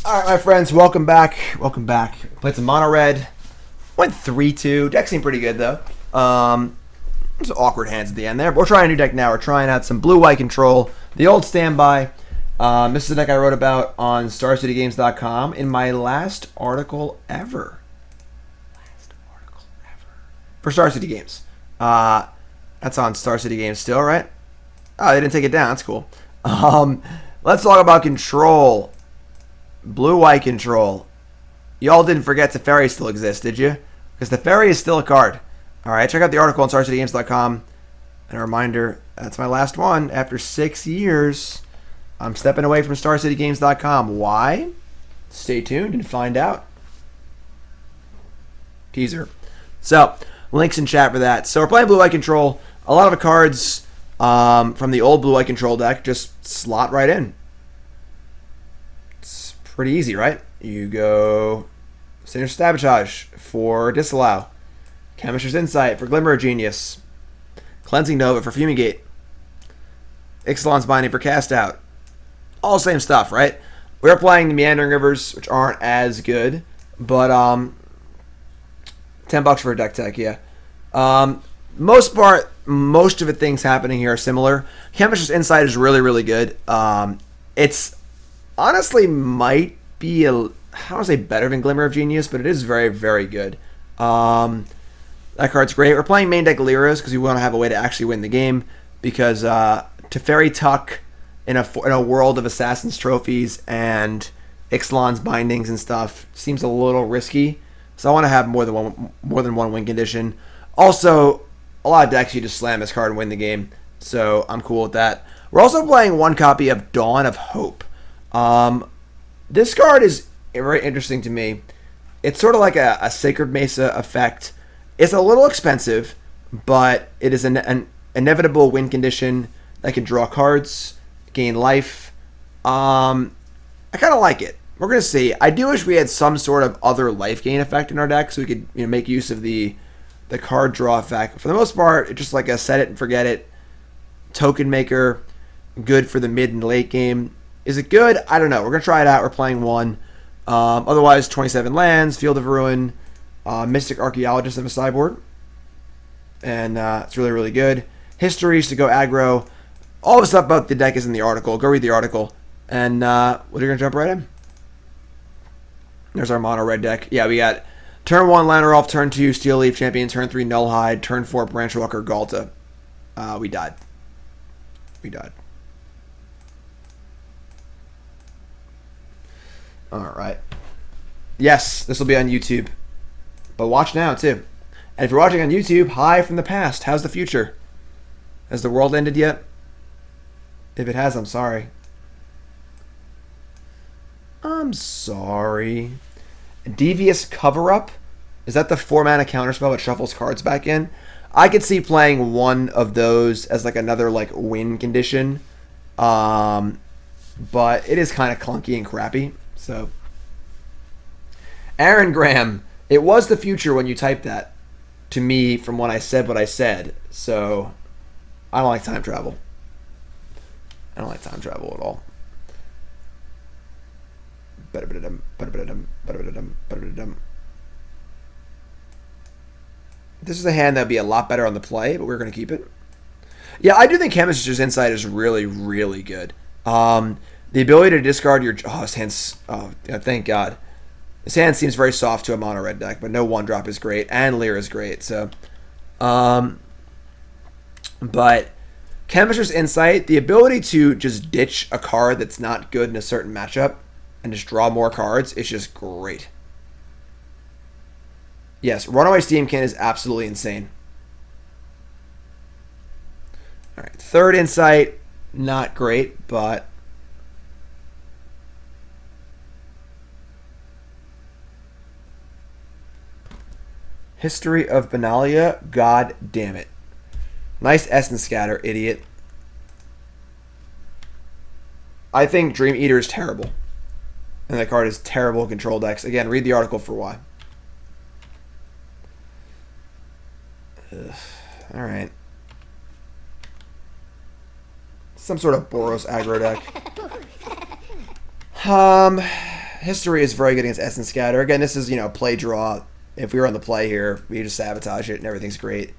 All right, my friends, welcome back. Welcome back. Played some mono red. Went 3-2. Deck seemed pretty good though. Some awkward hands at the end there. But we're trying a new deck now. We're trying out some blue-white control. The old standby. This is a deck I wrote about on StarCityGames.com in my last article ever. For Star City Games. That's on Star City Games still, right? Oh, they didn't take it down. That's cool. Let's talk about control. Blue-white control. Y'all didn't forget Teferi still exists, did you? Because Teferi is still a card. Alright, check out the article on StarCityGames.com. And a reminder, that's my last one. After 6 years, I'm stepping away from StarCityGames.com. Why? Stay tuned and find out. Teaser. So, links in chat for that. So we're playing blue-white control. A lot of the cards from the old blue-white control deck just slot right in. It's pretty easy, right? You go Sinister Sabotage for Disallow. Chemister's Insight for Glimmer of Genius. Cleansing Nova for Fumigate. Ixalan's Binding for Cast Out. All the same stuff, right? We're playing the Meandering Rivers, which aren't as good, but $10 for a deck tech, yeah. Most of the things happening here are similar. Chemister's Insight is really, really good. It's honestly might be I don't want to say better than Glimmer of Genius, but it is very, very good. That card's great. We're playing main deck Lyras because we want to have a way to actually win the game. Because Teferi Tuck in a world of Assassin's Trophies and Ixalan's Bindings and stuff seems a little risky. So I want to have more than one win condition. Also, a lot of decks you just slam this card and win the game. So I'm cool with that. We're also playing one copy of Dawn of Hope. This card is very interesting to me. It's sort of like a Sacred Mesa effect. It's a little expensive, but it is an inevitable win condition that can draw cards, gain life. I kind of like it. We're going to see. I do wish we had some sort of other life gain effect in our deck so we could make use of the card draw effect. For the most part, it's just like a set it and forget it. Token maker, good for the mid and late game. Is it good? I don't know. We're going to try it out. We're playing one. Otherwise, 27 lands, Field of Ruin, Mystic Archaeologist in the sideboard. And it's really, really good. Histories to go aggro. All the stuff about the deck is in the article. Go read the article. And we're going to jump right in. There's our mono red deck. Yeah, we got turn 1 Lanneroth, turn 2 Steel Leaf Champion, turn 3 Nullhide, turn 4 Branchwalker Galta. We died. Alright. Yes, this will be on YouTube. But watch now, too. And if you're watching on YouTube, hi from the past. How's the future? Has the world ended yet? If it has, I'm sorry. I'm sorry. Devious Cover-Up? Is that the 4-mana counterspell that shuffles cards back in? I could see playing one of those as like another win condition. But it is kind of clunky and crappy. So, Aaron Graham, it was the future when you typed that to me from when I said what I said. So, I don't like time travel. I don't like time travel at all. This is a hand that would be a lot better on the play, but we're going to keep it. Yeah, I do think Chemister's Insight is really, really good. The ability to discard your... Oh, his hand's... Oh, thank God. His hand seems very soft to a mono red deck, but no 1-drop is great, and Lyra is great, so... But Chemister's Insight, the ability to just ditch a card that's not good in a certain matchup and just draw more cards is just great. Yes, Runaway Steamkin is absolutely insane. Alright, third Insight, not great, but... History of Benalia, god damn it. Nice Essence Scatter, idiot. I think Dream Eater is terrible. And that card is terrible in control decks. Again, read the article for why. Alright. Some sort of Boros aggro deck. History is very good against Essence Scatter. Again, this is, play draw. If we were on the play here, we just sabotage it and everything's great.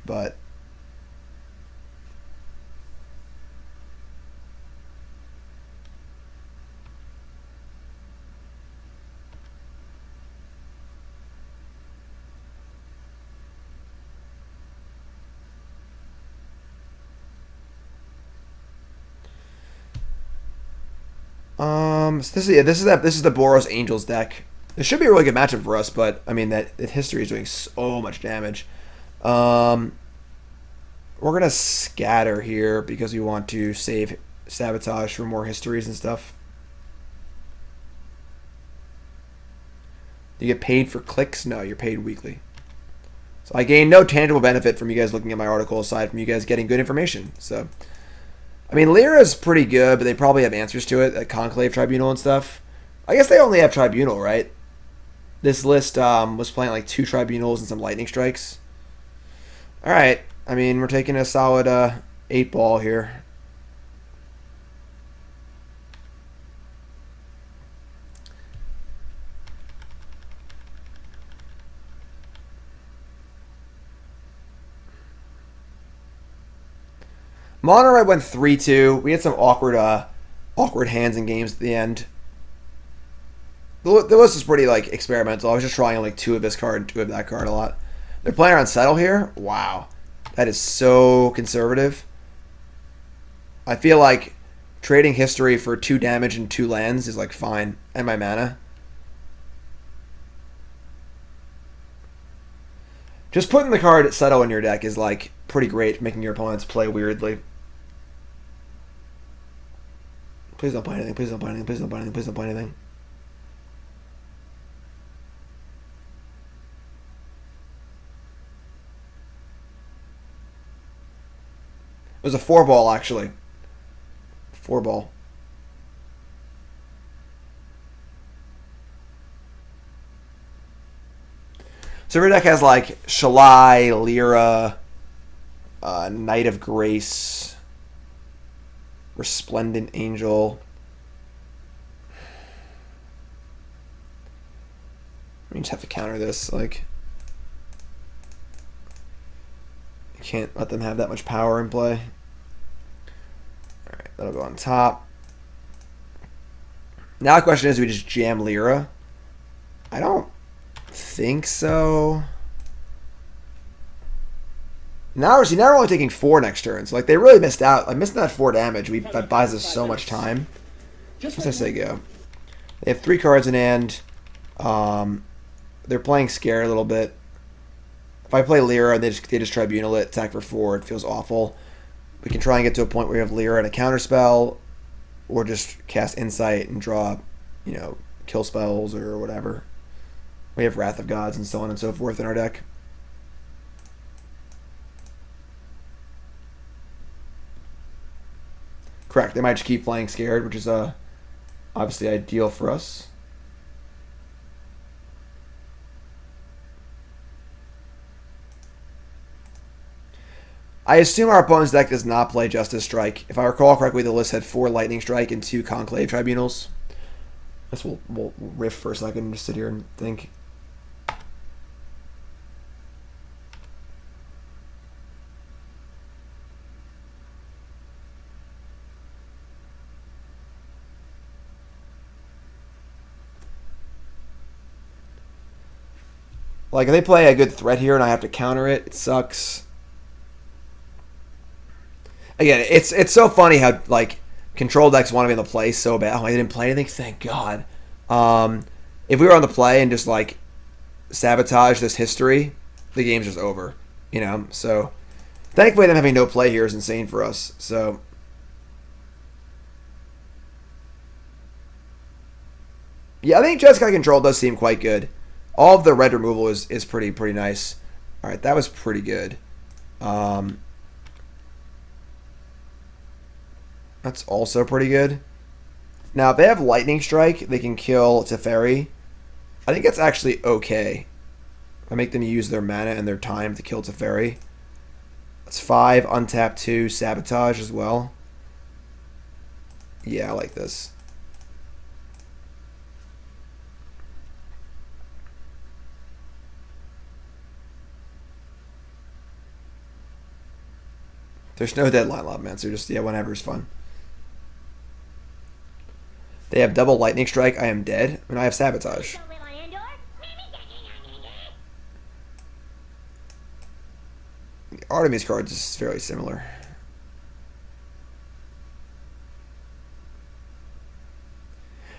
But this is the Boros Angels deck. This should be a really good matchup for us, but I mean that History is doing so much damage. We're gonna scatter here because we want to save Sabotage for more histories and stuff. Do you get paid for clicks? No, you're paid weekly. So I gain no tangible benefit from you guys looking at my article aside from you guys getting good information. So, I mean, Lyra's pretty good, but they probably have answers to it, like Conclave Tribunal and stuff. I guess they only have Tribunal, right? This list was playing like 2 Tribunals and some Lightning Strikes. Alright, I mean, we're taking a solid 8-ball here. Mono Red went 3-2. We had some awkward hands and games at the end. The list was pretty like experimental. I was just trying like 2 of this card and 2 of that card a lot. They're playing around Settle here. Wow, that is so conservative. I feel like trading History for 2 damage and 2 lands is like fine, and my mana. Just putting the card Settle in your deck is like pretty great, making your opponents play weirdly. Please don't play anything. Please don't play anything. Please don't play anything. Please don't play anything. It was a 4-ball, actually. 4-ball. So every deck has like Shalai, Lyra, Knight of Grace, Resplendent Angel. We just have to counter this. Like, you can't let them have that much power in play. Alright, that'll go on top. Now the question is, do we just jam Lyra? I don't think so. Now we're only taking 4 next turn, so like they really missed out. Like missing that 4 damage, that buys us so much time. What's I say go? They have 3 cards in hand. They're playing scared a little bit. If I play Lyra and they just Tribunal it, attack for 4, it feels awful. We can try and get to a point where we have Lyra and a counterspell, or just cast Insight and draw, kill spells or whatever. We have Wrath of Gods and so on and so forth in our deck. Correct. They might just keep playing scared, which is obviously ideal for us. I assume our opponent's deck does not play Justice Strike. If I recall correctly, the list had 4 Lightning Strike and 2 Conclave Tribunals. I guess we'll riff for a second and just sit here and think. Like, if they play a good threat here and I have to counter it, it sucks. Again, it's so funny how, like, control decks want to be in the play so bad. Oh, I didn't play anything? Thank God. If we were on the play and just, like, sabotage this History, the game's just over. So, thankfully them having no play here is insane for us. So, yeah, I think Jeskai Control does seem quite good. All of the red removal is pretty nice. All right, that was pretty good. That's also pretty good. Now, if they have Lightning Strike, they can kill Teferi. I think that's actually okay. I make them use their mana and their time to kill Teferi. That's 5, untap 2, Sabotage as well. Yeah, I like this. There's no deadline love, man. So just, yeah, whenever is fun. They have double lightning strike. I am dead. And I have sabotage. The Artemis cards is fairly similar.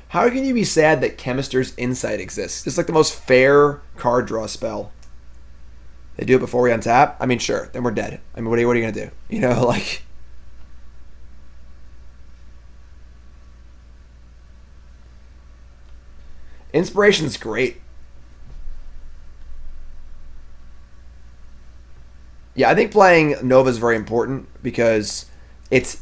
How can you be sad that Chemister's Insight exists? It's like the most fair card draw spell. They do it before we untap? I mean, sure. Then we're dead. I mean, what are you going to do? You know, like... Inspiration's great. Yeah, I think playing Nova is very important because it's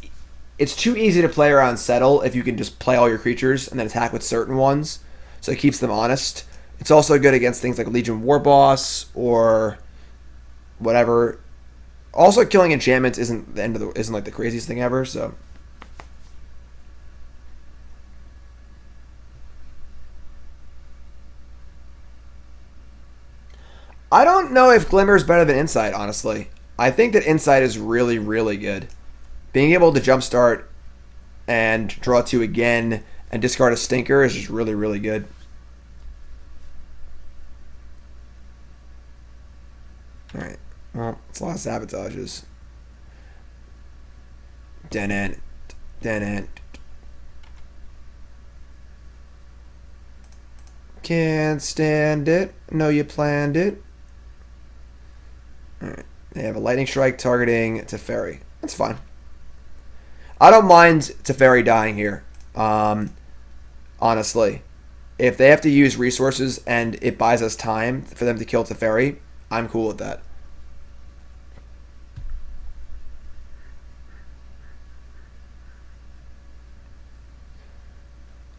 too easy to play around Settle if you can just play all your creatures and then attack with certain ones, so it keeps them honest. It's also good against things like Legion War Boss or whatever. Also, killing enchantments isn't like the craziest thing ever. So I don't know if Glimmer is better than Insight, honestly. I think that Insight is really, really good. Being able to jumpstart and draw 2 again and discard a Stinker is just really, really good. Alright. Well, it's a lot of sabotages. Dennant. Can't stand it. No, you planned it. Alright. They have a lightning strike targeting Teferi. That's fine. I don't mind Teferi dying here. Honestly. If they have to use resources and it buys us time for them to kill Teferi, I'm cool with that.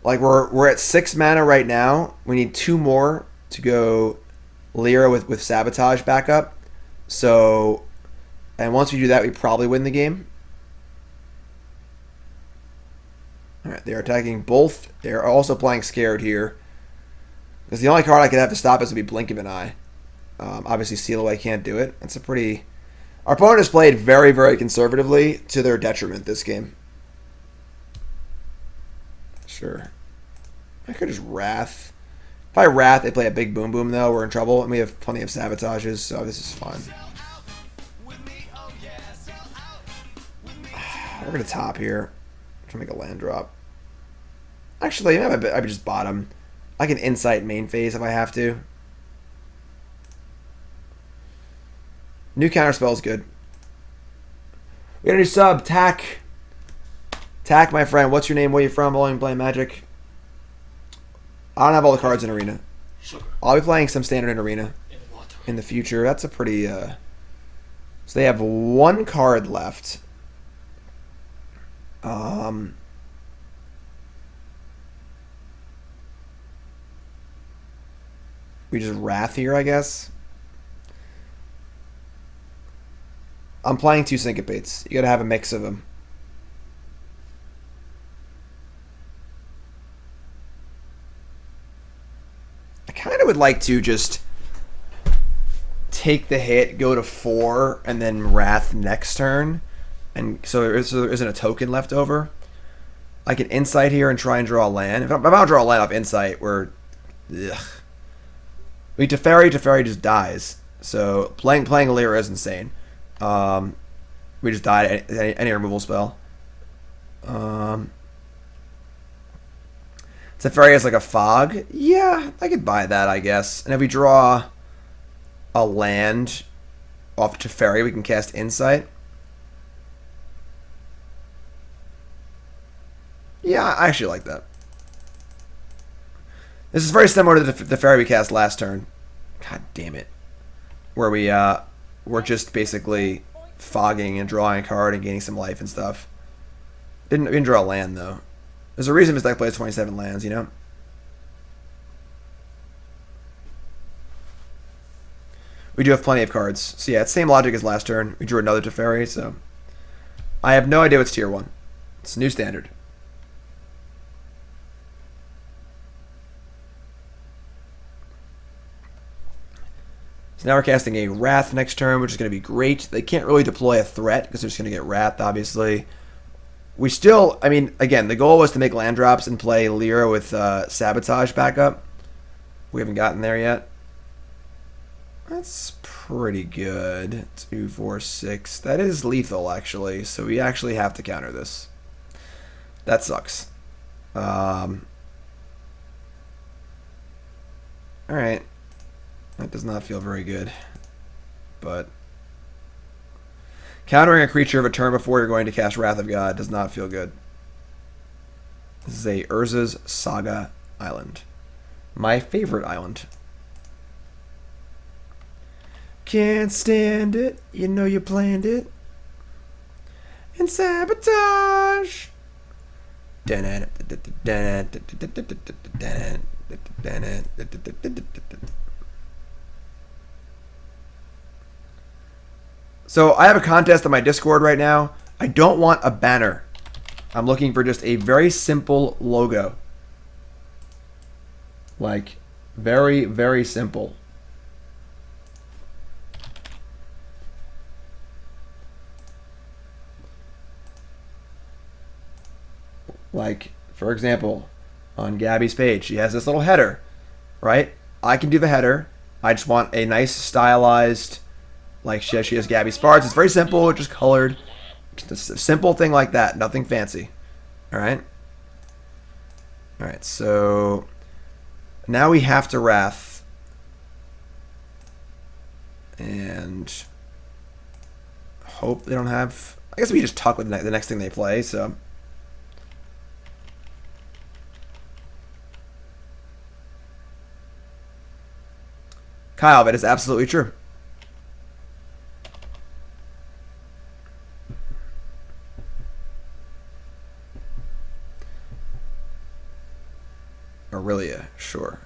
Like, we're at 6 mana right now. We need 2 more to go Lyra with Sabotage backup. So, and once we do that, we probably win the game. Alright, they are attacking both. They are also playing Scared here. Because the only card I could have to stop us would be Blink of an Eye. Obviously, Seal Away can't do it. That's a pretty... Our opponent has played very, very conservatively to their detriment this game. Sure. I could just Wrath. If I Wrath, they play a big Boom Boom, though. We're in trouble, and we have plenty of Sabotages, so this is fine. We're going to top here. Try to make a land drop. Actually, I would just bottom. I can Insight main phase if I have to. New counterspell is good. We got a new sub, Tack. Tack, my friend. What's your name? Where you from? Only playing Magic. I don't have all the cards in Arena. I'll be playing some Standard in Arena in the future. That's a pretty... So they have 1 card left. We just Wrath here, I guess. I'm playing 2 Syncopates. You gotta have a mix of them. I kind of would like to just take the hit, go to 4, and then Wrath next turn. And so there isn't a token left over. I can Insight here and try and draw a land. If I'm about to draw a land off Insight, we're... Ugh. We Teferi just dies. So playing Lyra is insane. We just died at any removal spell. Teferi is like a fog. Yeah, I could buy that, I guess. And if we draw a land off Teferi, we can cast Insight. Yeah, I actually like that. This is very similar to the Teferi we cast last turn. God damn it. Where we're just basically fogging and drawing a card and gaining some life and stuff. Didn't draw a land, though. There's a reason this deck plays 27 lands, you know? We do have plenty of cards. So yeah, it's same logic as last turn. We drew another Teferi, so... I have no idea what's tier 1. It's new standard. So now we're casting a Wrath next turn, which is going to be great. They can't really deploy a threat because they're just going to get Wrath, obviously. We still, I mean, again, the goal was to make land drops and play Lyra with Sabotage backup. We haven't gotten there yet. That's pretty good. 2, 4, 6. That is lethal, actually. So we actually have to counter this. That sucks. Alright. That does not feel very good. But countering a creature of a turn before you're going to cast Wrath of God does not feel good. This is a Urza's Saga Island. My favorite island. Can't stand it. You know you planned it. And Sabotage. So I have a contest on my Discord right now. I don't want a banner. I'm looking for just a very simple logo. Like, very, very simple. Like, for example, on Gabby's page, she has this little header, right? I can do the header. I just want a nice stylized, like she has Gabby Sparks. It's very simple, just colored. Just a simple thing like that, nothing fancy. All right? All right, so now we have to Wrath. And hope they don't have... I guess we just talk with the next thing they play, so... Kyle, that is absolutely true. Aurelia, sure.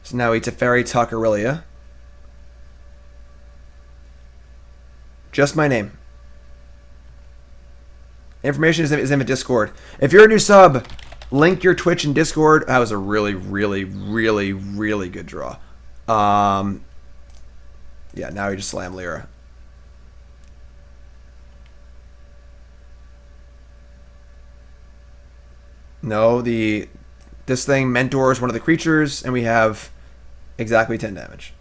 So now we Teferi Tuck Aurelia. Just my name. Information is in the Discord. If you're a new sub, link your Twitch and Discord. That was a really, really, really, really good draw. Yeah, now we just slam Lyra. No, this thing mentors one of the creatures, and we have exactly 10 damage.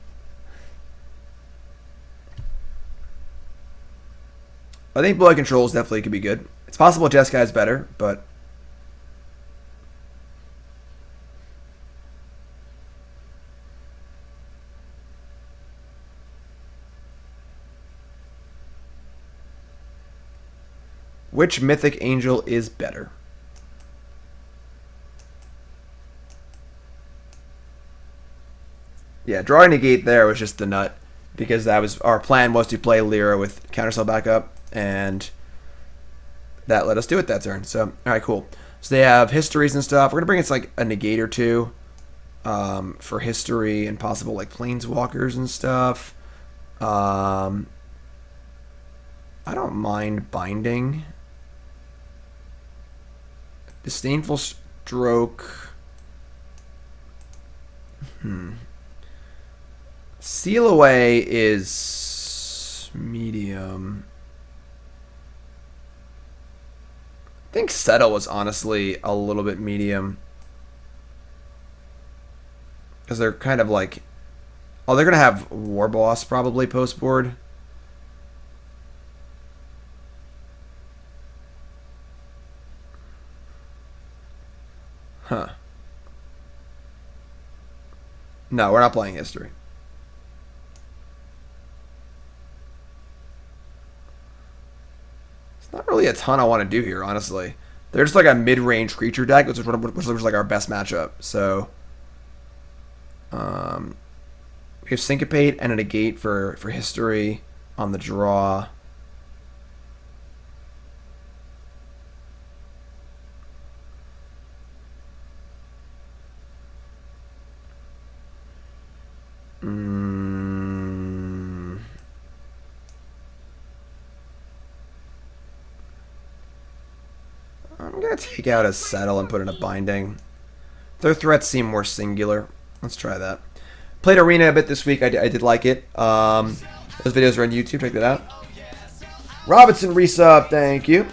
I think blood controls definitely could be good. It's possible Jeskai is better, but... Which mythic angel is better? Yeah, drawing Negate there was just the nut, because that was our plan was to play Lyra with counterspell backup, and that let us do it that turn. So, all right, cool. So they have histories and stuff. We're gonna bring us like a Negate or two for history and possible like planeswalkers and stuff. I don't mind binding. Disdainful Stroke. Seal Away is medium. I think Settle was honestly a little bit medium. Because they're kind of like... Oh, they're going to have War Boss probably post-board. Huh. No, we're not playing history. It's not really a ton I want to do here, honestly. They're just like a mid-range creature deck, which looks like our best matchup. So, we have Syncopate and a Negate for history on the draw. I'm going to take out a Settle and put in a Binding. Their threats seem more singular. Let's try that. Played Arena a bit this week. I did like it. Those videos are on YouTube. Check that out. Robinson resub. Thank you.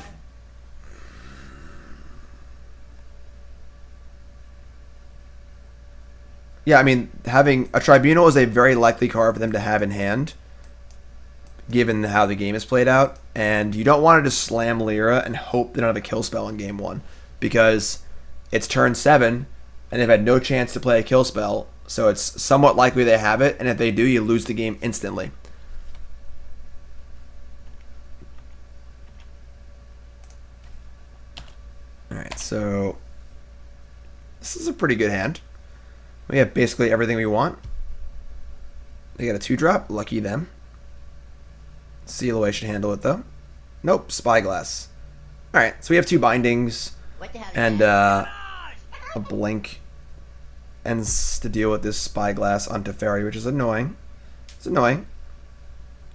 Yeah, I mean, having a Tribunal is a very likely card for them to have in hand, given how the game is played out. And you don't want to just slam Lyra and hope they don't have a kill spell in game 1, because it's turn 7, and they've had no chance to play a kill spell, so it's somewhat likely they have it, and if they do, you lose the game instantly. Alright, so this is a pretty good hand. We have basically everything we want. They got a 2-drop. Lucky them. Seal Away should handle it, though. Nope. Spyglass. Alright, so we have 2 bindings. And a blink. Ends to deal with this Spyglass on Teferi, which is annoying. It's annoying.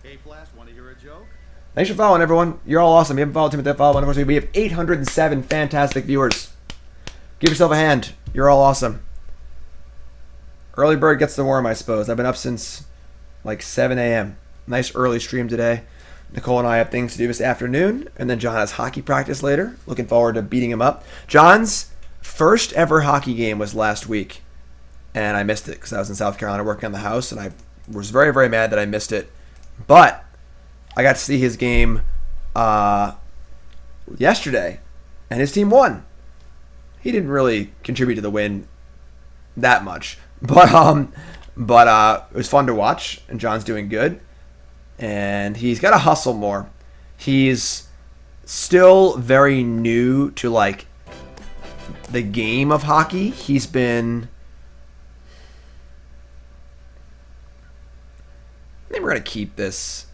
Hey, Flash, want to hear a joke? Thanks for following, everyone. You're all awesome. You haven't followed Tim at that follow. Of course, we have 807 fantastic viewers. Give yourself a hand. You're all awesome. Early bird gets the worm, I suppose. I've been up since like 7 a.m. Nice early stream today. Nicole and I have things to do this afternoon, and then John has hockey practice later. Looking forward to beating him up. John's first ever hockey game was last week, and I missed it because I was in South Carolina working on the house, and I was very, very mad that I missed it. But I got to see his game yesterday, and his team won. He didn't really contribute to the win that much. But it was fun to watch, and John's doing good, and he's got to hustle more. He's still very new to like the game of hockey. He's been, I think we're gonna keep this.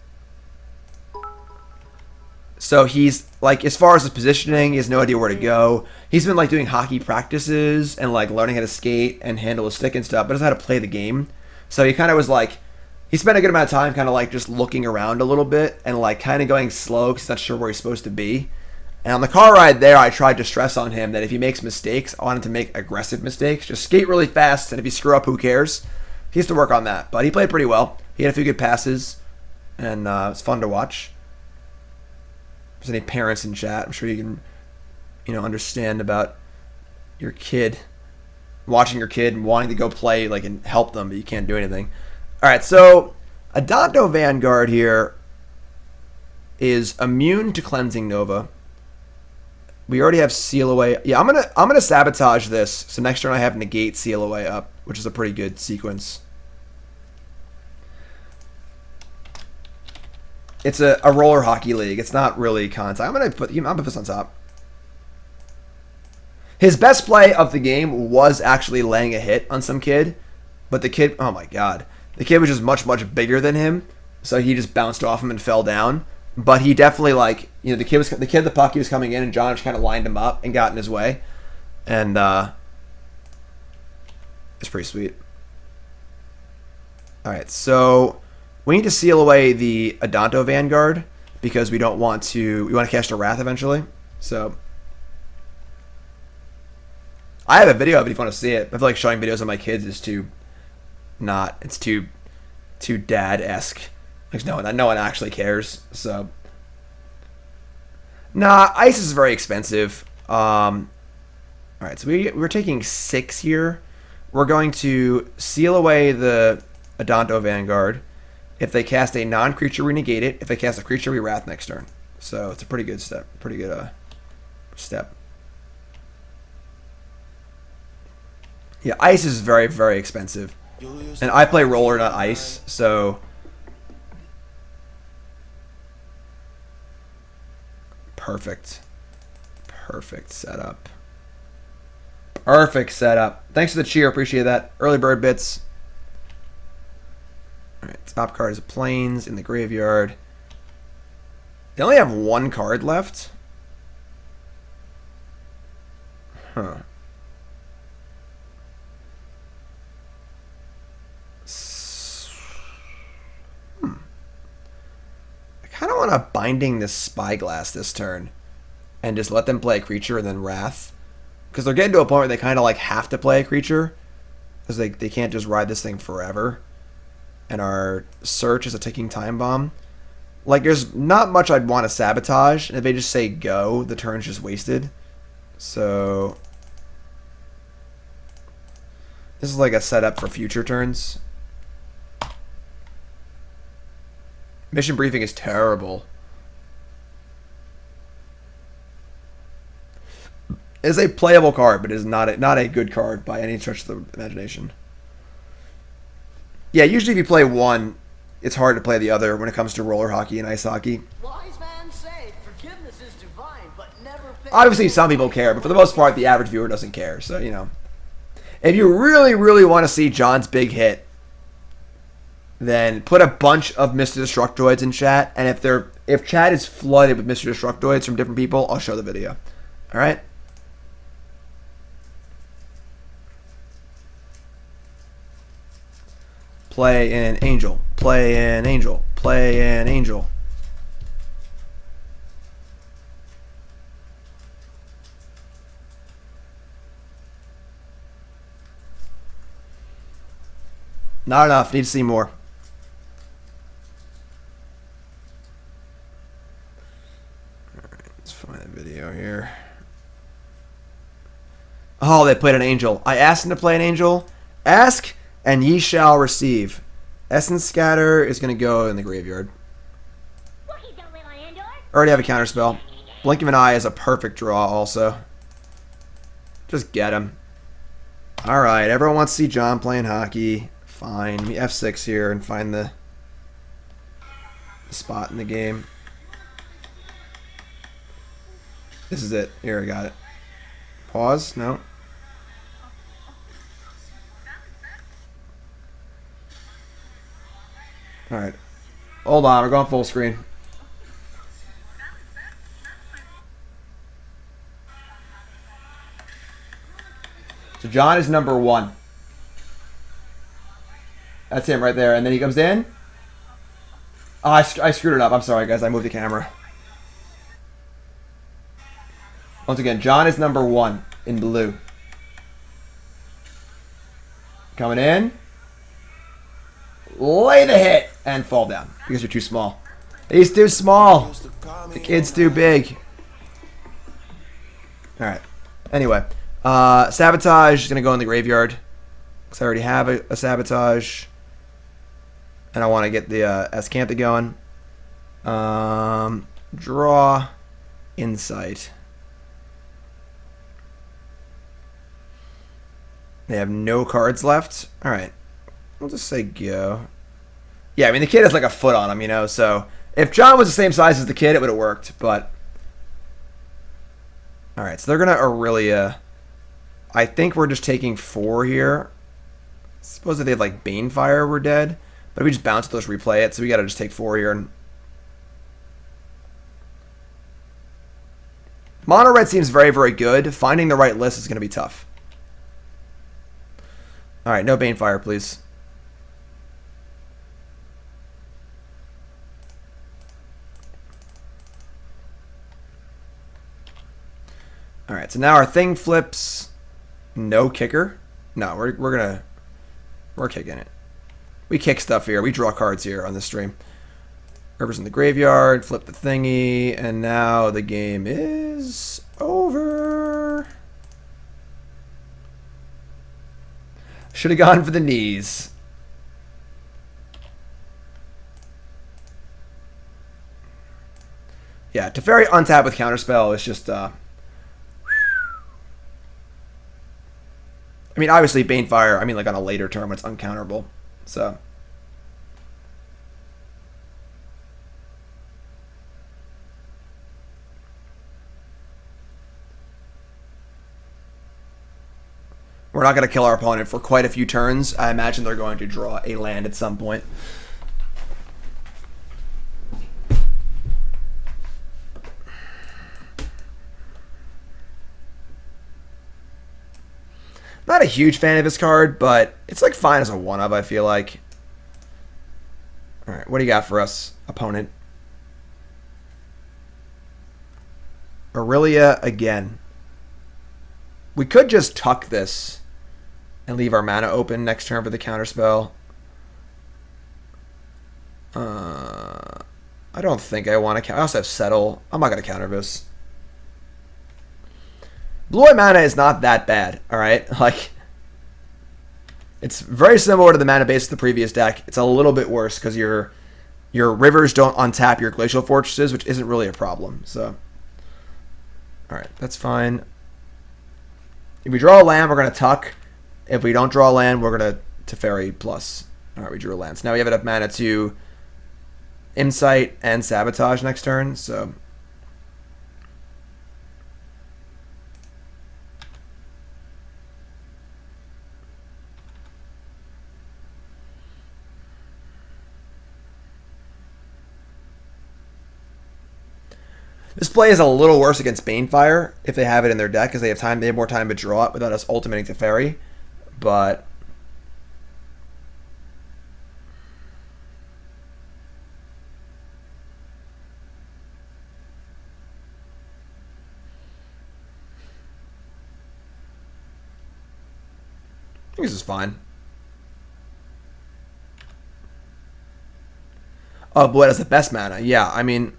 So he's like, as far as his positioning, he has no idea where to go. He's been like doing hockey practices and like learning how to skate and handle a stick and stuff, but doesn't know how to play the game. So he kind of was like, he spent a good amount of time kind of like just looking around a little bit and like kind of going slow because he's not sure where he's supposed to be. And on the car ride there, I tried to stress on him that if he makes mistakes, I want him to make aggressive mistakes. Just skate really fast, and if you screw up, who cares? He has to work on that. But he played pretty well. He had a few good passes, and it's fun to watch. If there's any parents in chat, I'm sure you can, understand about your kid, watching your kid and wanting to go play like and help them, but you can't do anything. All right, so Azcanta Vanguard here is immune to Cleansing Nova. We already have Seal Away. Yeah, I'm gonna sabotage this. So next turn I have Negate Seal Away up, which is a pretty good sequence. It's a roller hockey league. It's not really contact. I'm gonna put this on top. His best play of the game was actually laying a hit on some kid, but the kid, oh my god, the kid was just much bigger than him, so he just bounced off him and fell down. But he definitely the puck he was coming in, and John just kind of lined him up and got in his way, and it's pretty sweet. All right, so we need to seal away the Azcanta Vanguard because we want to cast a Wrath eventually. So I have a video of it if you want to see it. I feel like showing videos of my kids is too dad-esque. Like no one actually cares. So nah, ice is very expensive. All right, so we're taking 6 here. We're going to seal away the Azcanta Vanguard. If they cast a non-creature, we negate it. If they cast a creature, we Wrath next turn. So it's a pretty good step. Step. Yeah, ice is very, very expensive. And I play roller, not ice, so perfect setup. Perfect setup. Thanks for the cheer, appreciate that. Early bird bits. Alright, top card is Plains in the graveyard. They only have 1 card left. Huh. I kind of want to binding this Spyglass this turn and just let them play a creature and then Wrath. Because they're getting to a point where they kind of like have to play a creature. Because they can't just ride this thing forever. And our search is a ticking time bomb. Like, there's not much I'd want to sabotage. And if they just say go, the turn's just wasted. So this is like a setup for future turns. Mission briefing is terrible. It is a playable card, but it is not a good card by any stretch of the imagination. Yeah, usually if you play one, it's hard to play the other when it comes to roller hockey and ice hockey. Wise man say, forgiveness is divine, but never Obviously, some people care, but for the most part, the average viewer doesn't care. So, you know. If you really, really want to see John's big hit, then put a bunch of Mr. Destructoids in chat. And if chat is flooded with Mr. Destructoids from different people, I'll show the video. Alright? Play an angel. Play an angel. Play an angel. Not enough. Need to see more. Alright, let's find a video here. Oh, they played an angel. I asked them to play an angel. Ask and ye shall receive. Essence Scatter is going to go in the graveyard. Already have a counterspell. Blink of an Eye is a perfect draw also. Just get him. Alright, everyone wants to see John playing hockey. Fine. Let me F6 here and find the spot in the game. This is it. Here, I got it. Pause? No. Alright. Hold on, we're going full screen. So John is number 1. That's him right there. And then he comes in. Oh, I screwed it up. I'm sorry, guys. I moved the camera. Once again, John is number 1 in blue. Coming in. Lay the hit. And fall down. Because you're too small. He's too small. The kid's too big. Alright. Anyway. Sabotage is going to go in the graveyard. Because I already have a Sabotage. And I want to get the Azcanta going. Draw. Insight. They have no cards left. Alright. We'll just say go. Yeah, I mean, the kid has like a foot on him, you know, so if John was the same size as the kid, it would have worked, but... Alright, so they're going to Aurelia. I think we're just taking 4 here. Suppose if they had like Banefire, we're dead. But if we just bounce those, replay it, so we got to just take 4 here. And Mono Red seems very, very good. Finding the right list is going to be tough. Alright, no Banefire, please. Alright, so now our thing flips. No kicker. No, we're kicking it. We kick stuff here. We draw cards here on this stream. River's in the graveyard. Flip the thingy. And now the game is over. Should have gone for the knees. Yeah, Teferi untap with counterspell is just... I mean, obviously, Banefire, I mean, like, on a later turn, it's uncounterable. So. We're not going to kill our opponent for quite a few turns. I imagine they're going to draw a land at some point. Not a huge fan of this card, but it's like fine as a one-of, I feel like. Alright, what do you got for us, opponent? Aurelia again. We could just tuck this and leave our mana open next turn for the counterspell. I don't think I want to I also have Settle. I'm not going to counter this. Blue-white mana is not that bad, alright? Like, it's very similar to the mana base of the previous deck. It's a little bit worse because your rivers don't untap your Glacial Fortresses, which isn't really a problem. So, alright, that's fine. If we draw a land, we're going to tuck. If we don't draw a land, we're going to Teferi plus. Alright, we drew a land. So now we have enough mana to Insight and Sabotage next turn, so... This play is a little worse against Banefire if they have it in their deck because they have more time to draw it without us ultimating Teferi. But I think this is fine. Oh, boy, that's the best mana. Yeah, I mean,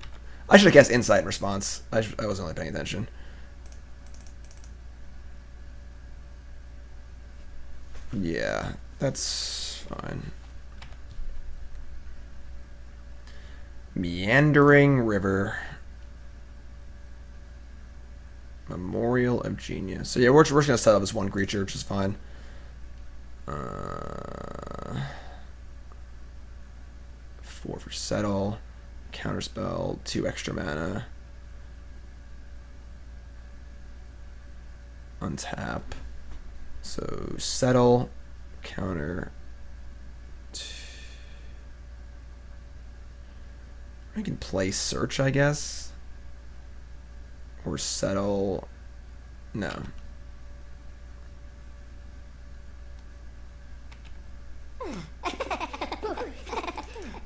I should have guessed Insight in response. I wasn't really paying attention. Yeah, that's fine. Meandering River. Memorial of Genius. So yeah, we're just going to set up this one creature, which is fine. 4 for Settle. Counterspell, 2 extra mana. Untap. So Settle, counter. I can play Search, I guess. Or Settle. No.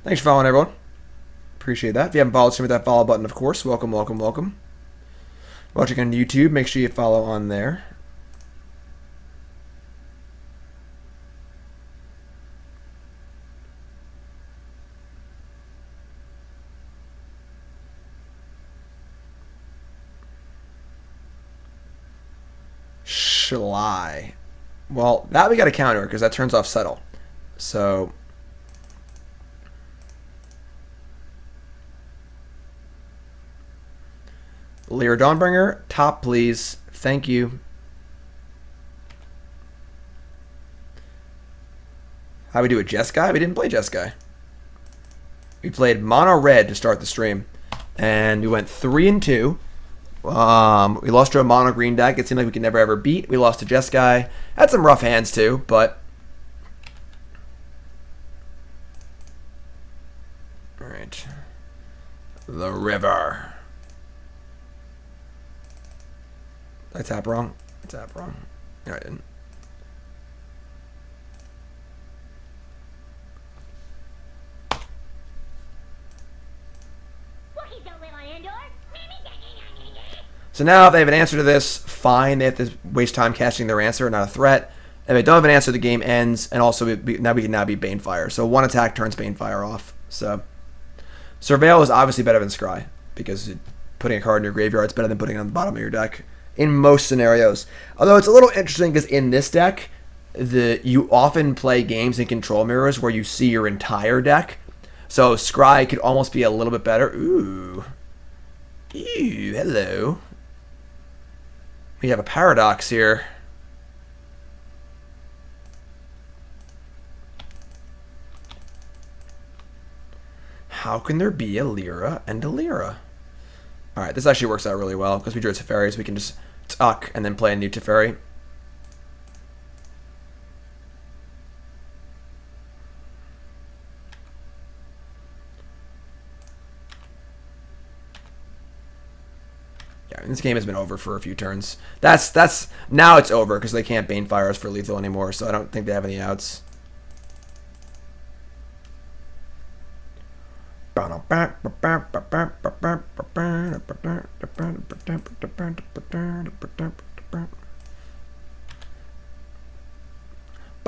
Thanks for following, everyone. Appreciate that. If you haven't followed, hit that follow button, of course. Welcome, welcome, welcome. Watching on YouTube, make sure you follow on there. Shalai. Well, that we got to counter because that turns off Settle. So... Lyra Dawnbringer, top please. Thank you. How we do a Jeskai? We didn't play Jeskai. We played mono red to start the stream, and we went 3-2. We lost to a mono green deck. It seemed like we could never ever beat. We lost to Jeskai. Had some rough hands too, but all right. The river. Did I tap wrong? I tapped wrong. No, I didn't. So now if they have an answer to this, fine. They have to waste time casting their answer, not a threat. If they don't have an answer, the game ends, and also now we can be Banefire. So one attack turns Banefire off. So Surveil is obviously better than Scry because putting a card in your graveyard is better than putting it on the bottom of your deck in most scenarios. Although it's a little interesting because in this deck, you often play games in control mirrors where you see your entire deck. So Scry could almost be a little bit better. Ooh, hello. We have a paradox here. How can there be a Lyra and a Lyra? Alright, this actually works out really well because we drew a Teferi, so we can just tuck and then play a new Teferi. Yeah, this game has been over for a few turns. That's now it's over because they can't Banefire us for lethal anymore, so I don't think they have any outs.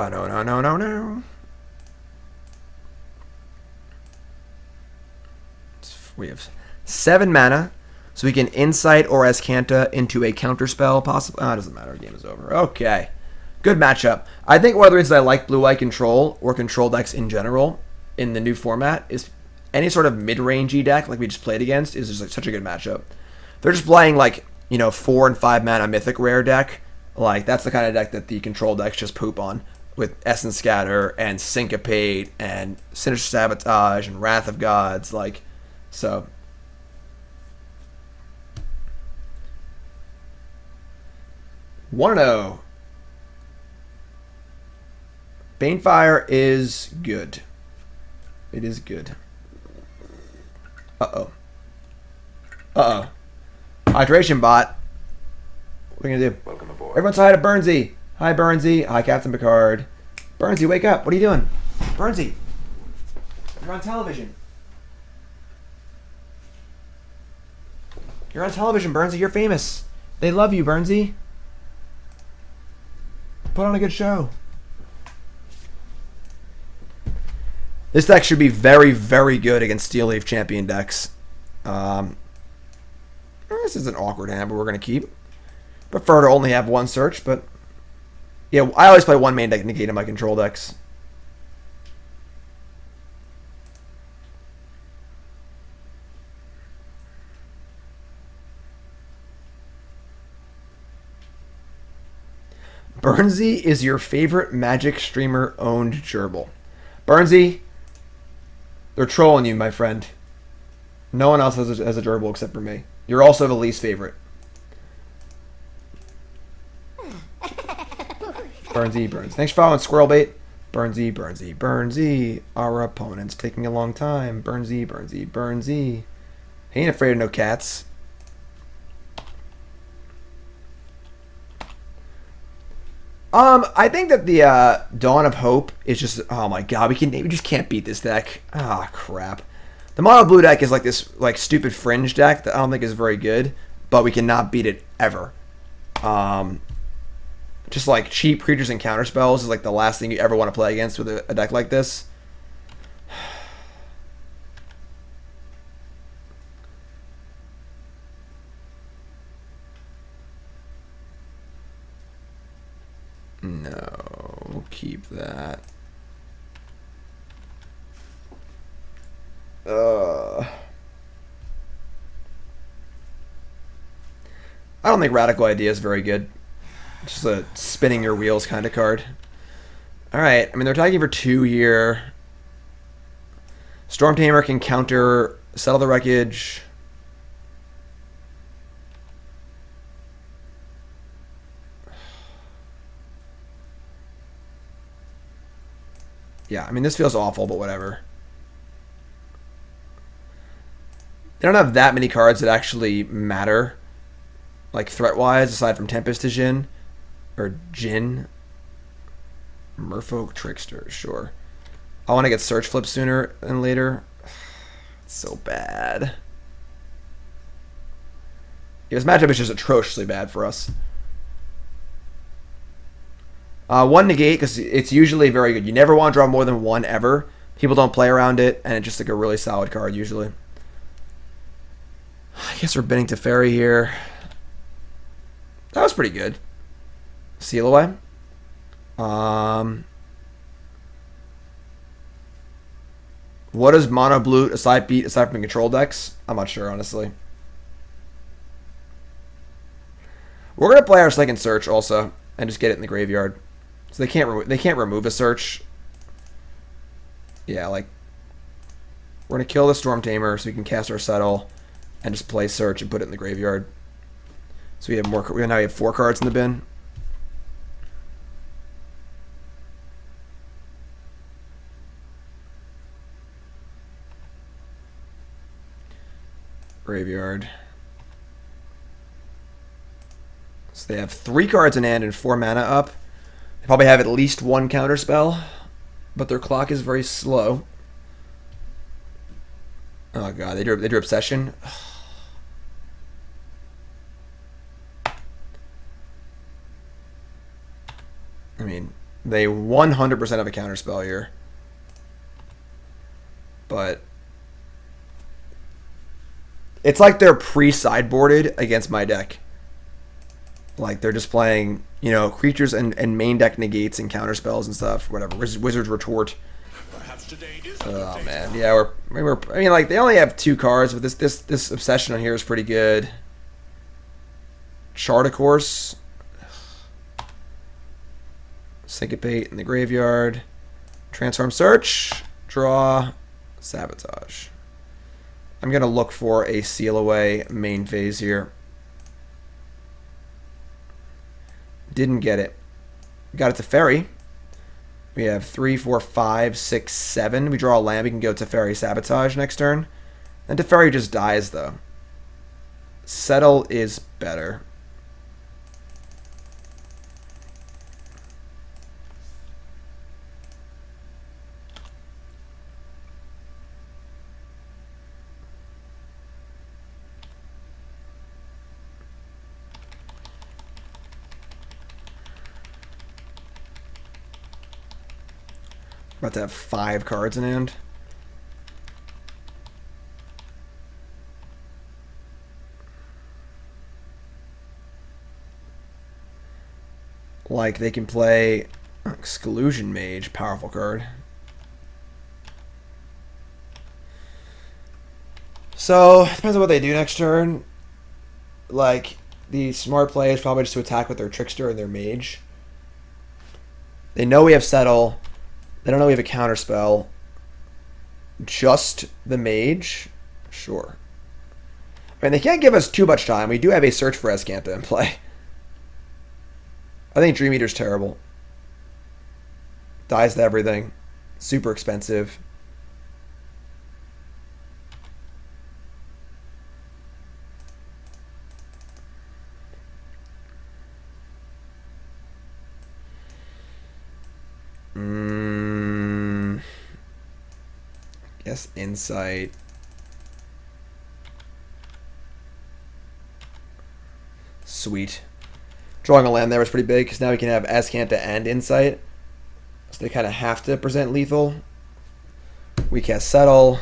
No, no, no, no, no. We have 7 mana, so we can Insight or Azcanta into a counterspell. Possibly. Oh, it doesn't matter. Game is over. Okay. Good matchup. I think one of the reasons I like blue-white control or control decks in general in the new format is any sort of mid-rangey deck like we just played against is just like such a good matchup. They're just playing like, 4 and 5 mana mythic rare deck. Like that's the kind of deck that the control decks just poop on with Essence Scatter and Syncopate and Sinister Sabotage and Wrath of Gods. Like, so. One 1-0. Banefire is good. It is good. Uh-oh. Uh-oh. Hydration bot. What are we going to do? Welcome aboard. Everyone say hi to Burnsy. Hi, Burnsy. Hi, Captain Picard. Burnsy, wake up. What are you doing? Burnsy. You're on television. You're on television, Burnsy. You're famous. They love you, Burnsy. Put on a good show. This deck should be very, very good against Steel Leaf Champion decks. This is an awkward hand, but we're going to keep. Prefer to only have one search, but... Yeah, I always play one main deck Negate in my control decks. Burnsy is your favorite Magic streamer owned gerbil. Burnsy, they're trolling you, my friend. No one else has a gerbil except for me. You're also the least favorite. Burnsy, Burns. Thanks for following, Squirrelbait. Burnsy, Burnsy, Burnsy. Our opponent's taking a long time. Burnsy, Burnsy, Burnsy. He ain't afraid of no cats. I think that the Dawn of Hope is just, oh my god, we just can't beat this deck. Ah, crap. The mono blue deck is like this stupid fringe deck that I don't think is very good, but we cannot beat it ever. Just like cheap creatures and counterspells is like the last thing you ever want to play against with a deck like this. No, keep that. I don't think Radical Idea is very good. Just a spinning your wheels kind of card. Alright, I mean, they're tagging for 2 here. Storm Tamer can counter Settle the Wreckage. Yeah, I mean, this feels awful, but whatever. They don't have that many cards that actually matter, like threat-wise, aside from Tempest to Jin. Or Jin. Merfolk Trickster, sure. I want to get Search Flip sooner than later. It's so bad. Yeah, this matchup is just atrociously bad for us. One Negate, because it's usually very good. You never want to draw more than one ever. People don't play around it, and it's just like a really solid card usually. I guess we're binning Teferi here. That was pretty good. Seal away. What does Mono Blue aside from control decks? I'm not sure, honestly. We're gonna play our second search also, and just get it in the graveyard. So they can't remove a search. Yeah, like we're gonna kill the Storm Tamer so we can cast our Settle, and just play search and put it in the graveyard. So we have more. Now we have 4 cards in the bin. Graveyard. So they have 3 cards in hand and 4 mana up. They probably have at least 1 counter spell, but their clock is very slow. Oh god, they drew Obsession. I mean, They 100% have a counterspell here. But it's like they're pre-sideboarded against my deck. Like they're just playing, you know, creatures and main deck negates and counterspells and stuff. Whatever. Wizard's Retort. Oh man, yeah. I mean, like they only have 2 cards, but this obsession on here is pretty good. Chart, of course. Syncopate in the graveyard. Transform Search. Draw. Sabotage. I'm going to look for a Seal Away main phase here. Didn't get it. Got it to Teferi. We have 3, 4, 5, 6, 7. We draw a land. We can go to Teferi Sabotage next turn. And Teferi just dies, though. Settle is better. About to have 5 cards in hand. Like they can play Exclusion Mage, powerful card. So it depends on what they do next turn. Like the smart play is probably just to attack with their Trickster and their Mage. They know we have Settle. They don't know we have a counterspell. Just the Mage? Sure. I mean, they can't give us too much time. We do have a Search for Azcanta in play. I think Dream Eater's terrible. Dies to everything. Super expensive. Guess Insight. Sweet. Drawing a land there was pretty big because now we can have Azcanta and Insight. So they kind of have to present lethal. We cast Settle.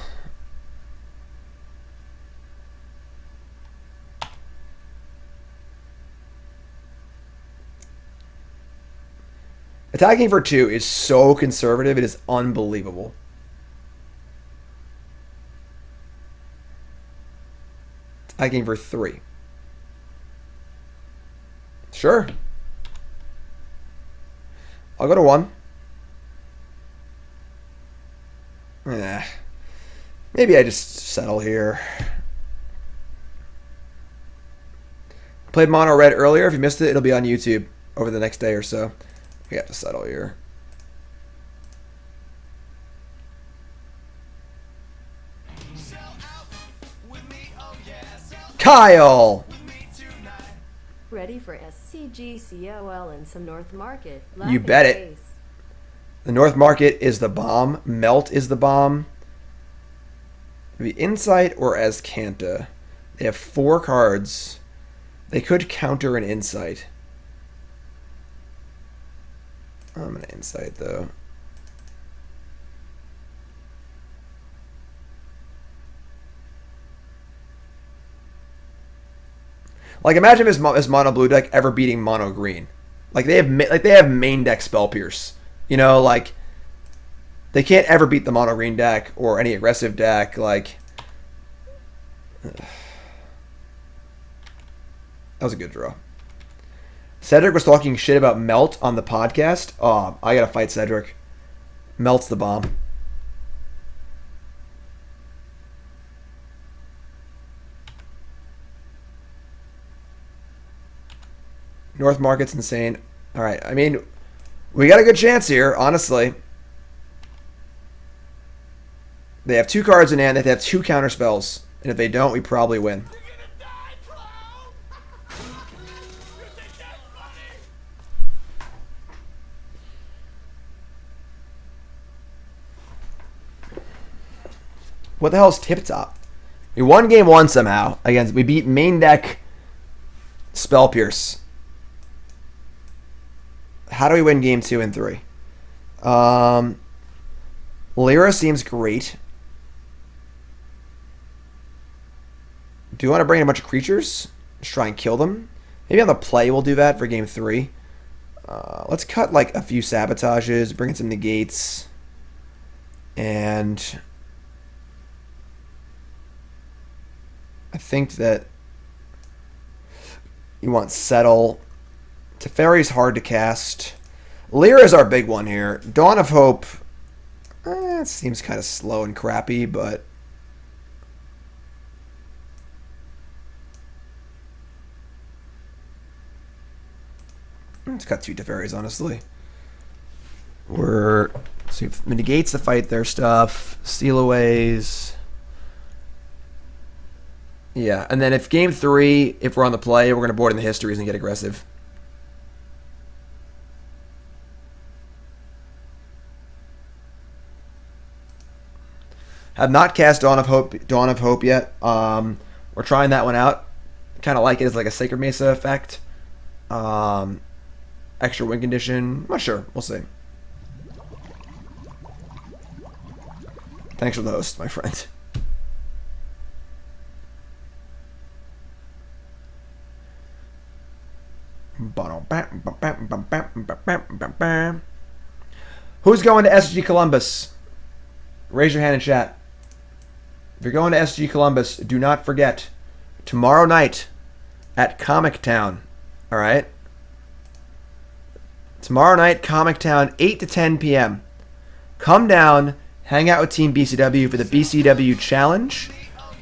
Attacking for 2 is so conservative, it is unbelievable. Attacking for 3. Sure. I'll go to 1. Maybe I just settle here. Played mono red earlier. If you missed it, it'll be on YouTube over the next day or so. We have to settle here. Kyle! Ready for SCGCOL and some North Market. You bet it. The North Market is the bomb. Melt is the bomb. The Insight or Azcanta. They have 4 cards. They could counter an Insight. I'm going to Insight, though. Like, imagine if this mono blue deck ever beating mono green. Like they have main deck Spell Pierce. You know, like they can't ever beat the mono green deck or any aggressive deck. Like that was a good draw. Cedric was talking shit about Melt on the podcast. Oh, I gotta fight Cedric. Melt's the bomb. North Market's insane. All right, I mean, we got a good chance here, honestly. They have 2 cards in hand. They have 2 counter spells, and if they don't, we probably win. What the hell is Tip Top? We won game 1 somehow. Against we beat main deck Spell Pierce. How do we win game 2 and 3? Lyra seems great. Do you want to bring in a bunch of creatures? Just try and kill them? Maybe on the play we'll do that for game 3. Let's cut like a few sabotages, bring in some negates, and I think that you want Settle. Teferi's hard to cast. Lyra is our big one here. Dawn of Hope, it seems kind of slow and crappy, but let's cut 2 Teferis, honestly. So if negates to fight their stuff, Sealaways. Yeah, and then if game 3, if we're on the play, we're going to board in the histories and get aggressive. Have not cast Dawn of Hope yet. We're trying that one out. Kind of like it as like a Sacred Mesa effect. Extra win condition. I'm not sure. We'll see. Thanks for the host, my friend. Who's going to SG Columbus? Raise your hand in chat. If you're going to SG Columbus, do not forget, tomorrow night at Comic Town. Alright? Tomorrow night, Comic Town, 8 to 10 p.m. Come down, hang out with Team BCW for the BCW Challenge.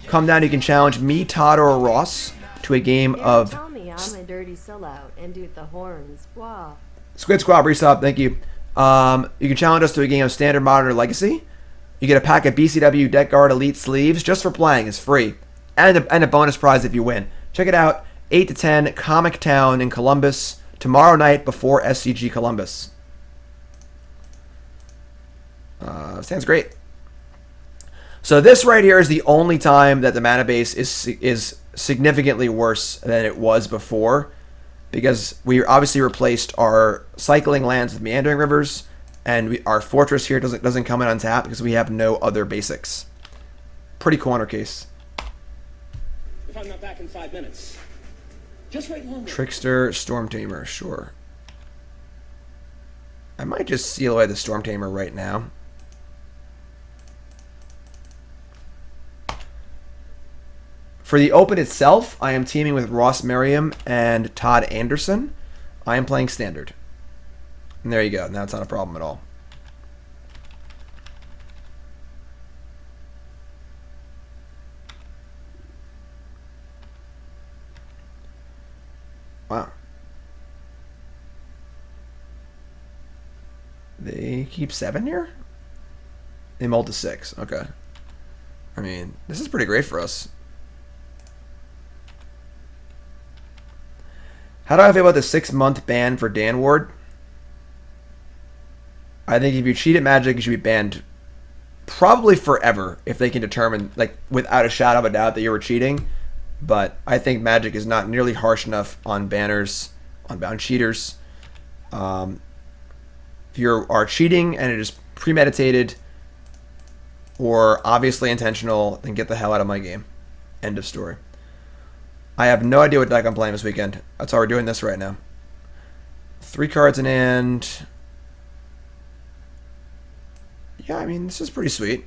Come down, you can challenge me, Todd, or Ross to a game of... Tell me I'm a dirty sellout and do the horns. Wow. Squid Squad, resub, thank you. You can challenge us to a game of Standard, Modern, or Legacy. You get a pack of BCW Deck Guard Elite sleeves just for playing. It's free. And a bonus prize if you win. Check it out. 8 to 10, Comic Town in Columbus. Tomorrow night before SCG Columbus. Sounds great. So this right here is the only time that the mana base is significantly worse than it was before. Because we obviously replaced our cycling lands with Meandering Rivers. And our fortress here doesn't come in on tap because we have no other basics. Pretty corner case. If I'm not back in 5 minutes, just wait longer. Trickster, Storm Tamer, sure. I might just seal away the Storm Tamer right now. For the Open itself, I am teaming with Ross Merriam and Todd Anderson. I am playing Standard. And there you go. Now it's not a problem at all. Wow. They keep 7 here? They mulled to 6. Okay. I mean, this is pretty great for us. How do I feel about the 6-month ban for Dan Ward? I think if you cheat at Magic, you should be banned probably forever if they can determine, like, without a shadow of a doubt that you were cheating. But I think Magic is not nearly harsh enough on banners, on cheaters. If you are cheating and it is premeditated or obviously intentional, then get the hell out of my game. End of story. I have no idea what deck I'm playing this weekend. That's why we're doing this right now. 3 cards in hand. Yeah, I mean, this is pretty sweet.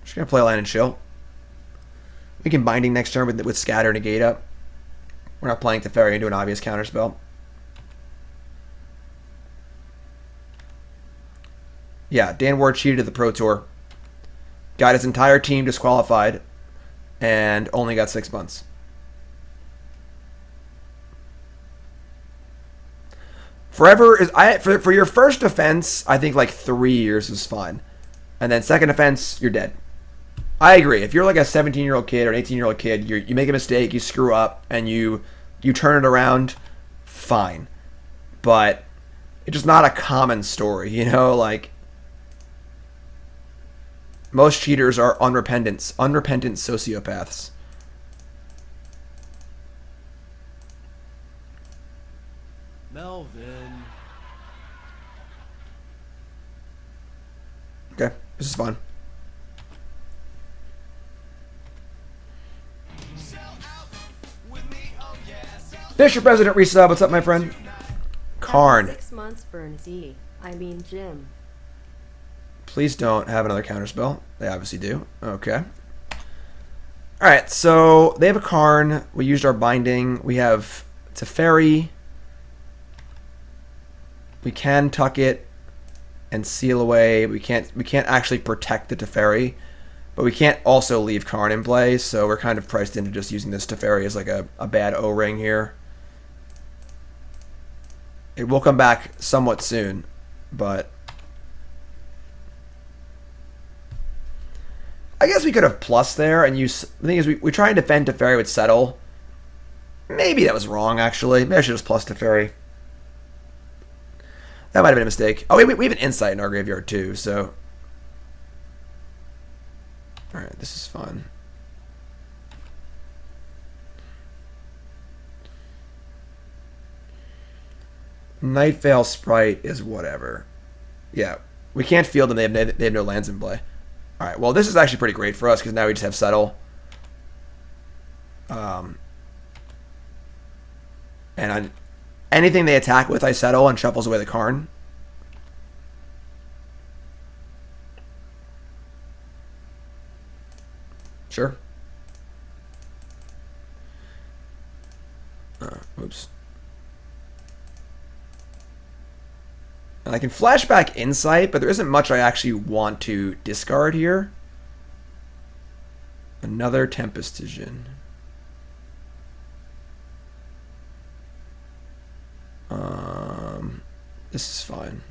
Just gonna play land and chill. We can Binding next turn with Scatter and Negate up. We're not playing Teferi into an obvious counterspell. Yeah, Dan Ward cheated at the Pro Tour. Got his entire team disqualified. And only got 6 months. Forever is for your first offense, I think like 3 years is fine. And then second offense, you're dead. I agree. If you're like a 17-year-old kid or an 18-year-old kid, you make a mistake, you screw up, and you turn it around, fine. But it's just not a common story, you know? Like, most cheaters are unrepentant sociopaths. Melvin. This is fun. Fisher President resub. What's up, my friend? Karn. 6 months for an Z. I mean Jim. Please don't have another counterspell. They obviously do. Okay. Alright, so they have a Karn. We used our binding. We have Teferi. We can tuck it and seal away. We can't actually protect the Teferi, but we can't also leave Karn in play, so we're kind of priced into just using this Teferi as like a bad O-ring here. It will come back somewhat soon, but I guess we could have plus there and use. The thing is, we try and defend Teferi with Settle. Maybe that was wrong, actually. Maybe I should just plus Teferi. That might have been a mistake. Oh, we have an Insight in our graveyard, too, so. Alright, this is fun. Nightveil Sprite is whatever. Yeah, we can't field them. They have no lands in play. All right, well, this is actually pretty great for us because now we just have Settle. And anything they attack with, I Settle and shuffles away the Karn. Sure. Oops. And I can flashback Insight, but there isn't much I actually want to discard here. Another Tempest Vision. This is fine.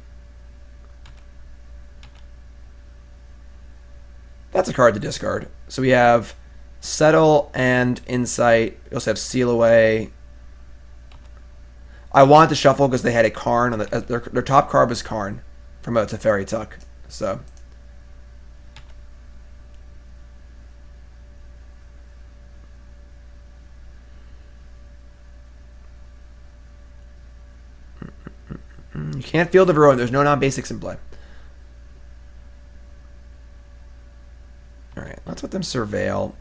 That's a card to discard. So we have Settle and Insight. We also have Seal Away. I wanted to shuffle because they had a Karn. On their top card was Karn from a Teferi Tuck. So. You can't field of your own. There's no non-basics in play. Alright, let's let them surveil.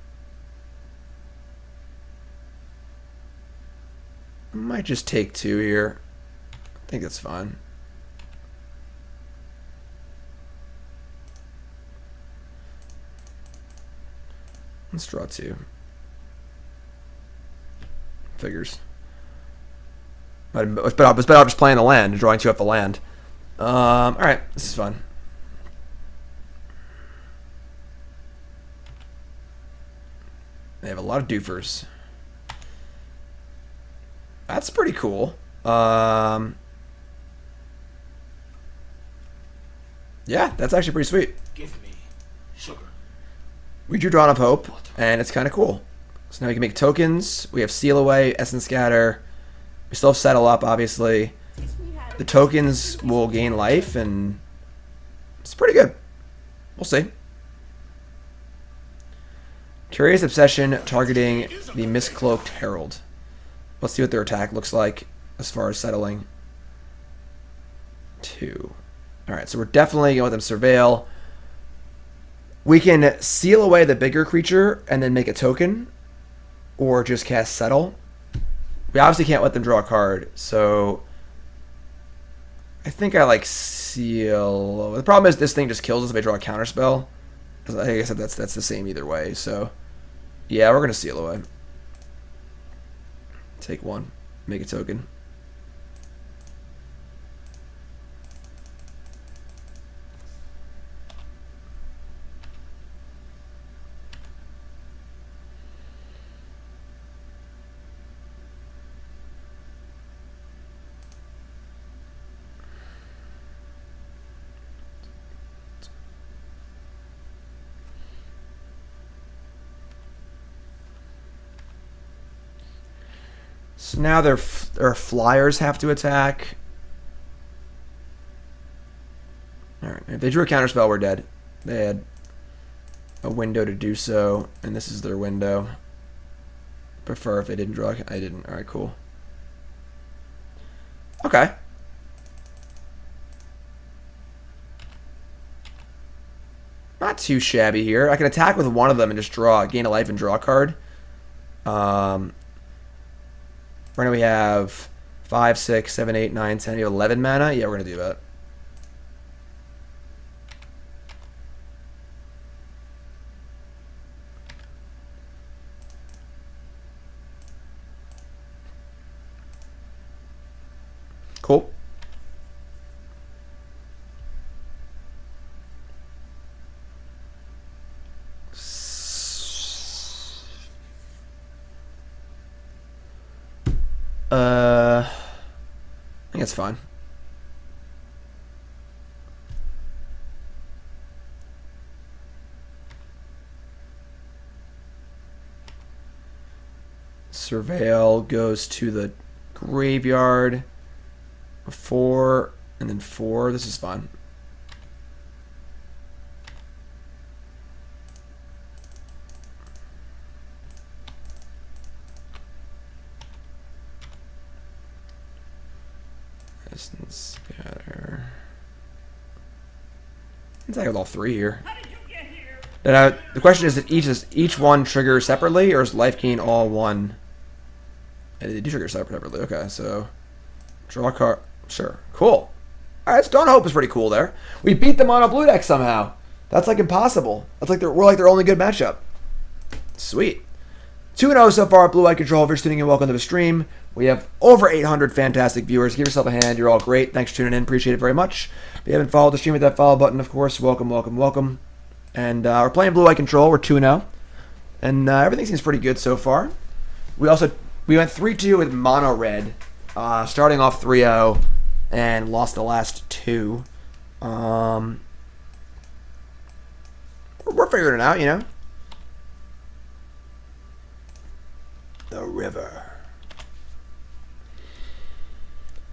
I might just take 2 here. I think that's fine. Let's draw 2. Figures. It's better off just playing the land and drawing 2 off the land. Alright, this is fun. They have a lot of doofers. That's pretty cool. Yeah, that's actually pretty sweet. Give me sugar. We drew Dawn of Hope, and it's kind of cool. So now we can make tokens. We have Seal Away, Essence Scatter. We still have Settle Up, obviously. The tokens will gain life, and it's pretty good. We'll see. Curious Obsession targeting the Miscloaked Herald. Let's see what their attack looks like as far as settling. 2. Alright, so we're definitely going to let them surveil. We can seal away the bigger creature and then make a token. Or just cast Settle. We obviously can't let them draw a card, so I think I like seal. The problem is this thing just kills us if I draw a counterspell. I guess that's the same either way, so yeah, we're going to seal away. Take 1. Make a token. So now their flyers have to attack. Alright, if they drew a counterspell, we're dead. They had a window to do so, and this is their window. Prefer if they didn't draw. I didn't. Alright, cool. Okay. not too shabby here. I can attack with one of them and just gain a life and draw a card. Right now we have 5, 6, 7, 8, 9, 10, 11 mana. Yeah, we're going to do that. Cool. I think it's fine. Surveil goes to the graveyard. 4 and then 4. This is fine. Distance scatter. Attack with all 3 here. And the question is, each one trigger separately, or is life gain all one? They do trigger separately. Okay, so draw a card. Sure, cool. All right, Stone Hope is pretty cool there. We beat them on a blue deck somehow. That's like impossible. That's like we're like their only good matchup. Sweet. 2-0 so far at Blue Eye Control. If you're tuning in, welcome to the stream. We have over 800 fantastic viewers. Give yourself a hand. You're all great. Thanks for tuning in. Appreciate it very much. If you haven't followed the stream, hit that follow button, of course. Welcome, welcome, welcome. And we're playing Blue Eye Control. We're 2-0. And everything seems pretty good so far. We went 3-2 with Mono Red, starting off 3-0, and lost the last 2. We're figuring it out, you know. The river.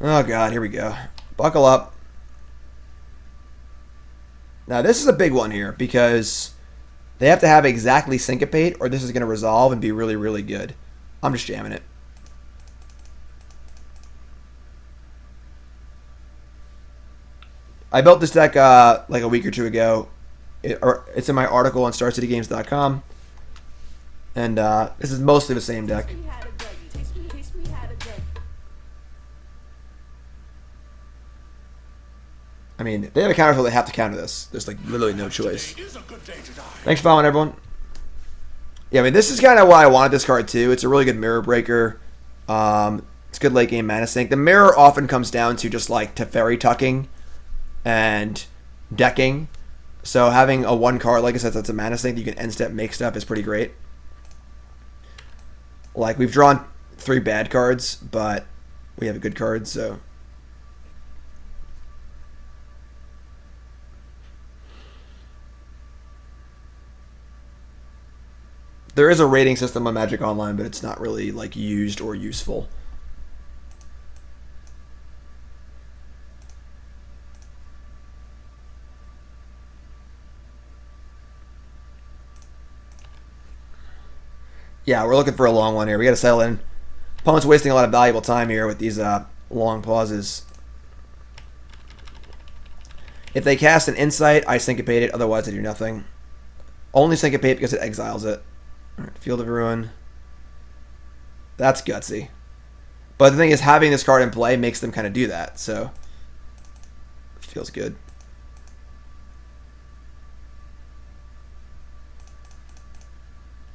Oh god, here we go. Buckle up. Now this is a big one here because they have to have exactly Syncopate or this is going to resolve and be really, really good. I'm just jamming it. I built this deck like a week or 2 ago. It's in my article on StarCityGames.com. And this is mostly the same deck. I mean, they have a counter, so they have to counter this. There's like literally no choice. Thanks for following, everyone. Yeah, I mean, this is kind of why I wanted this card too. It's a really good mirror breaker. It's good late game mana sink. The mirror often comes down to just like Teferi tucking and decking. So having a 1 card, like I said, that's a mana sink that you can end step make stuff is pretty great. Like, we've drawn 3 bad cards, but we have a good card, so. There is a rating system on Magic Online, but it's not really, like, used or useful. Yeah, we're looking for a long one here. We got to settle in. Opponent's wasting a lot of valuable time here with these long pauses. If they cast an Insight, I Syncopate it. Otherwise, I do nothing. Only Syncopate because it exiles it. All right, Field of Ruin. That's gutsy. But the thing is, having this card in play makes them kind of do that. So, it feels good.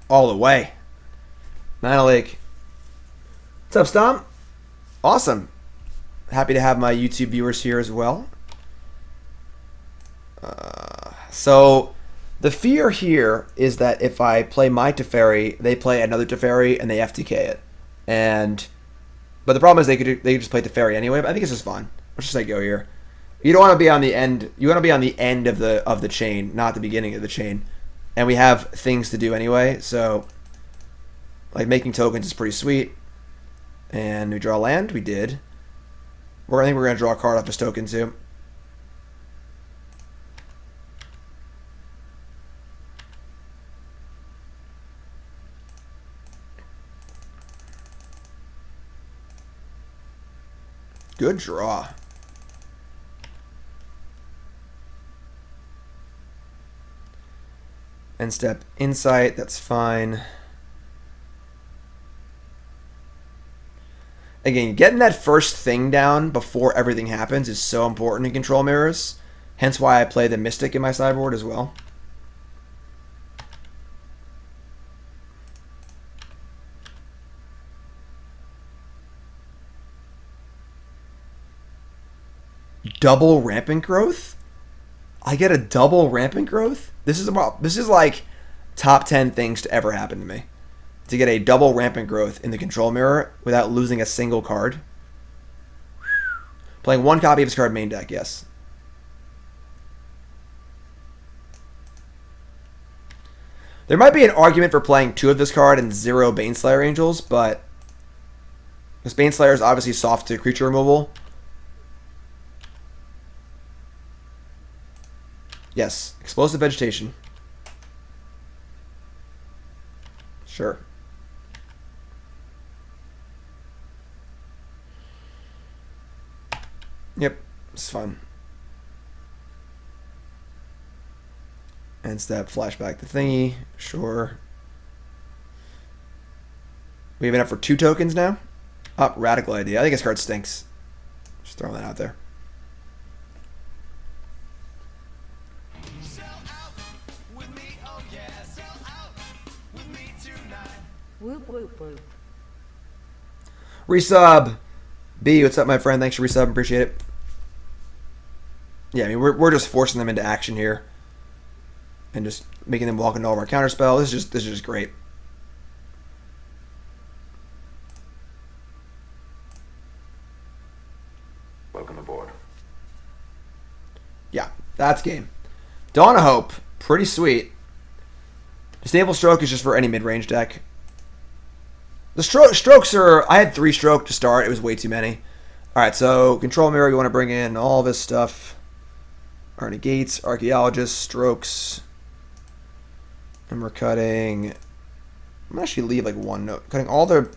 All the way. Mana Lake. What's up, Stomp? Awesome. Happy to have my YouTube viewers here as well. So, the fear here is that if I play my Teferi, they play another Teferi and they FTK it. But the problem is they could just play Teferi anyway. But I think it's just fun. Let's just say go here. You don't want to be on the end. You want to be on the end of the chain, not the beginning of the chain. And we have things to do anyway, so like making tokens is pretty sweet. And we draw land. We did. I think we're going to draw a card off this token too. Good draw. End step Insight, that's fine. Again, getting that first thing down before everything happens is so important in control mirrors. Hence why I play the Mystic in my sideboard as well. Double rampant growth? I get a double rampant growth? This is like top 10 things to ever happen to me. To get a double rampant growth in the control mirror without losing a single card. Playing one copy of his card main deck, yes. There might be an argument for playing 2 of this card and 0 Baneslayer Angels, but this Baneslayer is obviously soft to creature removal. Yes, explosive vegetation. Sure. Yep, it's fun. End step, flashback the thingy. Sure. We have enough for 2 tokens now. Oh, radical idea. I think this card stinks. Just throwing that out there. Whoop, whoop, whoop. Resub. B, what's up, my friend? Thanks for resub. Appreciate it. Yeah, I mean, we're just forcing them into action here. And just making them walk into all of our counterspell. This is just great. Welcome aboard. Yeah, that's game. Dawn of Hope. Pretty sweet. Disdainful Stroke is just for any mid-range deck. The strokes are... I had 3 stroke to start. It was way too many. Alright, so control mirror, you want to bring in all this stuff. Our Negates, Archaeologist, strokes. And we're cutting... I'm going to actually leave like 1 note. Cutting all the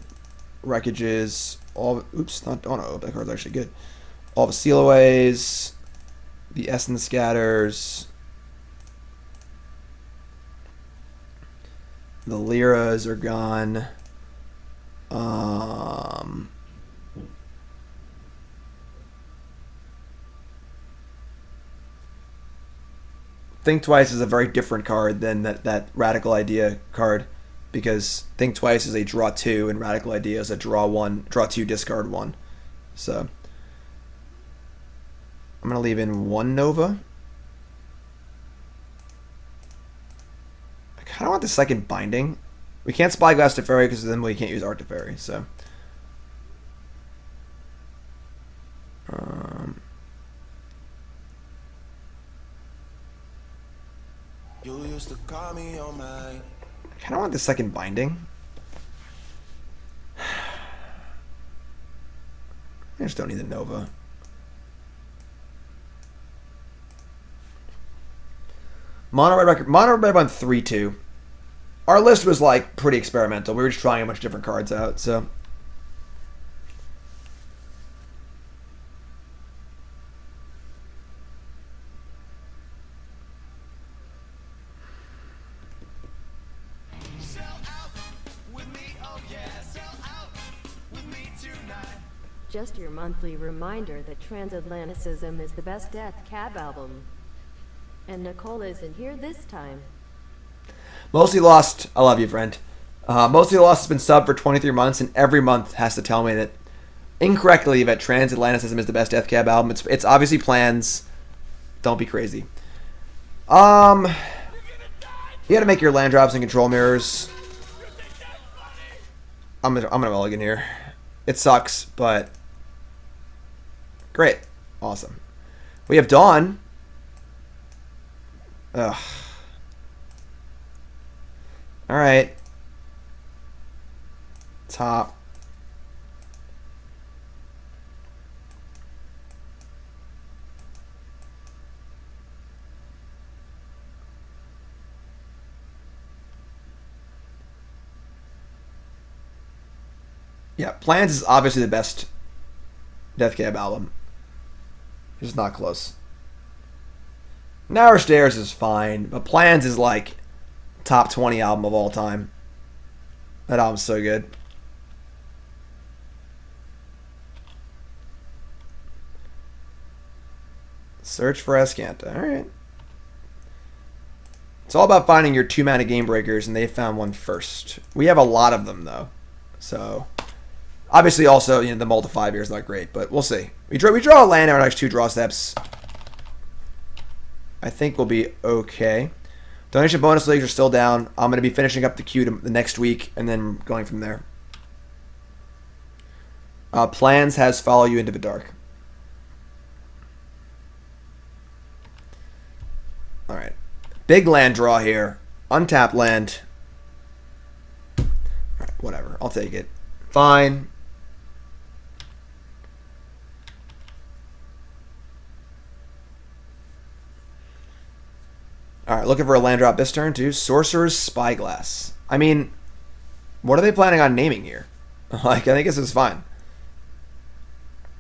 wreckages. All... Oops, not Dawn of Hope. That card's actually good. All the sealaways. The Essence Scatters. The Lyras are gone. Think Twice is a very different card than that Radical Idea card, because Think Twice is a draw 2 and Radical Idea is a draw 2, discard 1. So I'm gonna leave in 1 Nova. I kind of want the second Binding. We can't Spyglass Teferi because then we can't use Art Teferi, so. You used to call me on my... I kind of want the second Binding. I just don't need the Nova. Mono Red went 3-2. Our list was like pretty experimental. We were just trying a bunch of different cards out, so. Just your monthly reminder that Transatlanticism is the best Death Cab album. And Nicole isn't here this time. Mostly Lost, I love you, friend. Mostly Lost has been subbed for 23 months, and every month has to tell me that incorrectly that Transatlanticism is the best Death Cab album. It's obviously plans. Don't be crazy. You gotta make your land drops and control mirrors. I'm gonna mulligan here. It sucks, but great. Awesome. We have Dawn. Ugh. Alright. Top. Yeah, Plans is obviously the best Death Cab album. It's not close. Narrow Stairs is fine, but Plans is like top 20 album of all time. That album's so good. Search for Azcanta. Alright. It's all about finding your 2-mana game breakers, and they found one first. We have a lot of them, though. So, obviously, also, the multi 5 here is not great, but we'll see. We draw a land in our next 2 draw steps. I think we'll be okay. Donation bonus leagues are still down. I'm going to be finishing up the queue the next week, and then going from there. Plans has follow you into the dark. Alright. Big land draw here. Untapped land. Alright, whatever. I'll take it. Fine. Alright, looking for a land drop this turn too. Sorcerous Spyglass. I mean, what are they planning on naming here? Like, I think this is fine.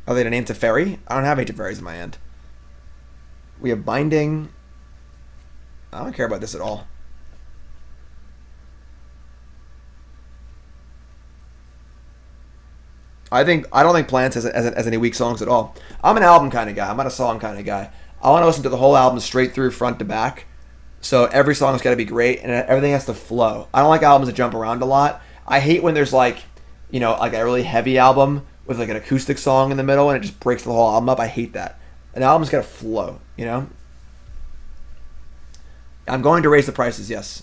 Are they going to name Teferi? I don't have any Teferis in my hand. We have Binding. I don't care about this at all. I don't think Plants has any weak songs at all. I'm an album kind of guy. I'm not a song kind of guy. I want to listen to the whole album straight through, front to back. So every song's got to be great, and everything has to flow. I don't like albums that jump around a lot. I hate when there's like a really heavy album with like an acoustic song in the middle, and it just breaks the whole album up. I hate that. An album's got to flow, I'm going to raise the prices, yes.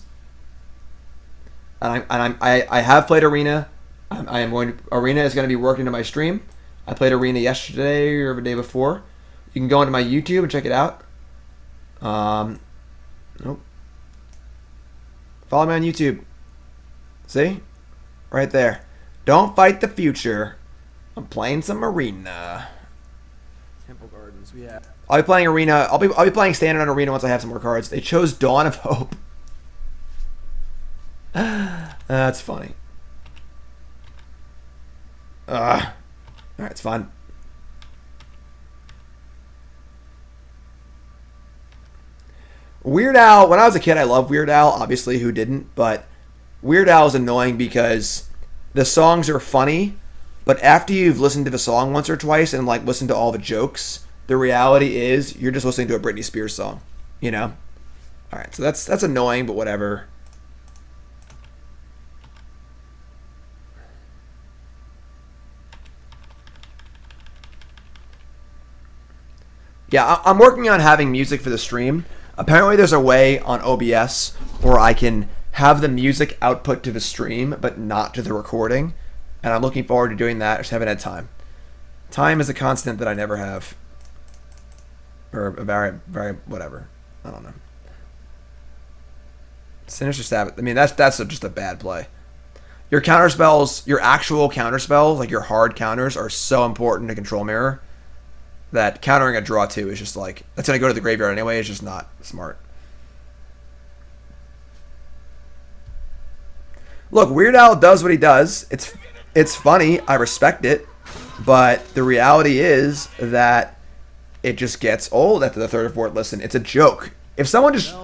And I have played Arena. Arena is going to be working into my stream. I played Arena yesterday or the day before. You can go into my YouTube and check it out. Nope. Follow me on YouTube. See? Right there. Don't fight the future. I'm playing some Arena. Temple Gardens, we have. I'll be playing Arena. I'll be playing Standard on Arena once I have some more cards. They chose Dawn of Hope. That's funny. Alright, it's fine. Weird Al, when I was a kid, I loved Weird Al. Obviously, who didn't? But Weird Al is annoying because the songs are funny, but after you've listened to the song once or twice and like listened to all the jokes, the reality is you're just listening to a Britney Spears song, Alright, so that's annoying, but whatever. Yeah, I'm working on having music for the stream. Apparently there's a way on OBS where I can have the music output to the stream, but not to the recording. And I'm looking forward to doing that. I just haven't had time. Time is a constant that I never have. Or a very, whatever. I don't know. Sinister Sabotage. I mean, that's just a bad play. Your counterspells, your actual counterspells, like your hard counters, are so important to Control Mirror that countering a draw 2 is just like, that's going to go to the graveyard anyway. It's just not smart. Look, Weird Al does what he does. It's funny. I respect it. But the reality is that it just gets old after the third or fourth listen. It's a joke. If someone just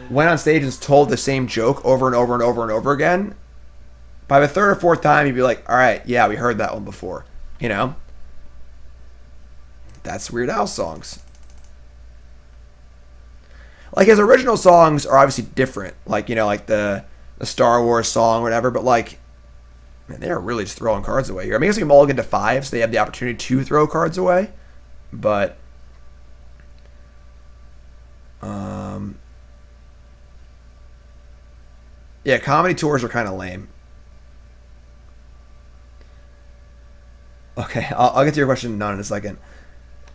went on stage and told the same joke over and over and over and over again, by the third or fourth time, you'd be like, all right, yeah, we heard that one before. That's Weird Al songs. Like, his original songs are obviously different. Like, like the Star Wars song or whatever. But, like, man, they are really just throwing cards away here. I mean, I guess we mulligan to 5, so they have the opportunity to throw cards away. But, yeah, comedy tours are kind of lame. Okay, I'll get to your question in a second.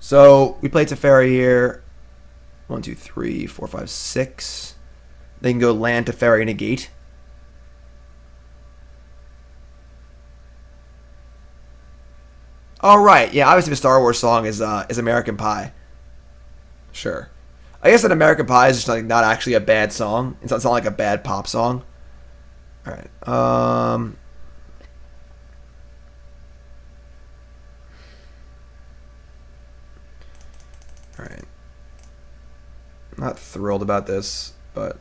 So, we play Teferi here. 1, 2, 3, 4, 5, 6. They can go land Teferi Negate. Oh, right. Yeah, obviously the Star Wars song is American Pie. Sure. I guess that American Pie is just like not actually a bad song. It's not like a bad pop song. Alright. Alright. I'm not thrilled about this, but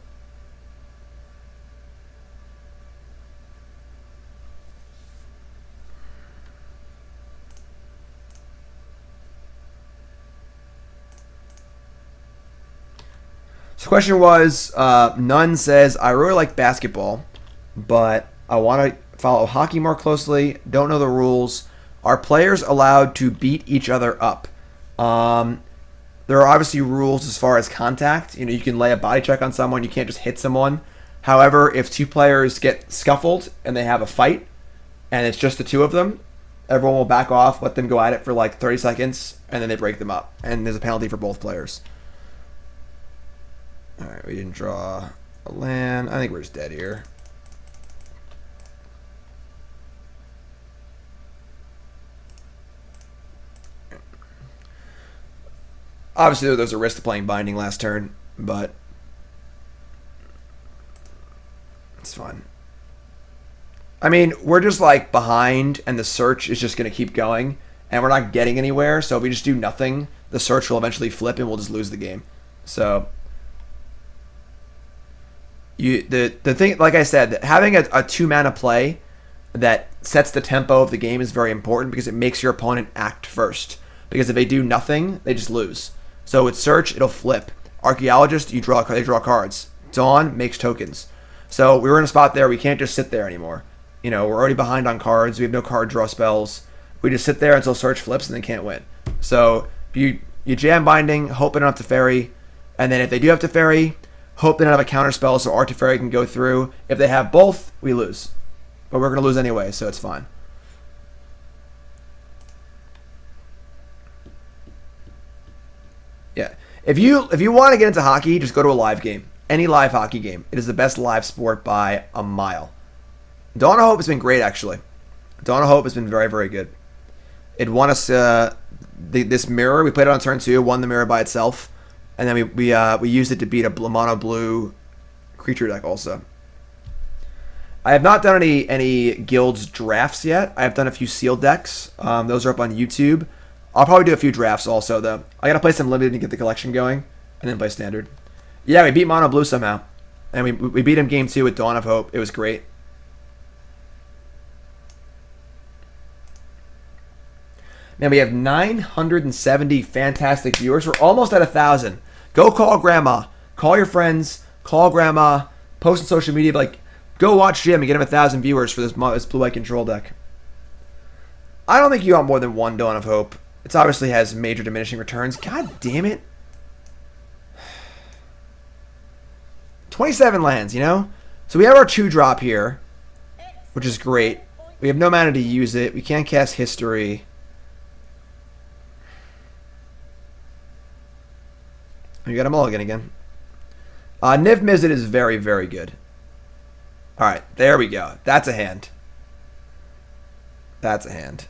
So the question was, Nunn says, I really like basketball, but I want to follow hockey more closely. Don't know the rules. Are players allowed to beat each other up? There are obviously rules as far as contact. You can lay a body check on someone. You can't just hit someone. However, if two players get scuffled and they have a fight, and it's just the two of them, everyone will back off, let them go at it for like 30 seconds, and then they break them up. And there's a penalty for both players. Alright, we didn't draw a land. I think we're just dead here. Obviously, there's a risk to playing Binding last turn, but it's fine. I mean, we're just like behind, and the search is just going to keep going, and we're not getting anywhere. So if we just do nothing, the search will eventually flip, and we'll just lose the game. So the thing, like I said, that having a 2-mana play that sets the tempo of the game is very important because it makes your opponent act first. Because if they do nothing, they just lose. So with search, it'll flip. Archaeologist, they draw cards. Dawn makes tokens. So we were in a spot there. We can't just sit there anymore. We're already behind on cards. We have no card draw spells. We just sit there until search flips and then can't win. So you jam Binding, hope they don't have Teferi, and then if they do have Teferi, hope they don't have a counter spell so our Teferi can go through. If they have both, we lose. But we're going to lose anyway, so it's fine. Yeah. If you want to get into hockey, just go to a live game. Any live hockey game. It is the best live sport by a mile. Dawn of Hope has been great, actually. Dawn of Hope has been very, very good. It won us this mirror. We played it on turn 2, won the mirror by itself, and then we used it to beat a mono blue creature deck also. I have not done any guilds drafts yet. I have done a few sealed decks. Those are up on YouTube. I'll probably do a few drafts also, though. I gotta play some limited to get the collection going, and then play standard. Yeah, we beat mono blue somehow, and we beat him game 2 with Dawn of Hope. It was great. Man, we have 970 fantastic viewers. We're almost at 1,000. Go call grandma. Call your friends. Call grandma. Post on social media. Like, go watch Jim and get him 1,000 viewers for this blue-white control deck. I don't think you want more than one Dawn of Hope. It obviously has major diminishing returns. God damn it. 27 lands, So we have our 2-drop here, which is great. We have no mana to use it. We can't cast History. You got a mulligan again. Niv Mizzet is very, very good. Alright, there we go. That's a hand. That's a hand.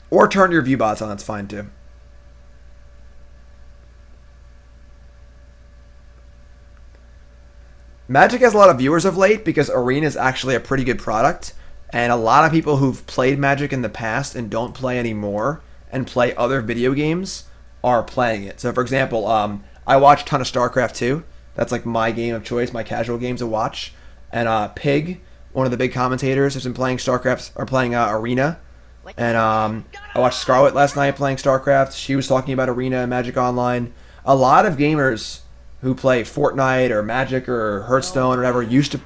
Or turn your view bots on, that's fine too. Magic has a lot of viewers of late because Arena is actually a pretty good product. And a lot of people who've played Magic in the past and don't play anymore and play other video games are playing it. So for example, I watch a ton of StarCraft 2. That's like my game of choice, my casual game to watch. And Pig, one of the big commentators, has been playing StarCraft or playing Arena. And I watched Scarlet last night playing StarCraft. She was talking about Arena and Magic Online. A lot of gamers who play Fortnite or Magic or Hearthstone or whatever used to,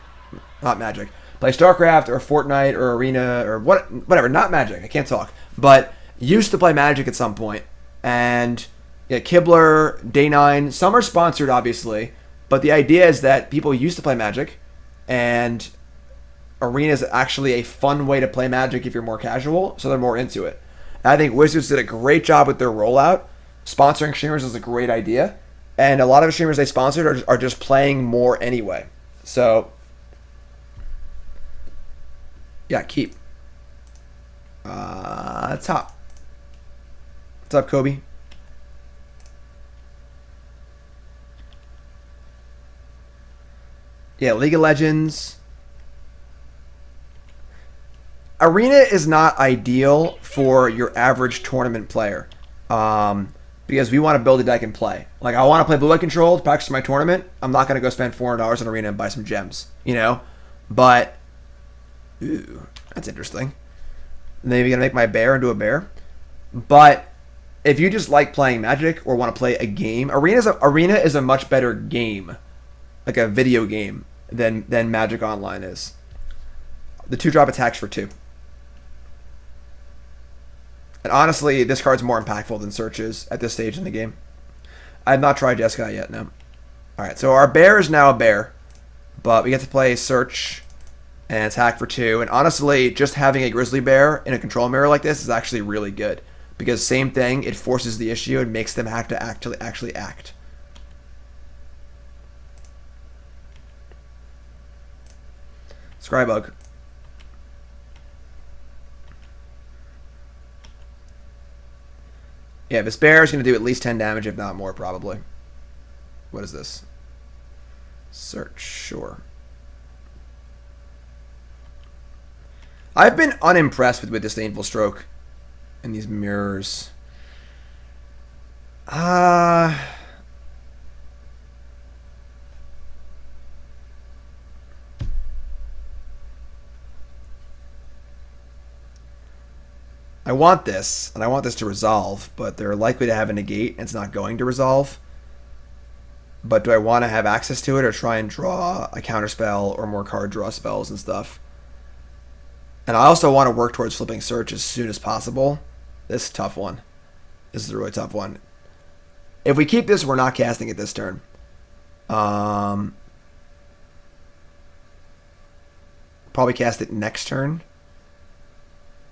not Magic, play StarCraft or Fortnite or Arena or whatever, not Magic, I can't talk, but used to play Magic at some point. And yeah, Kibler, Day9, some are sponsored obviously, but the idea is that people used to play Magic, and Arena is actually a fun way to play Magic if you're more casual, so they're more into it. And I think Wizards did a great job with their rollout. Sponsoring streamers is a great idea, and a lot of the streamers they sponsored are just playing more anyway. So yeah, keep. Top. What's up, Kobe? Yeah, League of Legends. Arena is not ideal for your average tournament player. Because we want to build a deck and play. Like, I want to play blue-white control to practice my tournament. I'm not going to go spend $400 on Arena and buy some gems, But, ooh, that's interesting. Maybe going to make my bear into a bear. But if you just like playing Magic or want to play a game, Arena is a much better game, like a video game, than Magic Online is. The 2-drop attacks for 2. And honestly, this card's more impactful than Search is at this stage in the game. I have not tried Jeskai yet, no. Alright, so our bear is now a bear. But we get to play Search and attack for 2. And honestly, just having a Grizzly Bear in a control mirror like this is actually really good. Because same thing, it forces the issue and makes them have to actually act. Scrybug. Yeah, this bear is going to do at least 10 damage, if not more, probably. What is this? Search, sure. I've been unimpressed with Disdainful Stroke in these mirrors. I want this, and I want this to resolve, but they're likely to have a negate, and it's not going to resolve. But do I want to have access to it, or try and draw a counterspell, or more card draw spells and stuff? And I also want to work towards flipping Search as soon as possible. This is a tough one. This is a really tough one. If we keep this, we're not casting it this turn. Probably cast it next turn.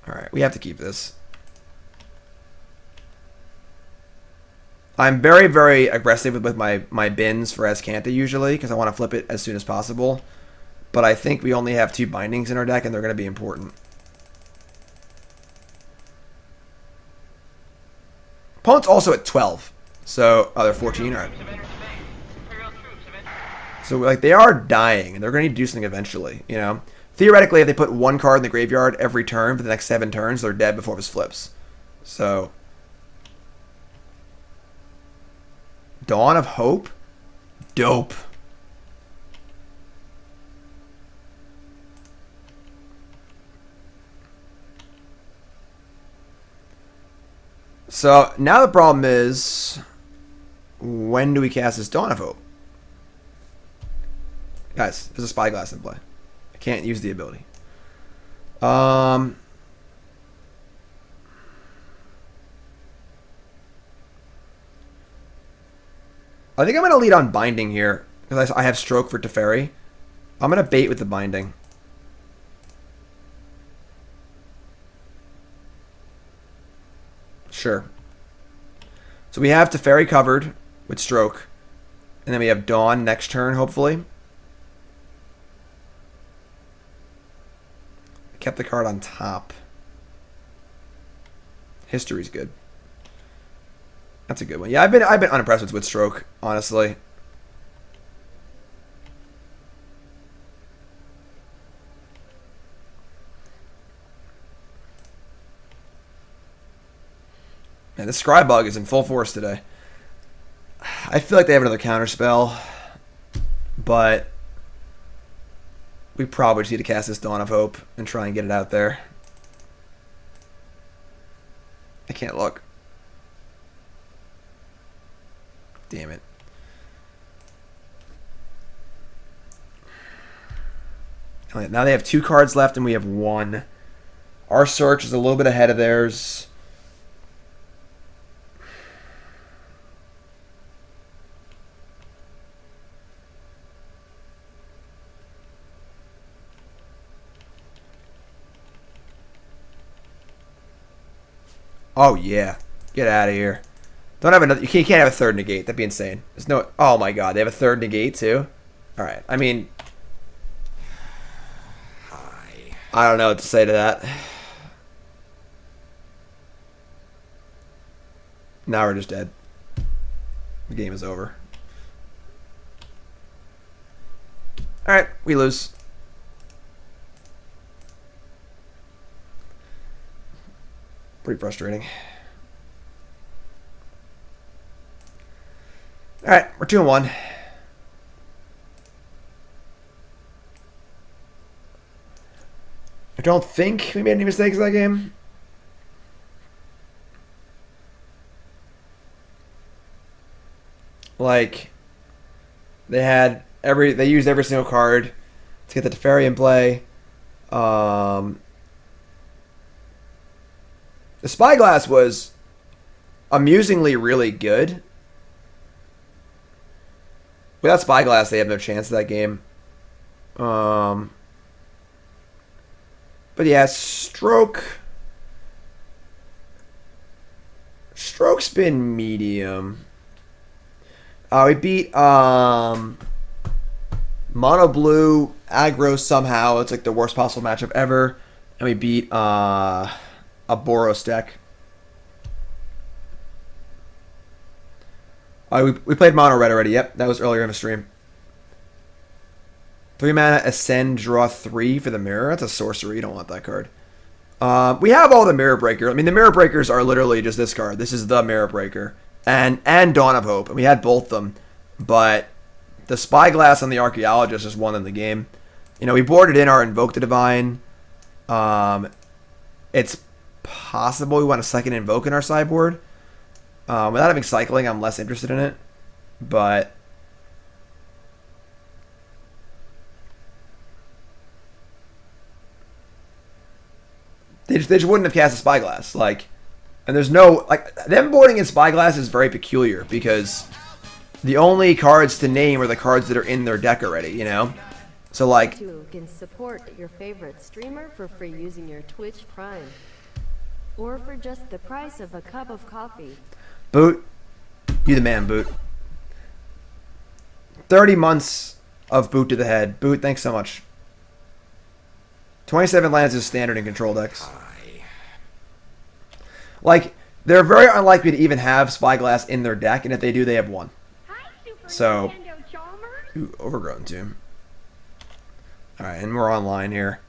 Alright, we have to keep this. I'm very, very aggressive with my bins for Azcanta usually, because I want to flip it as soon as possible. But I think we only have 2 bindings in our deck, and they're going to be important. Opponent's also at 12. So, oh, they're 14, alright. So, like, they are dying, and they're going to need to do something eventually, you know? Theoretically, if they put 1 card in the graveyard every turn for the next 7 turns, they're dead before this flips. So, Dawn of Hope? Dope. So, now the problem is, when do we cast this Dawn of Hope? Guys, there's a Spyglass in play. I can't use the ability. I think I'm going to lead on Binding here, because I have Stroke for Teferi. I'm going to bait with the Binding. Sure. So we have Teferi covered with Stroke. And then we have Dawn next turn, hopefully. I kept the card on top. History's good. That's a good one. Yeah, I've been unimpressed with Stroke, honestly. Man, this Scrybug is in full force today. I feel like they have another counter spell, but we probably just need to cast this Dawn of Hope and try and get it out there. I can't look. Damn it. Now they have 2 cards left and we have 1. Our Search is a little bit ahead of theirs. Oh yeah, get out of here! Don't have another. You can't have a 3rd negate. That'd be insane. There's no. Oh my god, they have a 3rd negate too. All right. I mean, I don't know what to say to that. Now we're just dead. The game is over. All right, we lose. Pretty frustrating. Alright, we're 2-1. I don't think we made any mistakes in that game. Like, they used every single card to get the Teferi in play. The Spyglass was amusingly really good. Without Spyglass, they have no chance of that game. But yeah, Stroke's been medium. We beat Mono Blue aggro somehow. It's like the worst possible matchup ever. And we beat a Boros deck. We played Mono Red already. Yep, that was earlier in the stream. 3 mana, Ascend, draw 3 for the Mirror. That's a sorcery. You don't want that card. We have all the Mirror Breaker. I mean, the Mirror Breakers are literally just this card. This is the Mirror Breaker. And Dawn of Hope. And we had both of them. But the Spyglass and the Archaeologist is one in the game. You know, we boarded in our Invoke the Divine. It's possible we want a second Invoke in our sideboard. Without having cycling, I'm less interested in it. But they just wouldn't have cast a Spyglass. Like, and there's no, like, them boarding in Spyglass is very peculiar because the only cards to name are the cards that are in their deck already, you know? So, like, You can support your favorite streamer for free using your Twitch Prime. Or for just the price of a cup of coffee. Boot, you the man, Boot. 30 months of Boot to the head. Boot, thanks so much. 27 lands is standard in control decks. Like, they're very unlikely to even have Spyglass in their deck, and if they do, they have one. So, ooh, Overgrown Tomb. Alright, and we're online here.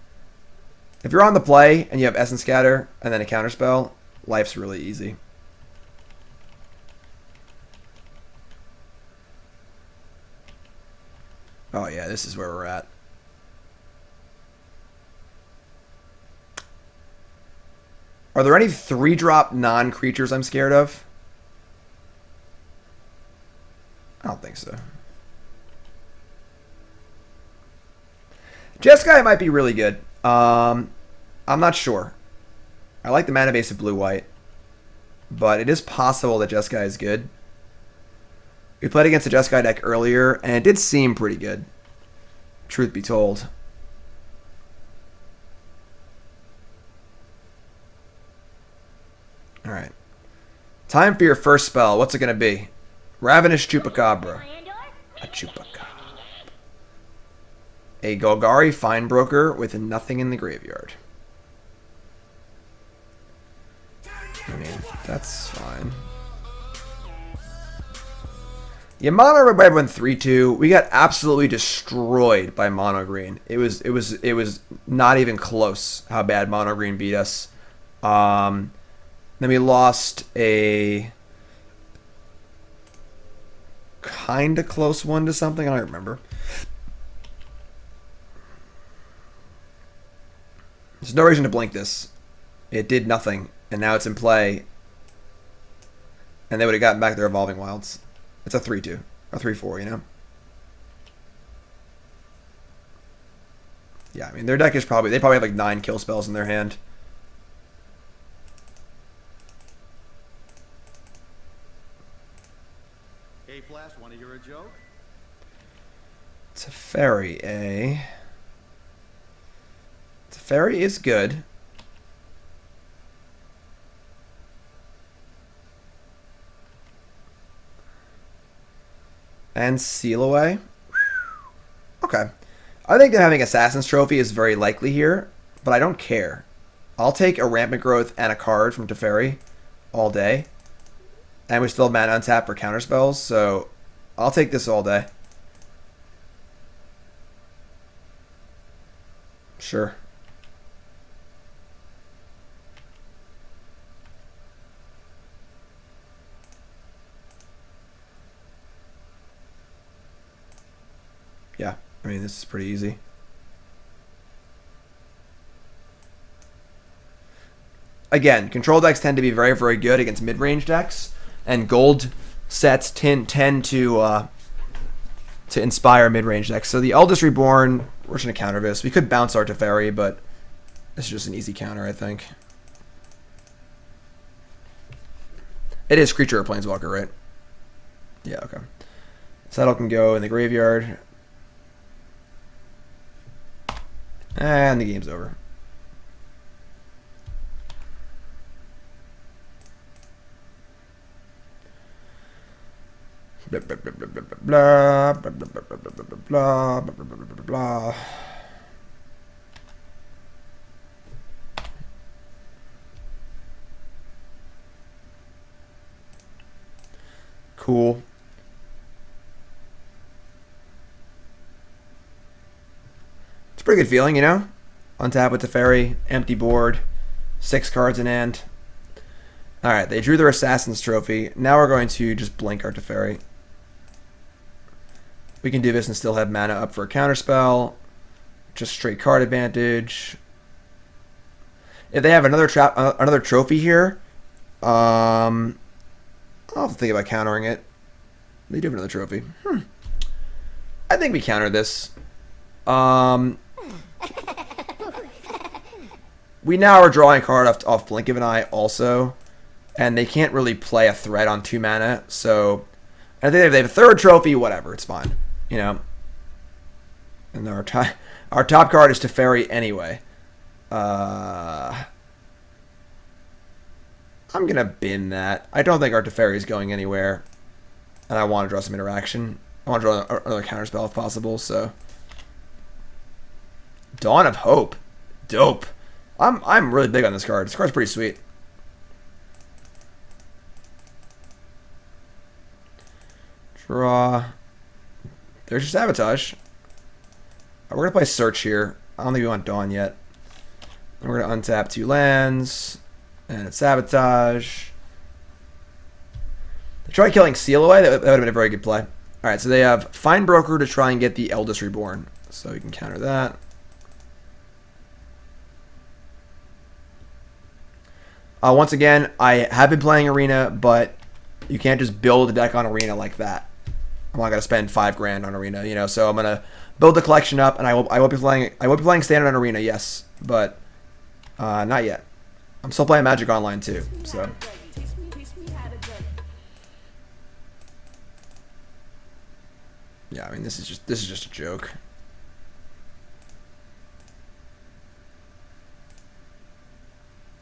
If you're on the play, and you have Essence Scatter, and then a Counterspell, life's really easy. Oh yeah, this is where we're at. Are there any 3-drop non-creatures I'm scared of? I don't think so. Jeskai might be really good. I'm not sure. I like the mana base of blue-white. But it is possible that Jeskai is good. We played against a Jeskai deck earlier, and it did seem pretty good. Truth be told. Alright. Time for your first spell. What's it going to be? Ravenous Chupacabra. A Chupacabra. A Golgari Finebroker with nothing in the graveyard. I mean, that's fine. Yeah, Mono Red went 3-2. We got absolutely destroyed by Mono Green. It was not even close how bad Mono Green beat us. Then we lost a kind of close one to something. I don't remember. There's no reason to blink this. It did nothing, and now it's in play. And they would have gotten back their Evolving Wilds. It's a 3-2. A 3-4, you know? Yeah, I mean, their deck is probably... They probably have like 9 kill spells in their hand. Hey, Flash, wanna hear a joke? Teferi, eh? Teferi is good. And Seal Away. Okay. I think that having Assassin's Trophy is very likely here, but I don't care. I'll take a Rampant Growth and a card from Teferi all day. And we still have mana untapped for counterspells, so I'll take this all day. Sure. Yeah, I mean, this is pretty easy. Again, control decks tend to be very, very good against mid-range decks, and gold sets tend to inspire mid-range decks. So the Eldest Reborn, we're just going to counter this. We could bounce our Teferi, but this is just an easy counter, I think. It is creature or planeswalker, right? Yeah, okay. Settle can go in the graveyard. And the game's over. Blah, blah, blah, blah, blah, blah, blah, blah, blah, blah, blah, blah, blah. Cool. It's a pretty good feeling, you know? Untap with Teferi, empty board, 6 cards in hand. Alright, they drew their Assassin's Trophy. Now we're going to just blink our Teferi. We can do this and still have mana up for a counterspell. Just straight card advantage. If they have another trophy here, I'll have to think about countering it. They do have another trophy. I think we counter this. We now are drawing a card off Blink of an Eye also. And they can't really play a threat on 2 mana. So I think if they have a third trophy, whatever, it's fine. You know. And our top card is Teferi anyway. I'm going to bin that. I don't think our Teferi is going anywhere. And I want to draw some interaction. I want to draw another counterspell if possible, so. Dawn of Hope. Dope. I'm really big on this card. This card's pretty sweet. Draw. There's your Sabotage. We're going to play Search here. I don't think we want Dawn yet. And we're going to untap 2 lands. And it's Sabotage. They try killing Seal away. That would have been a very good play. Alright, so they have Find Broker to try and get the Eldest Reborn. So we can counter that. Once again, I have been playing Arena, but you can't just build a deck on Arena like that. I'm not gonna spend $5,000 on Arena, you know. So I'm gonna build the collection up, and I will be playing Standard on Arena, yes, but not yet. I'm still playing Magic Online too, so. Yeah, I mean this is just a joke.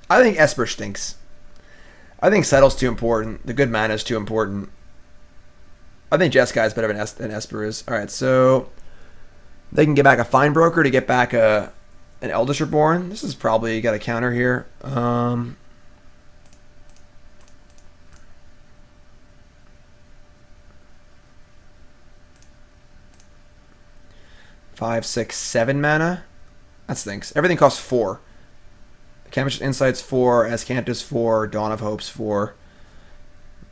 I think Esper stinks. I think Settle's too important. The good mana is too important. I think Jeskai is better than Esper is. Alright, so they can get back a Find Broker to get back an Eldest Reborn. This is probably got a counter here. 5, 6, 7 mana. That stinks. Everything costs 4. Chemister Insight's 4, Azcanta's 4, Dawn of Hope's 4.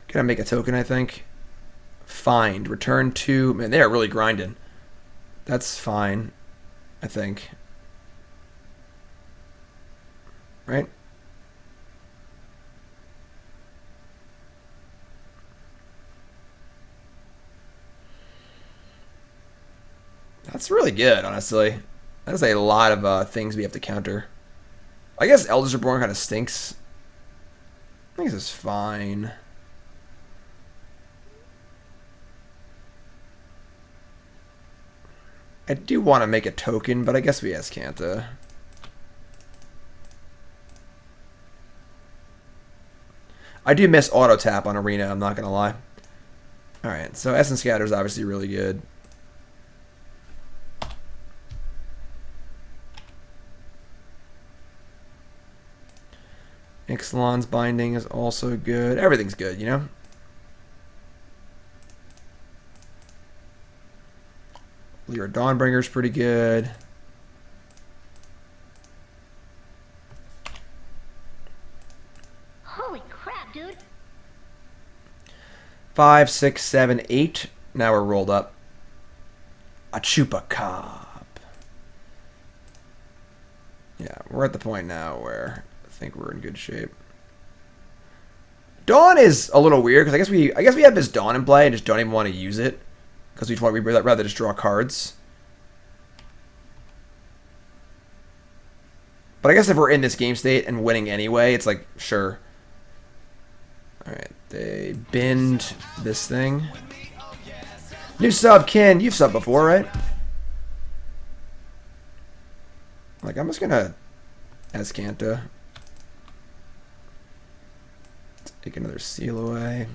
Gonna make a token, I think. Find. Return 2. Man, they are really grinding. That's fine, I think. Right? That's really good, honestly. That's a lot of things we have to counter. I guess Eldest Reborn kind of stinks. I think this is fine. I do want to make a token, but I guess we Azcanta. I do miss auto tap on Arena, I'm not going to lie. Alright, so Essence Scatter is obviously really good. Ixalan's Binding is also good. Everything's good, you know? Lyra Dawnbringer is pretty good. Holy crap, dude. 5, 6, 7, 8. Now we're rolled up. A Chupacab. Yeah, we're at the point now where I think we're in good shape. Dawn is a little weird because I guess we have this Dawn in play and just don't even want to use it because we'd rather just draw cards. But I guess if we're in this game state and winning anyway, it's like, sure. Alright, they binned this thing. New sub, Ken. You've subbed before, right? Like, I'm just gonna Azcanta. Take another seal away.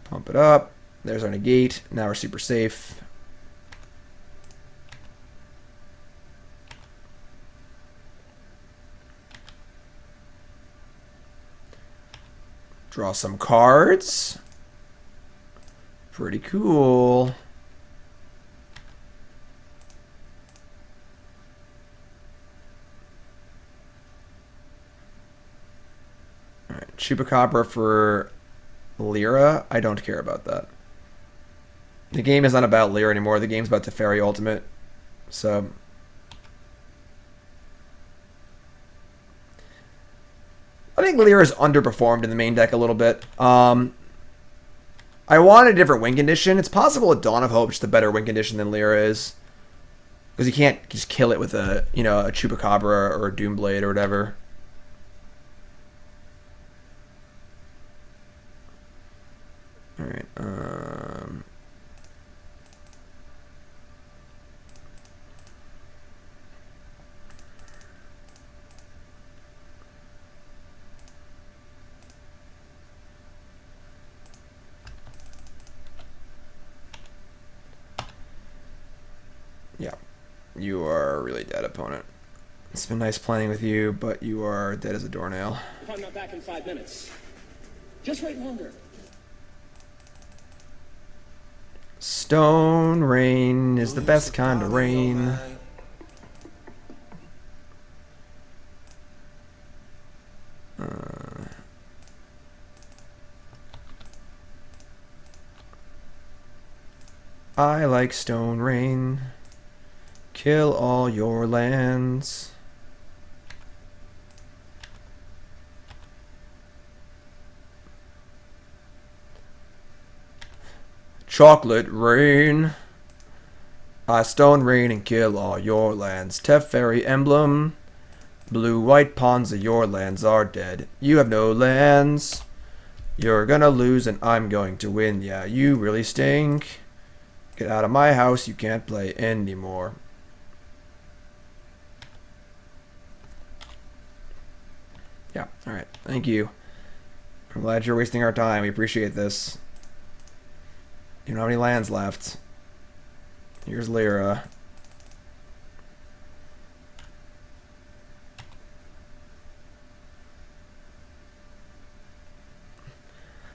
Pump it up. There's our negate. Now we're super safe. Draw some cards. Pretty cool. Alright, Chupacabra for Lyra. I don't care about that. The game is not about Lyra anymore. The game's about Teferi Ultimate. So I think Lyra's underperformed in the main deck a little bit. I want a different win condition. It's possible a Dawn of Hope is just a better win condition than Lyra is. Because you can't just kill it with a, you know, a Chupacabra or a Doomblade or whatever. Alright, yeah, you are really dead, opponent. It's been nice playing with you, but you are dead as a doornail. If I'm not back in 5 minutes, just wait longer. Stone rain is the best kind of rain. I like stone rain. Kill all your lands. Chocolate rain. I stone rain and kill all your lands. Teferi emblem. Blue-white pawns of your lands are dead. You have no lands. You're gonna lose and I'm going to win. Yeah, you really stink. Get out of my house. You can't play anymore. Yeah, alright. Thank you. I'm glad you're wasting our time. We appreciate this. You don't have any lands left. Here's Lyra.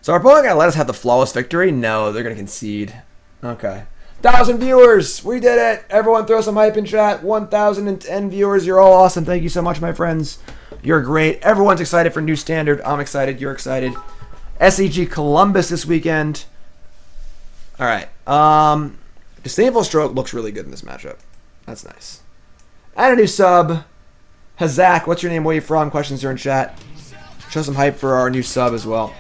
So our opponent gonna let us have the flawless victory? No, they're gonna concede. Okay. 1,000 viewers! We did it! Everyone throw some hype in chat. 1,010 viewers. You're all awesome. Thank you so much, my friends. You're great. Everyone's excited for New Standard. I'm excited. You're excited. SEG Columbus this weekend. Alright. Disdainful Stroke looks really good in this matchup. That's nice. And a new sub. Hazak, what's your name? Where are you from? Questions are in chat. Show some hype for our new sub as well.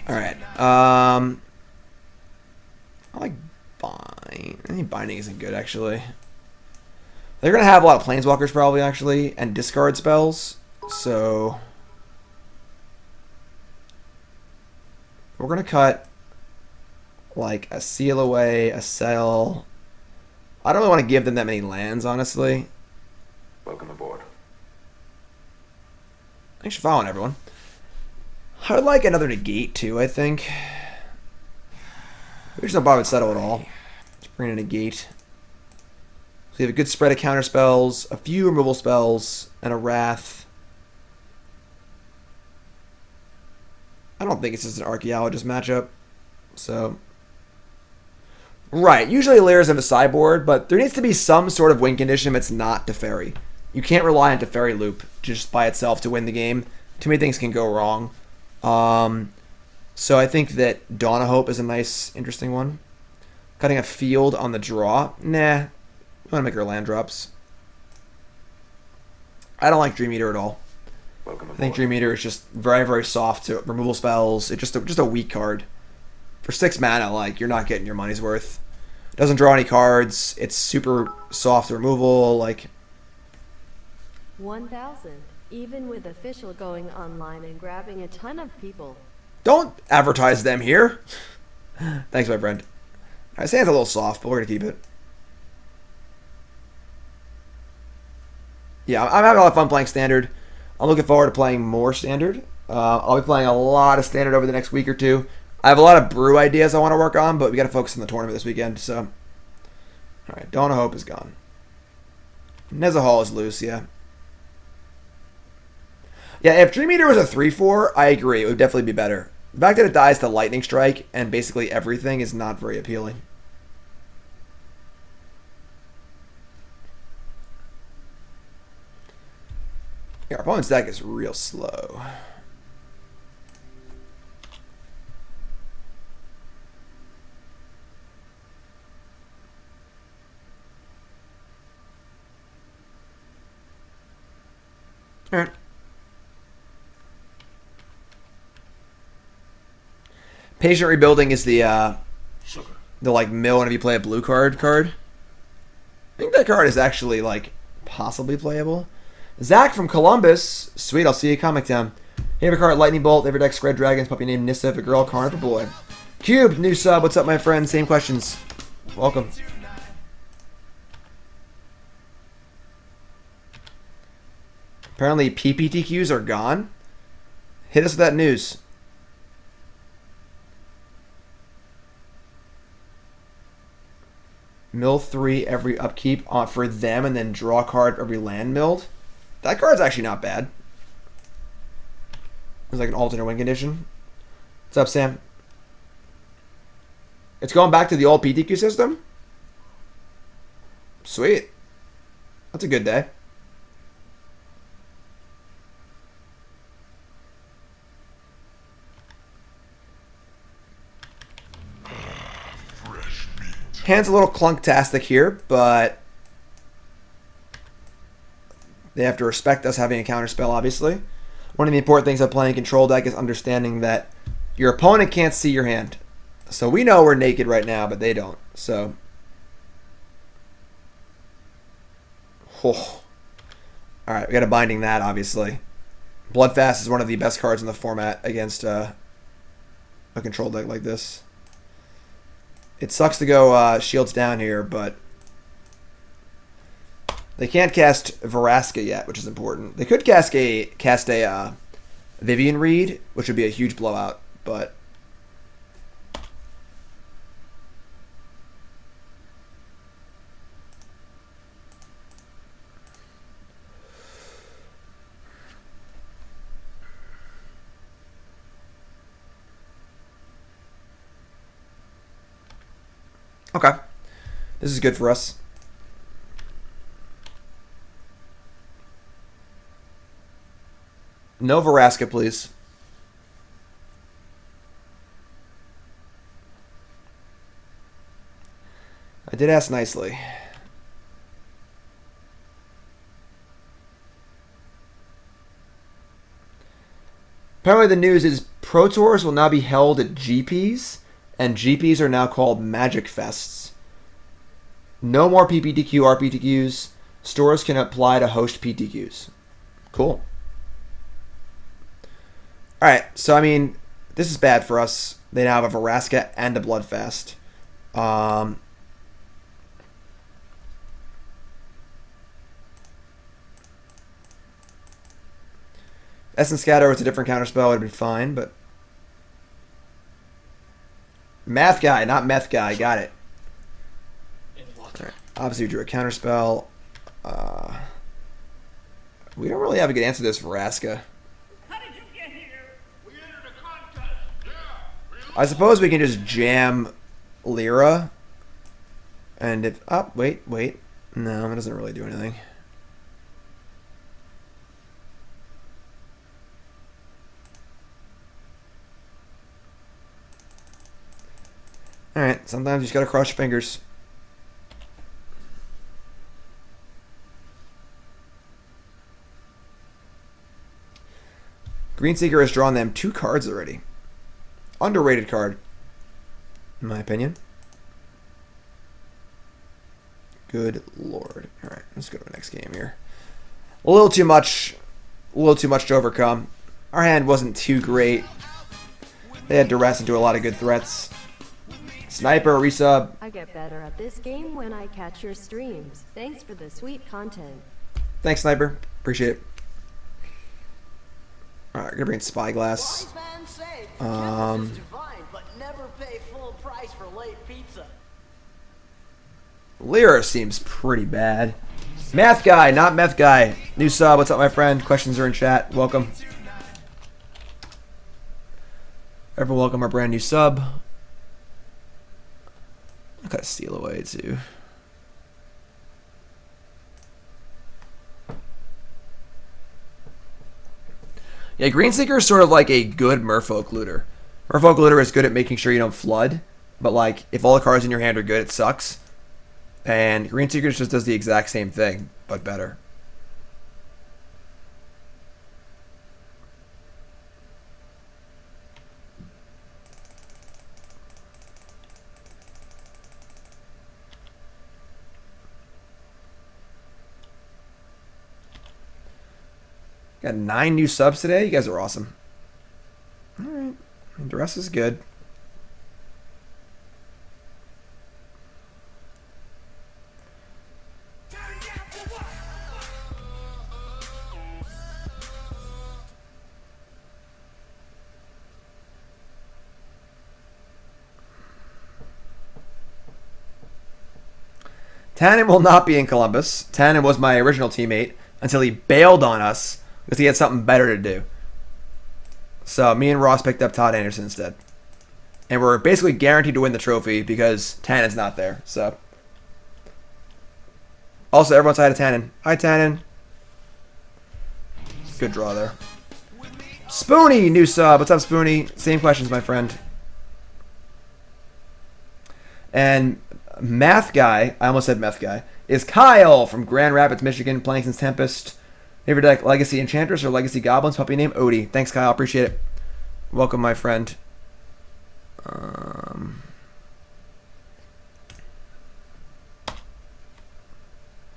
Alright. I like bind. I think binding isn't good, actually. They're going to have a lot of planeswalkers, probably, actually, and discard spells. So we're going to cut like a seal away, a settle. I don't really want to give them that many lands, honestly. Welcome aboard. Thanks for following, everyone. I would like another negate, too, I think. We just don't bother with settle at all. Just bring in a negate. So we have a good spread of counter spells, a few removal spells, and a wrath. I don't think it's just an archaeologist matchup. So right, usually Lyra's in the sideboard, but there needs to be some sort of win condition that's not Teferi. You can't rely on Teferi loop just by itself to win the game. Too many things can go wrong. So I think that Dawn of Hope is a nice, interesting one. Cutting a field on the draw. Nah. We want to make our land drops. I don't like Dream Eater at all. Welcome I think aboard. Dream Eater is just very, very soft to removal spells. It's just a weak card. For 6 mana, like, you're not getting your money's worth. Doesn't draw any cards. It's super soft removal. Like, 1,000. Even with official going online and grabbing a ton of people. don't advertise them here. Thanks, my friend. I say it's a little soft, but we're gonna keep it. Yeah, I'm having a lot of fun playing Standard. I'm looking forward to playing more Standard. I'll be playing a lot of Standard over the next week or two. I have a lot of brew ideas I want to work on, but we got to focus on the tournament this weekend. So, all right, Dawn of Hope is gone. Nezahal is loose, yeah. Yeah, if Dream Eater was a 3/4, I agree. It would definitely be better. The fact that it dies to Lightning Strike and basically everything is not very appealing. Yeah, our opponent's deck is real slow. All right. Patient Rebuilding is the like mill whenever you play a blue card. I think that card is actually like possibly playable. Zach from Columbus. Sweet, I'll see you at Comic Town. Favorite card, Lightning Bolt. Favorite deck, Spread Dragons. Puppy named Nissa. If a girl, Carnival Boy. Cube, new sub. What's up, my friend? Same questions. Welcome. Apparently PPTQs are gone. Hit us with that news. Mill 3 every upkeep for them and then draw a card for every land milled. That card's actually not bad. It's like an alternate win condition. What's up, Sam? It's going back to the old PTQ system? Sweet. That's a good day. Hand's a little clunktastic here, but they have to respect us having a counterspell, obviously. One of the important things of playing control deck is understanding that your opponent can't see your hand. So we know we're naked right now, but they don't. So, oh. All right, we got a binding that, obviously. Bloodfast is one of the best cards in the format against a control deck like this. It sucks to go shields down here, but they can't cast Vraska yet, which is important. They could cast a Vivian Reed, which would be a huge blowout, but okay. This is good for us. No Vraska, please. I did ask nicely. Apparently the news is Pro Tours will now be held at GPs, and GPs are now called Magic Fests. No more PPTQ, RPTQs. Stores can apply to host PTQs. Cool. Alright, so I mean, this is bad for us. They now have a Vraska and a Bloodfast. Essence Scatter with a different counterspell would have been fine, but Math Guy, not Meth Guy, got it. Right. Obviously we drew a counterspell. We don't really have a good answer to this for Vraska. I suppose we can just jam Lyra. And if... Oh, wait. No, it doesn't really do anything. Alright, sometimes you just gotta cross your fingers. Greenseeker has drawn them 2 cards already. Underrated card, in my opinion. Good lord. Alright, let's go to the next game here. A little too much to overcome. Our hand wasn't too great. They had duress and do a lot of good threats. Sniper, resub. I get better at this game when I catch your streams. Thanks for the sweet content. Thanks, Sniper. Appreciate it. Alright, we're gonna bring Spyglass. Wise man say, forgiveness is divine, but never pay full price for late pizza. Lyra seems pretty bad. Math guy, not meth guy. New sub, what's up, my friend? Questions are in chat. Welcome. Everyone, welcome our brand new sub. I gotta steal away too. Yeah, Greenseeker is sort of like a good Merfolk looter. Merfolk looter is good at making sure you don't flood, but like if all the cards in your hand are good, it sucks. And Greenseeker just does the exact same thing, but better. Got 9 new subs today. You guys are awesome. Alright. The rest is good. Tannen will not be in Columbus. Tannen was my original teammate until he bailed on us because he had something better to do. So me and Ross picked up Todd Anderson instead. And we're basically guaranteed to win the trophy because Tannen's not there. So also, everyone's hi to Tannen. Hi, Tannen. Good draw there. Spoony, new sub. What's up, Spoony? Same questions, my friend. And Math Guy, I almost said Meth Guy, is Kyle from Grand Rapids, Michigan, playing since Tempest. Favorite deck, Legacy Enchantress or Legacy Goblins? Puppy name, Odie. Thanks, Kyle. Appreciate it. Welcome, my friend.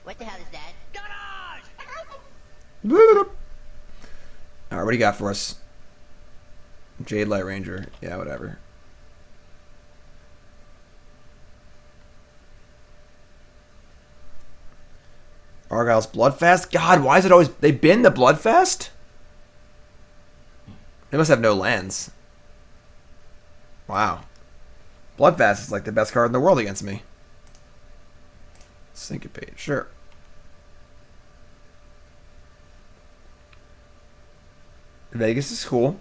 What the hell is that? Alright, what do you got for us? Jade Light Ranger. Yeah, whatever. Argyle's Bloodfast? God, why is it always... They bin the Bloodfast? They must have no lands. Wow. Bloodfast is like the best card in the world against me. Syncopate, sure. Vegas is cool.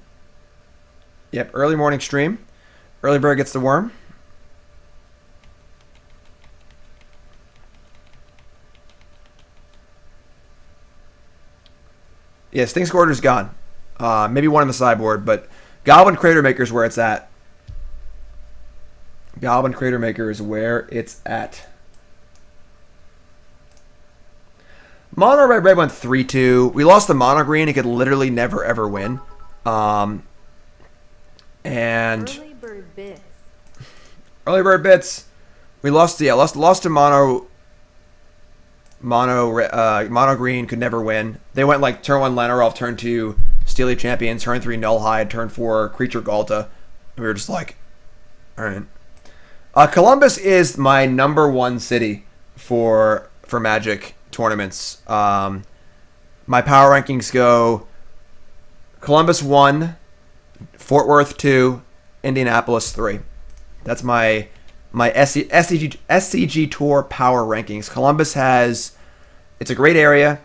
Yep, early morning stream. Early bird gets the worm. Yeah, Sting Scourger's gone. Maybe one in the sideboard, but Goblin Crater Maker is where it's at. Goblin Crater Maker is where it's at. Mono Red went 3-2. We lost the Mono Green. It could literally never ever win. And Early bird bits. Early bird bits. We lost. Yeah, lost to Mono Green. Could never win. They went like turn 1 Lanarolf, turn 2 Steely Champion, turn 3 Nullhide, turn 4 Creature Galta. We were just like, all right. Columbus is my #1 city for Magic tournaments. My power rankings go Columbus 1, Fort Worth 2, Indianapolis 3. That's my SCG Tour power rankings. Columbus has, it's a great area.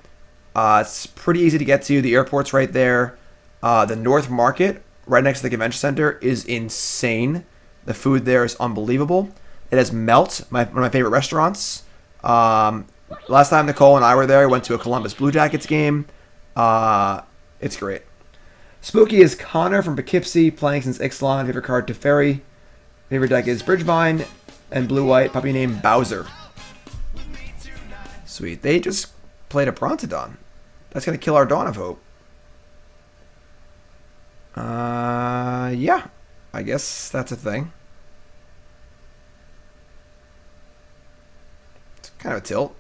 It's pretty easy to get to. The airport's right there. The North Market, right next to the convention center, is insane. The food there is unbelievable. It has Melt, one of my favorite restaurants. Last time Nicole and I were there, I went to a Columbus Blue Jackets game. It's great. Spooky is Connor from Poughkeepsie, playing since Ixalan. Favorite card, Teferi. Favorite deck is Bridgevine and Blue-White. Puppy named Bowser. Sweet. They just played a Prontodon. That's going to kill our Dawn of Hope. Yeah. I guess that's a thing. It's kind of a tilt.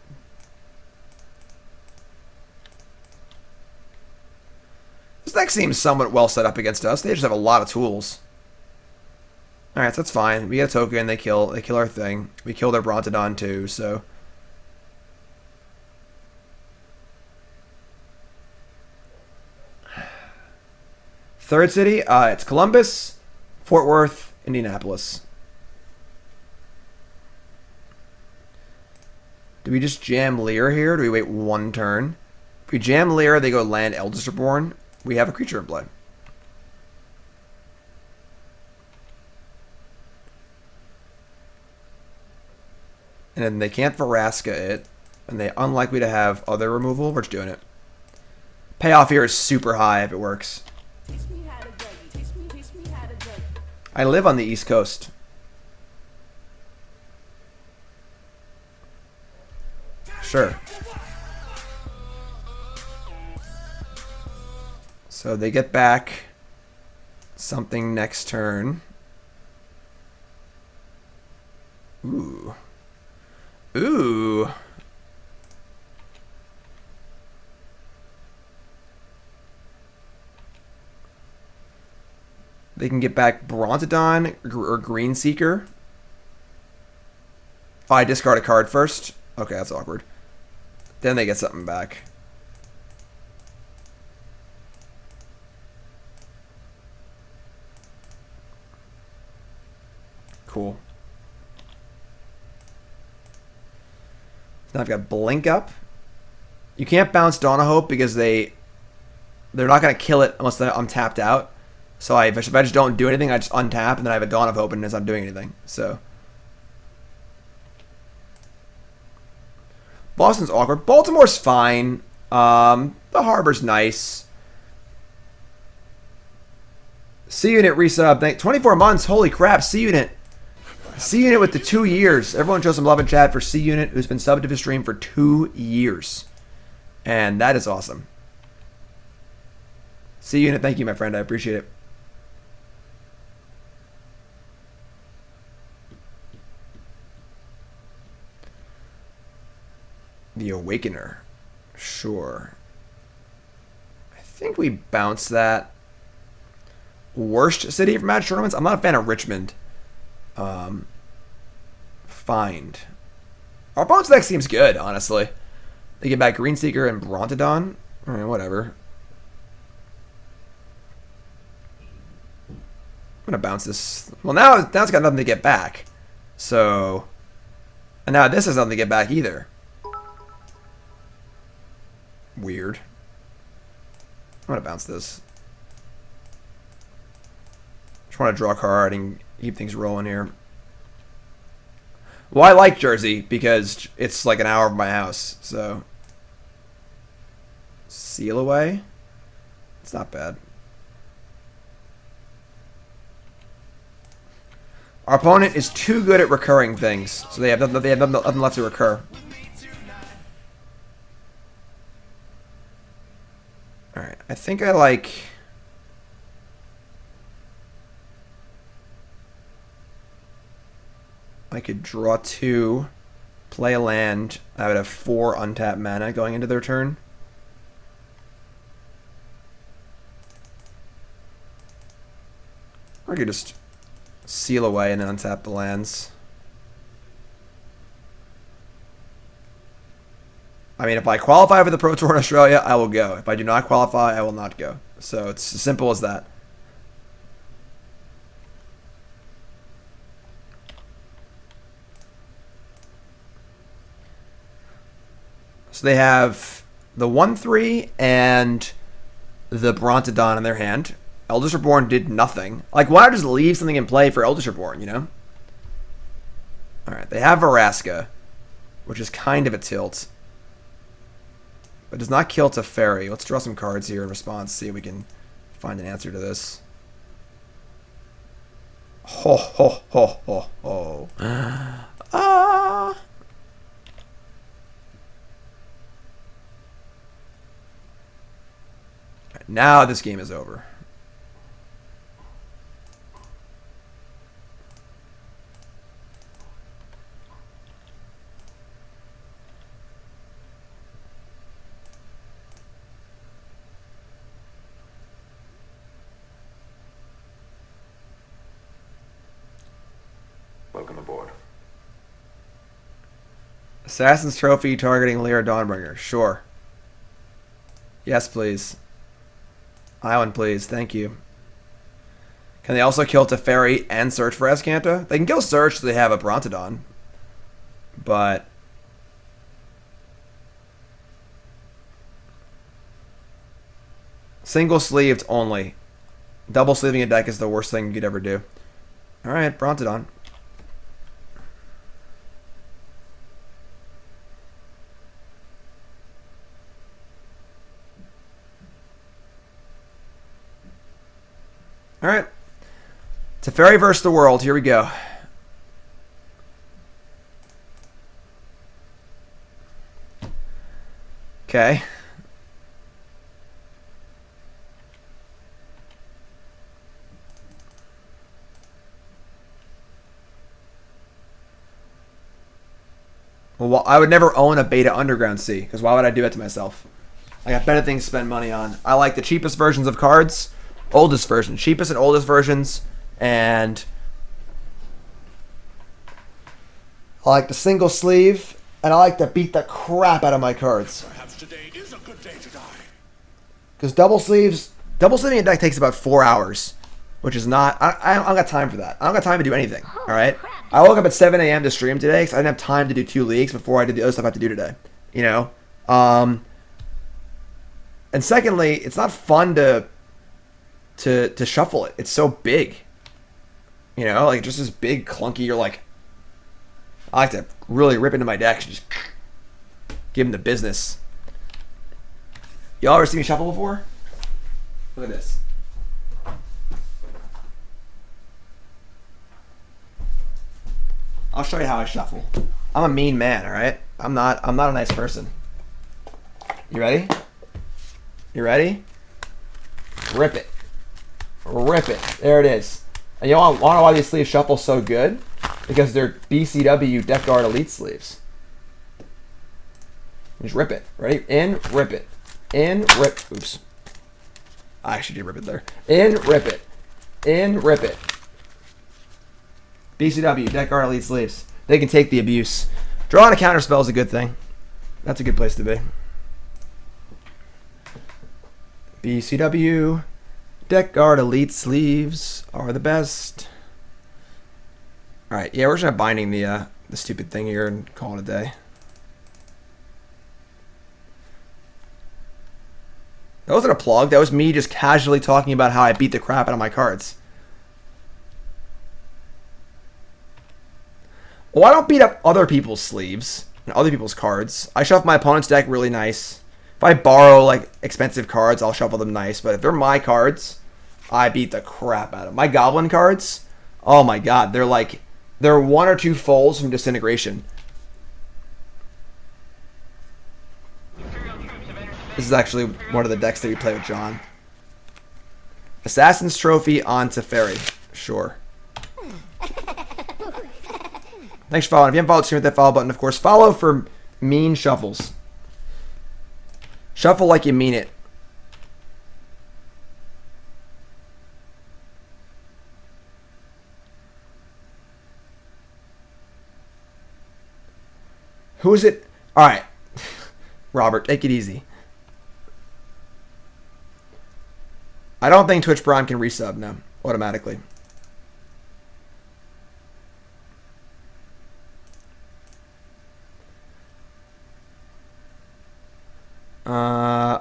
This deck seems somewhat well set up against us. They just have a lot of tools. Alright, so that's fine. We get a token, they kill our thing. We kill their Brontodon too, so. Third city, it's Columbus, Fort Worth, Indianapolis. Do we just jam Lyra here? Do we wait one turn? If we jam Lyra, they go land Eldest Reborn. We have a creature in play. And then they can't Vraska it. And they're unlikely to have other removal. We're just doing it. Payoff here is super high if it works. I live on the East Coast. Sure. So they get back something next turn. Ooh. Ooh. They can get back Brontodon or Green Seeker. Oh, I discard a card first? Okay, that's awkward. Then they get something back. Cool. Now I've got Blink up. You can't bounce Dawn of Hope because they're not going to kill it unless I'm tapped out. So if I just don't do anything, I just untap, and then I have a Dawn of Hope, and it's not doing anything. So Boston's awkward. Baltimore's fine. The Harbor's nice. C-Unit resub. 24 months. Holy crap. C-Unit. C-Unit with the 2 years. Everyone show some love in chat for C-Unit, who's been subbed to the stream for 2 years. And that is awesome. C-Unit, thank you, my friend. I appreciate it. The Awakener. Sure. I think we bounce that. Worst city for match tournaments? I'm not a fan of Richmond. Find. Our opponent's deck seems good, honestly. They get back Green Seeker and Brontodon. Alright, whatever. I'm gonna bounce this. Well, now it's got nothing to get back. So. And now this has nothing to get back either. Weird. I'm gonna bounce this. Just want to draw a card and keep things rolling here. Well, I like Jersey because it's like an hour from my house, so. Seal away? It's not bad. Our opponent is too good at recurring things, so they have nothing left to recur. Alright, I think I like... I could draw 2, play a land. I would have 4 untapped mana going into their turn. Or I could just seal away and then untap the lands. I mean, if I qualify for the Pro Tour in Australia, I will go. If I do not qualify, I will not go. So it's as simple as that. So they have the 1/3 and the Brontodon in their hand. Eldest Reborn did nothing. Like, why not just leave something in play for Eldest Reborn, you know? Alright, they have Vraska, which is kind of a tilt. But does not kill Teferi. Let's draw some cards here in response, see if we can find an answer to this. Ho, ho, ho, ho, ho. Ah! Now this game is over. aboard. Assassin's Trophy targeting Lyra Dawnbringer. Sure. Yes, please. Island, please. Thank you. Can they also kill Teferi and search for Azcanta? They can kill search so they have a Brontodon. But... single sleeved only. Double sleeving a deck is the worst thing you could ever do. Alright, Brontodon. Alright. Teferi versus the world. Here we go. Okay. Well, I would never own a Beta Underground C, because why would I do it to myself? I got better things to spend money on. I like the cheapest versions of cards, oldest versions, cheapest and oldest versions, and I like the single sleeve, and I like to beat the crap out of my cards. Perhaps today is a good day to die. Because double sleeving a deck takes about 4 hours, which is not, I don't got time for that. I don't got time to do anything, alright? I woke up at 7 a.m. to stream today because I didn't have time to do 2 leagues before I did the other stuff I had to do today, you know? And secondly, it's not fun to shuffle it. It's so big. You know, like just this big clunky, you're like, I like to really rip into my deck and just give him the business. Y'all ever seen me shuffle before? Look at this. I'll show you how I shuffle. I'm a mean man, alright? I'm not a nice person. You ready? You ready? Rip it. Rip it. There it is. And you want to know why these sleeves shuffle so good? Because they're BCW Death Guard Elite sleeves. Just rip it. Ready? In, rip it. In, rip. Oops. I actually did rip it there. In, rip it. In, rip it. BCW, Death Guard Elite sleeves. They can take the abuse. Drawing a counterspell is a good thing. That's a good place to be. BCW, Deck Guard Elite sleeves are the best. Alright, yeah, we're just not binding the stupid thing here and call it a day. That wasn't a plug. That was me just casually talking about how I beat the crap out of my cards. Well, I don't beat up other people's sleeves and other people's cards. I shuffle my opponent's deck really nice. If I borrow, like, expensive cards, I'll shuffle them nice. But if they're my cards, I beat the crap out of them. My Goblin cards, oh my god, they're 1 or 2 folds from Disintegration. This is actually one of the decks that we play with John. Assassin's Trophy on Teferi. Sure. Thanks for following. If you haven't followed, hit that follow button, of course. Follow for mean shuffles. Shuffle like you mean it. Who is it? Alright. Robert, take it easy. I don't think Twitch Prime can resub now, automatically.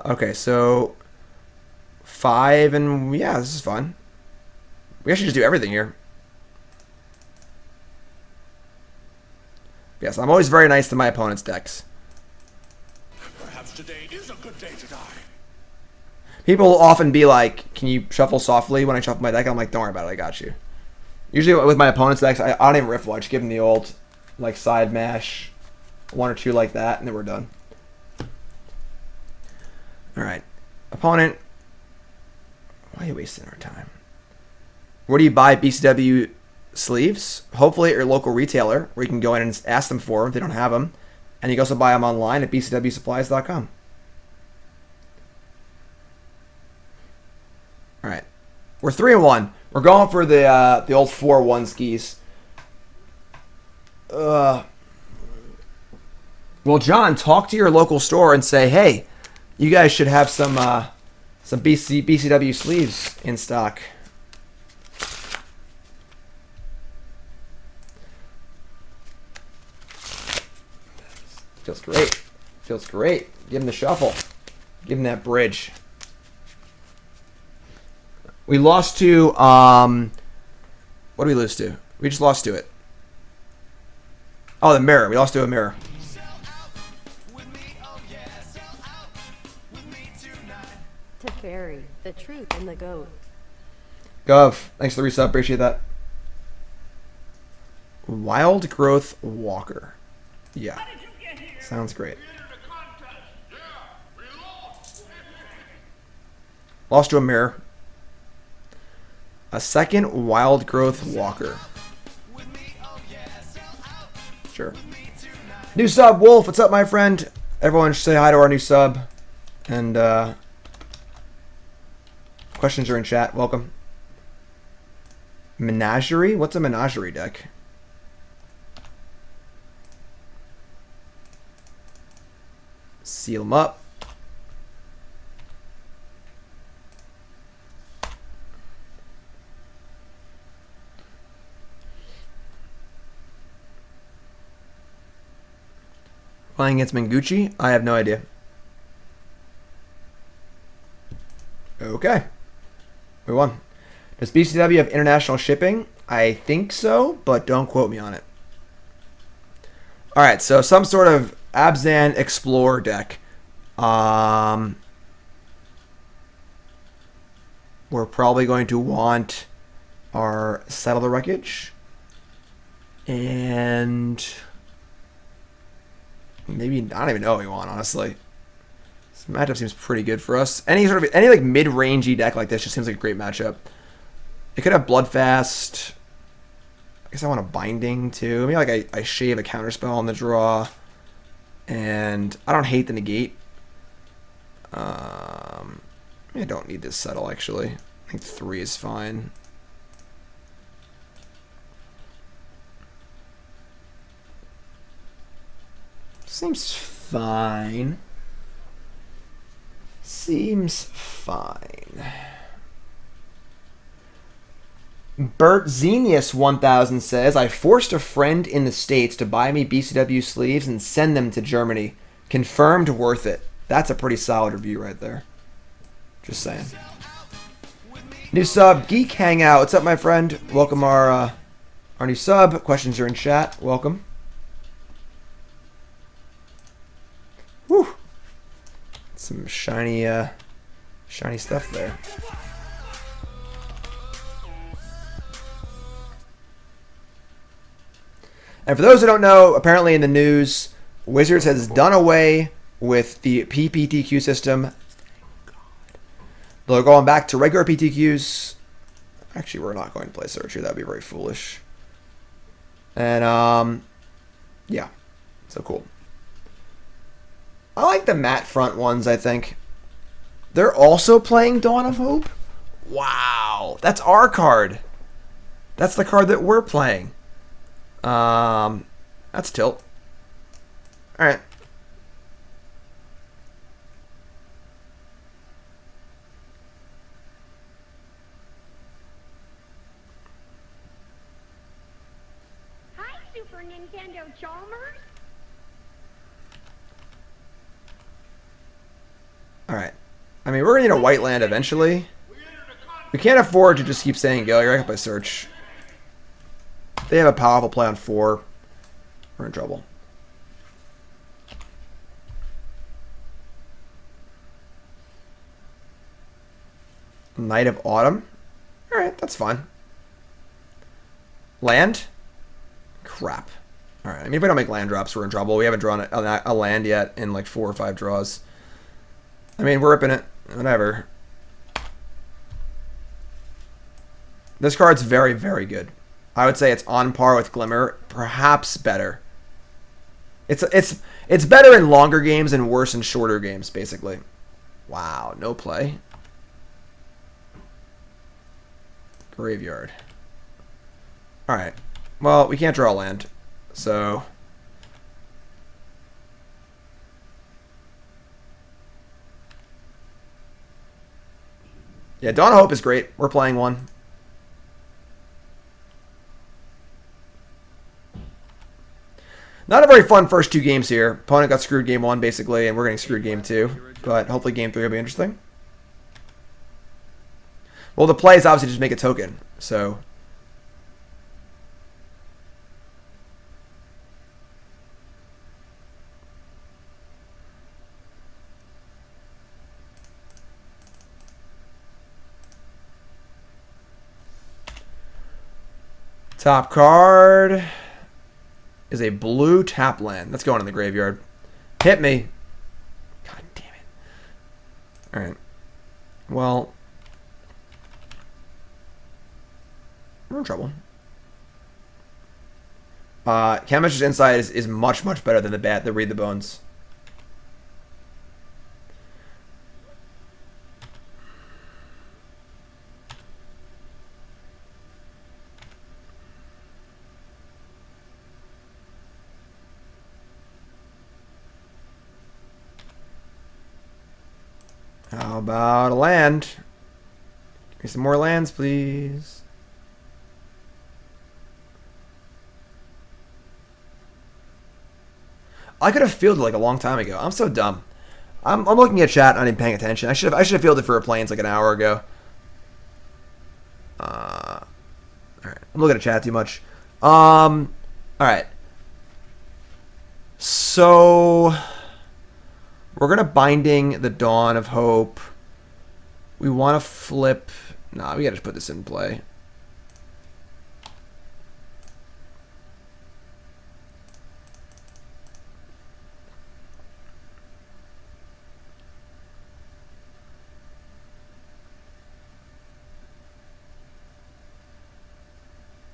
Okay, so 5 and yeah, this is fun. We actually just do everything here. Yes, I'm always very nice to my opponent's decks. Perhaps today is a good day to die. People will often be like, can you shuffle softly when I shuffle my deck? I'm like, don't worry about it, I got you. Usually with my opponent's decks, I don't even riffle. I just give them the old, like, side mash, 1 or 2 like that, and then we're done. Alright. Opponent. Why are you wasting our time? Where do you buy BCW sleeves? Hopefully at your local retailer, where you can go in and ask them for them if they don't have them. And you can also buy them online at bcwsupplies.com. Alright. We're 3-1. We're going for the old 4-1 skis. Well, John, talk to your local store and say, hey, you guys should have some BCW sleeves in stock. Feels great. Feels great. Give him the shuffle. Give him that bridge. We lost to, what did we lose to? We just lost to it. Oh, the mirror. We lost to a mirror. Teferi, the truth and the goat. Gov, thanks for the resub. Appreciate that. Wild Growth Walker. Yeah. Sounds great. Lost to a mirror. A second Wild Growth Walker. Sure. New sub, Wolf. What's up, my friend? Everyone should say hi to our new sub. And, questions are in chat. Welcome. Menagerie? What's a Menagerie deck? Seal them up. Playing against Mengucci? I have no idea. Okay. We won. Does BCW have international shipping? I think so, but don't quote me on it. Alright, so some sort of Abzan Explorer deck. We're probably going to want our Settle the Wreckage. And maybe, I don't even know what we want, honestly. This matchup seems pretty good for us. Any like mid-rangey deck like this just seems like a great matchup. It could have Bloodfast. I guess I want a Binding too. Maybe like I shave a counterspell on the draw. And I don't hate the Negate. I don't need this Settle actually. I think 3 is fine. Seems fine. Seems fine. Bert Zenius 1000 says, I forced a friend in the States to buy me BCW sleeves and send them to Germany. Confirmed worth it. That's a pretty solid review right there. Just saying. New sub, Geek Hangout. What's up, my friend? Welcome our new sub. Questions are in chat. Welcome. Whew. Some shiny stuff there. And for those who don't know, apparently in the news, Wizards has done away with the PPTQ system. They're going back to regular PTQs. Actually, we're not going to play Searcher. That would be very foolish. And, yeah. So cool. I like the matte front ones, I think. They're also playing Dawn of Hope? Wow. That's our card. That's the card that we're playing. That's tilt. Alright. Hi, Super Nintendo Chalmers. Alright. I mean, we're going to need a white land eventually. We can't afford to just keep saying go. You're right by search. They have a powerful play on 4. We're in trouble. Knight of Autumn. Alright, that's fine. Land? Crap. Alright, I mean, if we don't make land drops, we're in trouble. We haven't drawn a land yet in like 4 or 5 draws. I mean, we're ripping it. Whatever. This card's very, very good. I would say it's on par with Glimmer, perhaps better. It's better in longer games and worse in shorter games, basically. Wow, no play. Graveyard. Alright. Well, we can't draw land. So yeah, Dawn of Hope is great. We're playing one. Not a very fun first 2 games here. Opponent got screwed game 1 basically, and we're getting screwed game 2. But hopefully game 3 will be interesting. Well, the play is obviously just make a token. So top card is a blue tap land. That's going in the graveyard. Hit me. God damn it. Alright. Well, we're in trouble. Chemister's Insight is much, much better than the Read the Bones. How about a land? Give me some more lands, please. I could have fielded like a long time ago. I'm so dumb. I'm looking at chat, not even paying attention. I should have fielded for a planes like an hour ago. All right, I'm looking at chat too much. All right. So we're gonna Binding the Dawn of Hope. We want to flip. Nah, we gotta just put this in play.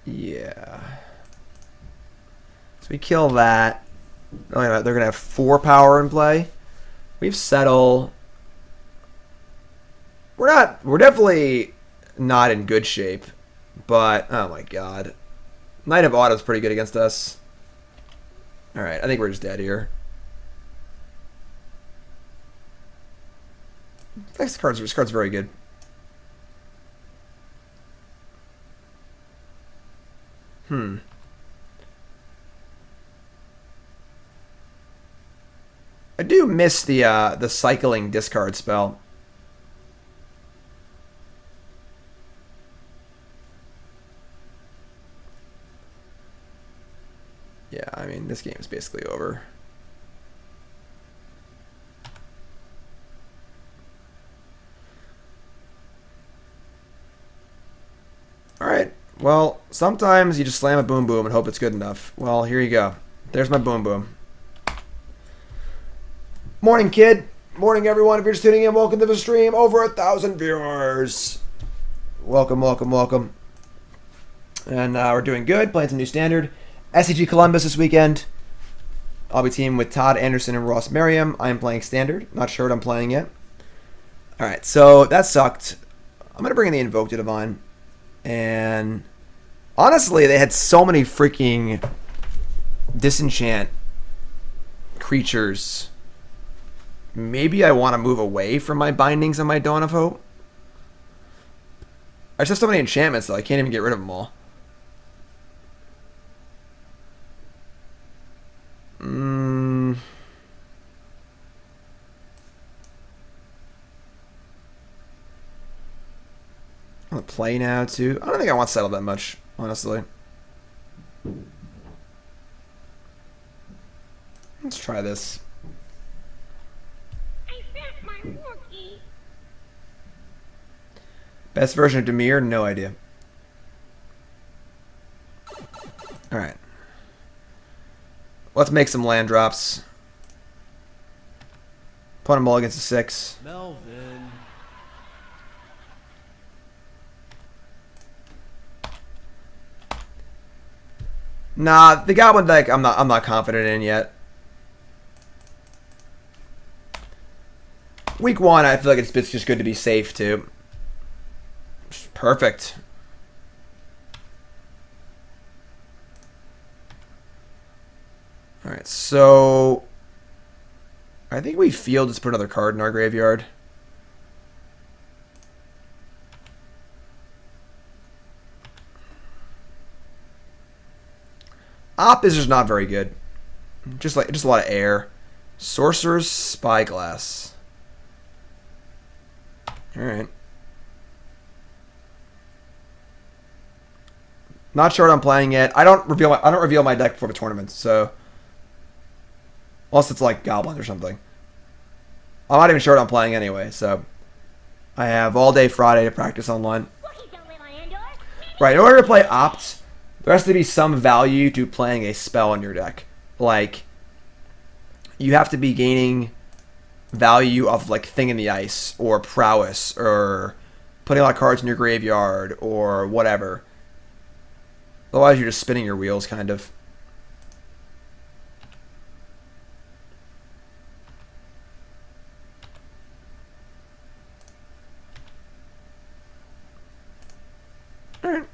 Yeah. So we kill that. They're going to have 4 power in play. We've Settle. We're definitely not in good shape. But, oh my god. Knight of Autumn's pretty good against us. Alright, I think we're just dead here. This card's very good. I do miss the cycling discard spell. Yeah, I mean, this game is basically over. Alright, well, sometimes you just slam a boom boom and hope it's good enough. Well, here you go. There's my boom boom. Morning, kid. Morning, everyone. If you're just tuning in, welcome to the stream. Over 1,000 viewers. Welcome, welcome, welcome. And we're doing good. Playing some new standard. SCG Columbus this weekend. I'll be teaming with Todd Anderson and Ross Merriam. I am playing standard. Not sure what I'm playing yet. Alright, so that sucked. I'm going to bring in the Invoke the Divine. And honestly, they had so many freaking disenchant creatures. Maybe I want to move away from my bindings on my Dawn of Hope. I just have so many enchantments, though. I can't even get rid of them all. I'm going to play now, too. I don't think I want to settle that much, honestly. Let's try this. I sent my rookie. Best version of Dimir? No idea. Alright. Let's make some land drops. Put them all against a 6. Melvin. Nah, the Goblin deck I'm not confident in yet. Week 1, I feel like it's just good to be safe too. Perfect. Alright, so I think we field just put another card in our graveyard. Op is just not very good. Just a lot of air. Sorcerous Spyglass. Alright. Not sure what I'm playing yet. I don't reveal my deck before the tournament, so unless it's like Goblin or something. I'm not even sure what I'm playing anyway, so I have all day Friday to practice online. Right, in order to play Opt, there has to be some value to playing a spell in your deck. Like, you have to be gaining value of like Thing in the Ice or Prowess or putting a lot of cards in your graveyard or whatever. Otherwise, you're just spinning your wheels, kind of. Alright.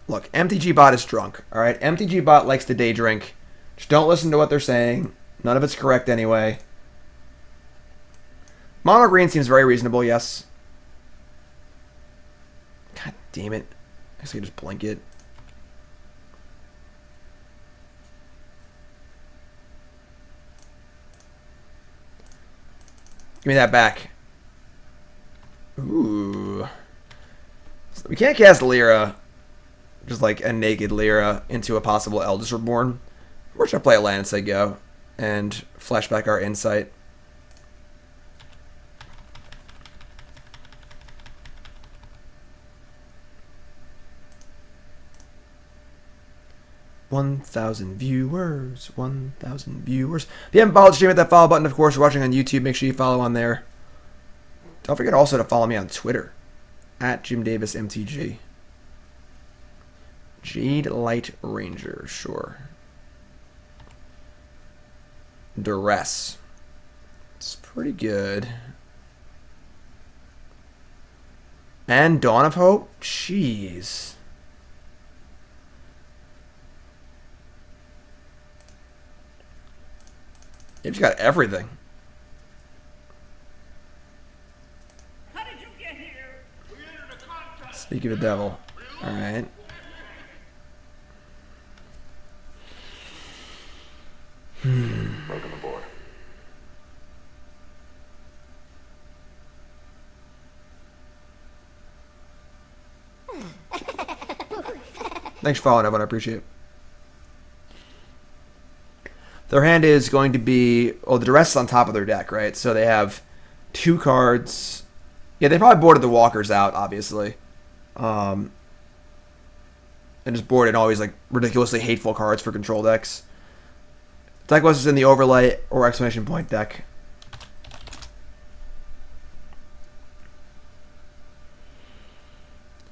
Look, MTG Bot is drunk, alright? MTG Bot likes to day drink. Just don't listen to what they're saying. None of it's correct anyway. Mono green seems very reasonable, yes. God damn it. I guess I can just blink it. Give me that back. Ooh. We can't cast Lyra, just like a naked Lyra, into a possible Eldest Reborn. We're just going to play a land and say go. And flash back our Insight. $1,000 viewers. 1,000 viewers. If you haven't followed the stream, hit that follow button. Of course, you're watching on YouTube. Make sure you follow on there. Don't forget also to follow me on Twitter. At JimDavisMTG. Jade Light Ranger. Sure. Duress. It's pretty good. And Dawn of Hope? Jeez. You've just got everything. How did you get here? We entered a contest. Speak of the devil. Alright. Welcome aboard. Thanks for following, everyone. I appreciate it. Their hand is going to be... Oh, the Duress is on top of their deck, right? So they have 2 cards. Yeah, they probably boarded the Walkers out, obviously. And just boarded all these like ridiculously hateful cards for control decks. Deck was in the Overlay or Exclamation Point deck.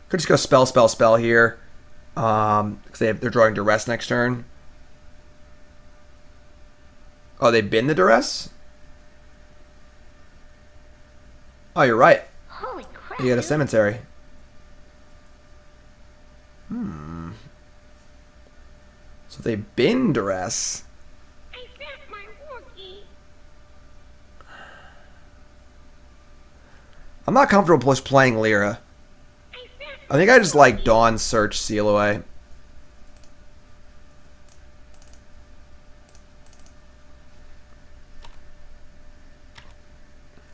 Could just go spell here. Because they're drawing Duress next turn. Oh, they bin the Duress? Oh, you're right. Holy crap. You got a cemetery. So they bin Duress. I found my rookie. I'm not comfortable just playing Lyra. I think I just like Dawn, Search, Seal Away.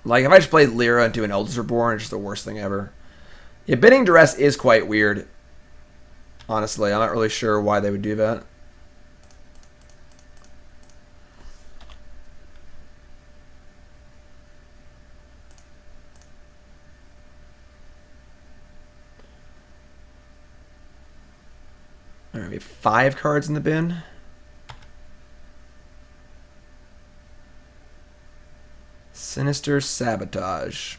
Like, if I just played Lyra into an Eldest Reborn, it's just the worst thing ever. Yeah, binning Duress is quite weird. Honestly, I'm not really sure why they would do that. Alright, we have 5 cards in the bin. Sinister Sabotage.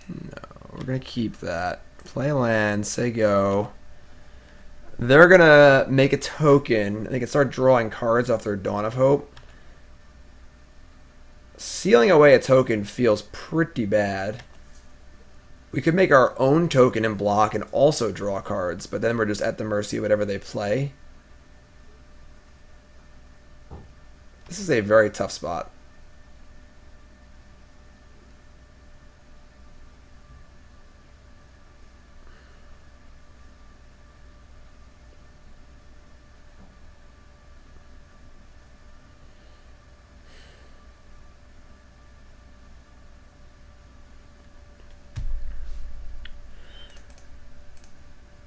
No, we're going to keep that. Play land, say go. They're going to make a token. They can start drawing cards off their Dawn of Hope. Sealing away a token feels pretty bad. We could make our own token and block and also draw cards, but then we're just at the mercy of whatever they play. This is a very tough spot.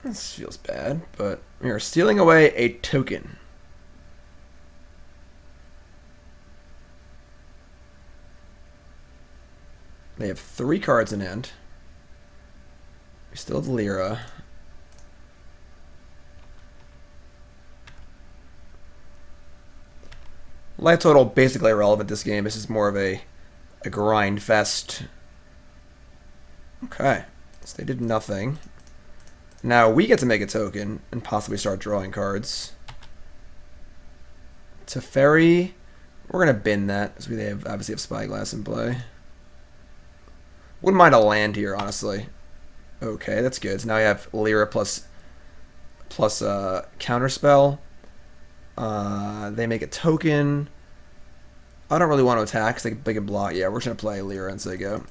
This feels bad, but we are stealing away a token. They have 3 cards in hand. We still have Lyra. Life total basically irrelevant this game. This is more of a grind fest. Okay, so they did nothing. Now we get to make a token and possibly start drawing cards. Teferi, we're gonna bin that because we obviously have Spyglass in play. Wouldn't mind a land here, honestly. Okay, that's good. So now we have Lyra plus counterspell. They make a token. I don't really want to attack because they can block. Yeah, we're just gonna play Lyra and say go.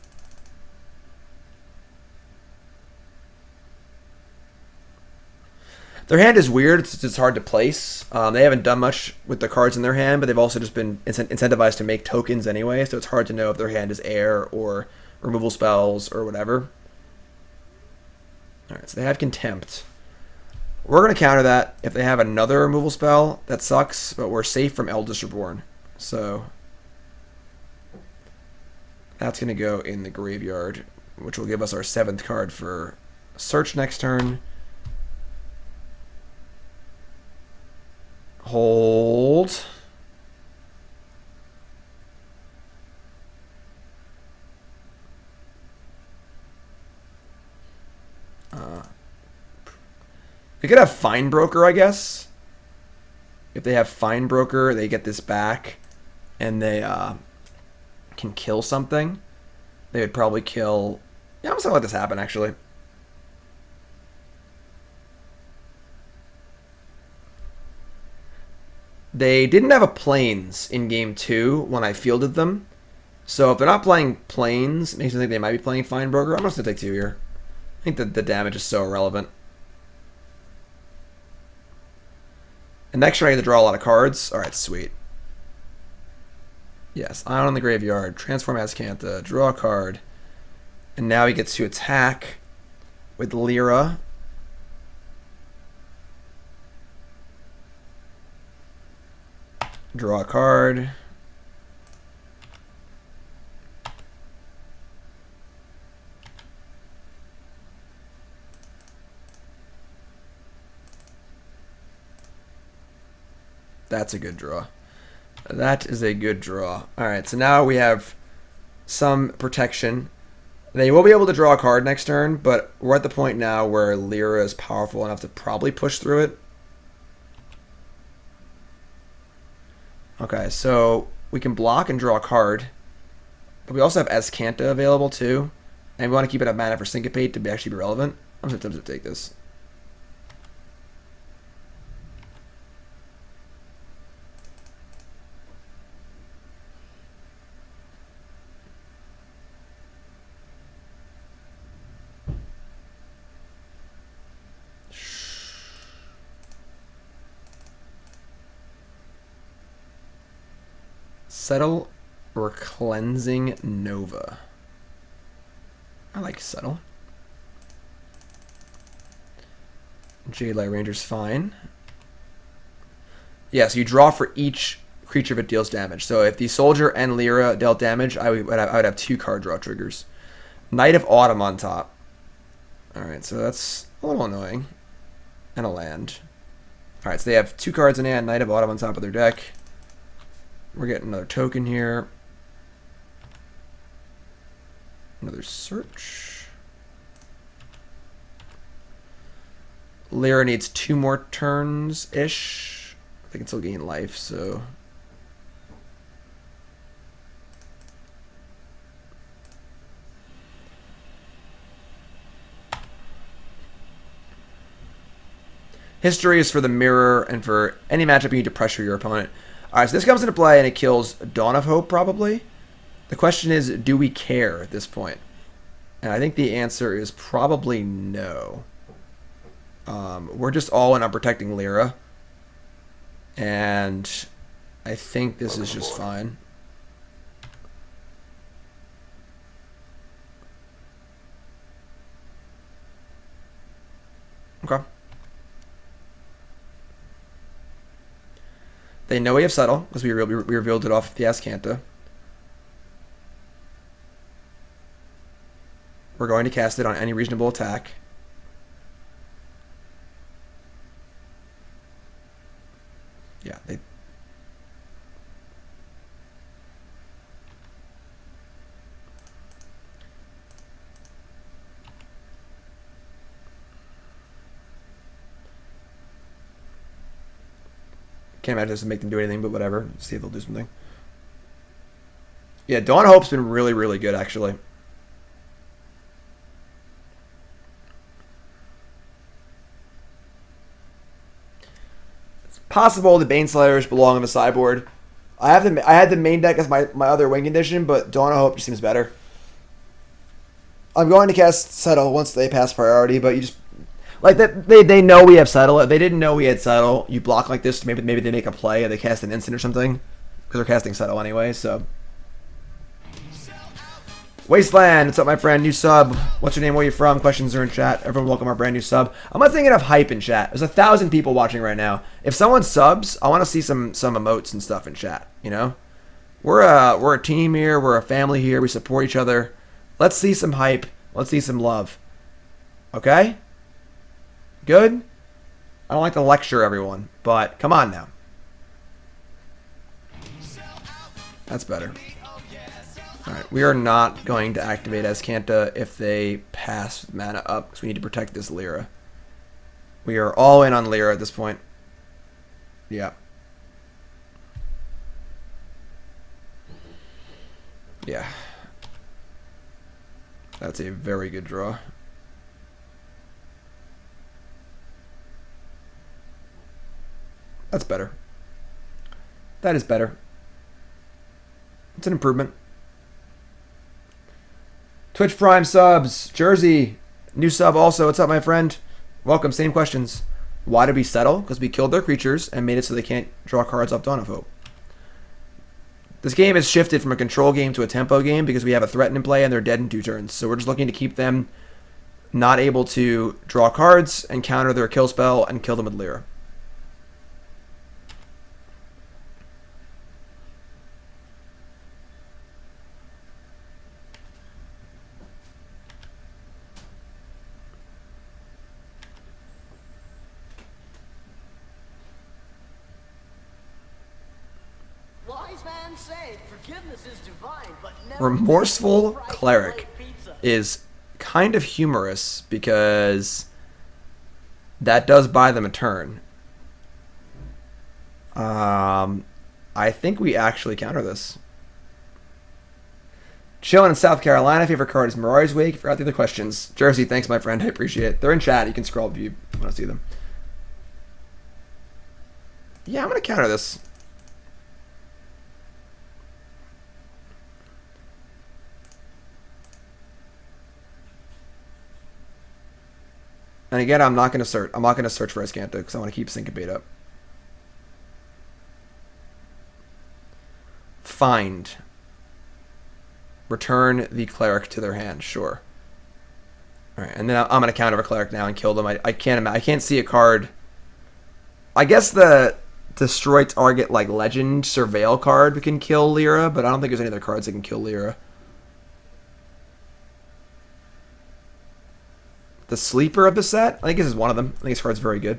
Their hand is weird. It's just hard to place. They haven't done much with the cards in their hand, but they've also just been incentivized to make tokens anyway, so it's hard to know if their hand is air or removal spells or whatever. Alright, so they have Contempt. We're going to counter that if they have another removal spell. That sucks, but we're safe from Eldest Reborn. So that's going to go in the graveyard, which will give us our 7th card for search next turn. Hold. We could have Fine Broker, I guess. If they have Fine Broker, they get this back, and they can kill something. They would probably kill... Yeah, I'm just gonna let this happen, actually. They didn't have a Plains in Game 2 when I fielded them. So if they're not playing Plains, it makes me think they might be playing Fine Broker. I'm just going to take 2 here. I think that the damage is so irrelevant. And next turn I get to draw a lot of cards. Alright, sweet. Yes, Ion on the graveyard. Transform Azcanta. Draw a card. And now he gets to attack with Lyra. Draw a card. That's a good draw. That is a good draw. Alright, so now we have some protection. They will be able to draw a card next turn, but we're at the point now where Lyra is powerful enough to probably push through it. Okay, so we can block and draw a card, but we also have Azcanta available too, and we want to keep it at mana for Syncopate to actually be relevant. I'm just tempted to take this. Settle or Cleansing Nova. I like Settle. Jadelight Ranger's fine. Yeah, so you draw for each creature that deals damage. So if the Soldier and Lyra dealt damage, I would have 2 card draw triggers. Knight of Autumn on top. Alright, so that's a little annoying. And a land. Alright, so they have 2 cards in hand, Knight of Autumn on top of their deck. We're getting another token here. Another search. Lyra needs 2 more turns-ish. They can still gain life, so... History is for the mirror, and for any matchup you need to pressure your opponent. Alright, so this comes into play, and it kills Dawn of Hope, probably. The question is, do we care at this point? And I think the answer is probably no. We're just all in on protecting Lyra. And I think this is just fine. Okay. They know we have Settle, because we revealed it off the Azcanta. We're going to cast it on any reasonable attack. Yeah, they... Can't imagine this to make them do anything, but whatever. See if they'll do something. Yeah, Dawn of Hope's been really, really good, actually. It's possible the Baneslayers belong on the sideboard. I had the main deck as my other win condition, but Dawn of Hope just seems better. I'm going to cast Settle once they pass priority, but you just... Like, they know we have Settle. If they didn't know we had Settle, you block like this, maybe they make a play and they cast an instant or something. Because they're casting Settle anyway, so... Wasteland, what's up, my friend? New sub. What's your name? Where are you from? Questions are in chat. Everyone welcome our brand new sub. I'm not thinking of hype in chat. There's 1,000 people watching right now. If someone subs, I want to see some emotes and stuff in chat, you know? We're a team here. We're a family here. We support each other. Let's see some hype. Let's see some love. Okay? Good? I don't like to lecture everyone, but come on now. That's better. Alright, we are not going to activate Azcanta if they pass mana up, because we need to protect this Lyra. We are all in on Lyra at this point. Yeah. Yeah. That's a very good draw. That's better. That is better. It's an improvement. Twitch Prime subs. Jersey. New sub also. What's up, my friend? Welcome. Same questions. Why did we settle? Because we killed their creatures and made it so they can't draw cards off Dawn of Hope. This game has shifted from a control game to a tempo game because we have a threat in play and they're dead in 2 turns. So we're just looking to keep them not able to draw cards and counter their kill spell and kill them with Lyra. Remorseful Cleric is kind of humorous because that does buy them a turn. I think we actually counter this. Chilling in South Carolina. Favorite card is Mirari's Wake. Forgot the other questions. Jersey, thanks, my friend. I appreciate it. They're in chat. You can scroll if you want to see them. Yeah, I'm going to counter this. And again, I'm not going to search. I'm not going to search for Azcanta because I want to keep Syncopate up. Find. Return the cleric to their hand. Sure. All right, and then I'm going to counter a cleric now and kill them. I can't see a card. I guess the destroy target like legend surveil card can kill Lyra, but I don't think there's any other cards that can kill Lyra. The sleeper of the set? I think this is one of them. I think this card's very good.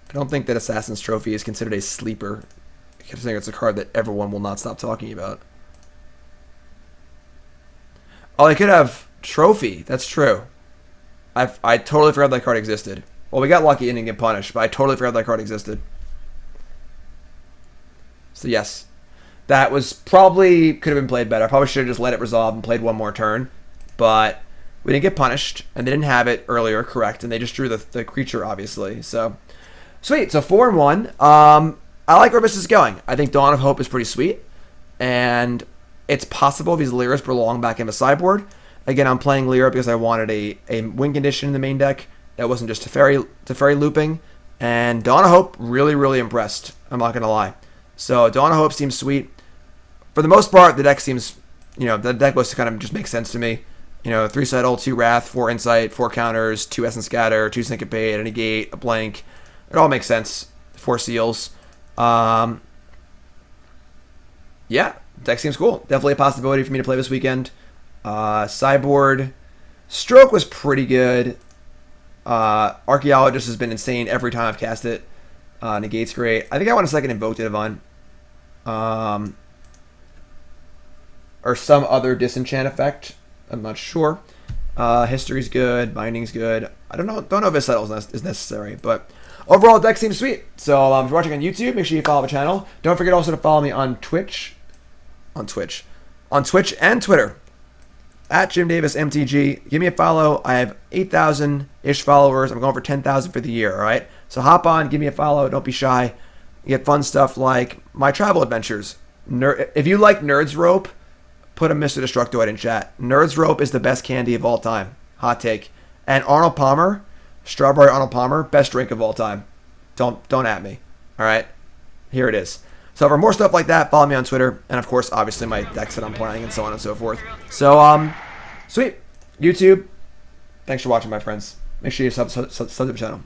I don't think that Assassin's Trophy is considered a sleeper. I think it's a card that everyone will not stop talking about. Oh, I could have Trophy. That's true. I totally forgot that card existed. Well, we got lucky and didn't get punished, but I totally forgot that card existed. So yes. That was probably, could have been played better. I probably should have just let it resolve and played one more turn. But We didn't get punished, and they didn't have it earlier, correct? And they just drew the creature, obviously. So, sweet. So 4-1. I like where this is going. I think Dawn of Hope is pretty sweet. And it's possible these Lyras belong back in the sideboard. Again, I'm playing Lyra because I wanted a win condition in the main deck that wasn't just Teferi looping. And Dawn of Hope, really, really impressed. I'm not going to lie. So Dawn of Hope seems sweet. For the most part, the deck seems, the deck list kind of just makes sense to me. 3 Settle, 2 Wrath, 4 Insight, 4 counters, 2 Essence Scatter, 2 Syncopate, a Negate, a blank. It all makes sense. 4 seals. Yeah, deck seems cool. Definitely a possibility for me to play this weekend. Sideboard. Stroke was pretty good. Archaeologist has been insane every time I've cast it. Negate's great. I think I want a second Invoke the Divine. Or some other disenchant effect. I'm not sure. History's good. Binding's good. I don't know if this Settle is necessary, but overall, deck seems sweet. So if you're watching on YouTube, make sure you follow the channel. Don't forget also to follow me on Twitch and Twitter at JimDavisMTG. Give me a follow. I have 8,000-ish followers. I'm going for 10,000 for the year, all right? So hop on, give me a follow. Don't be shy. You get fun stuff like my travel adventures. If you like Nerds Rope, put a Mr. Destructoid in chat. Nerds Rope is the best candy of all time. Hot take. And Arnold Palmer, Strawberry Arnold Palmer, best drink of all time. Don't at me. All right? Here it is. So for more stuff like that, follow me on Twitter. And, of course, obviously my decks that I'm playing and so on and so forth. So, sweet. YouTube, thanks for watching, my friends. Make sure you sub to the channel.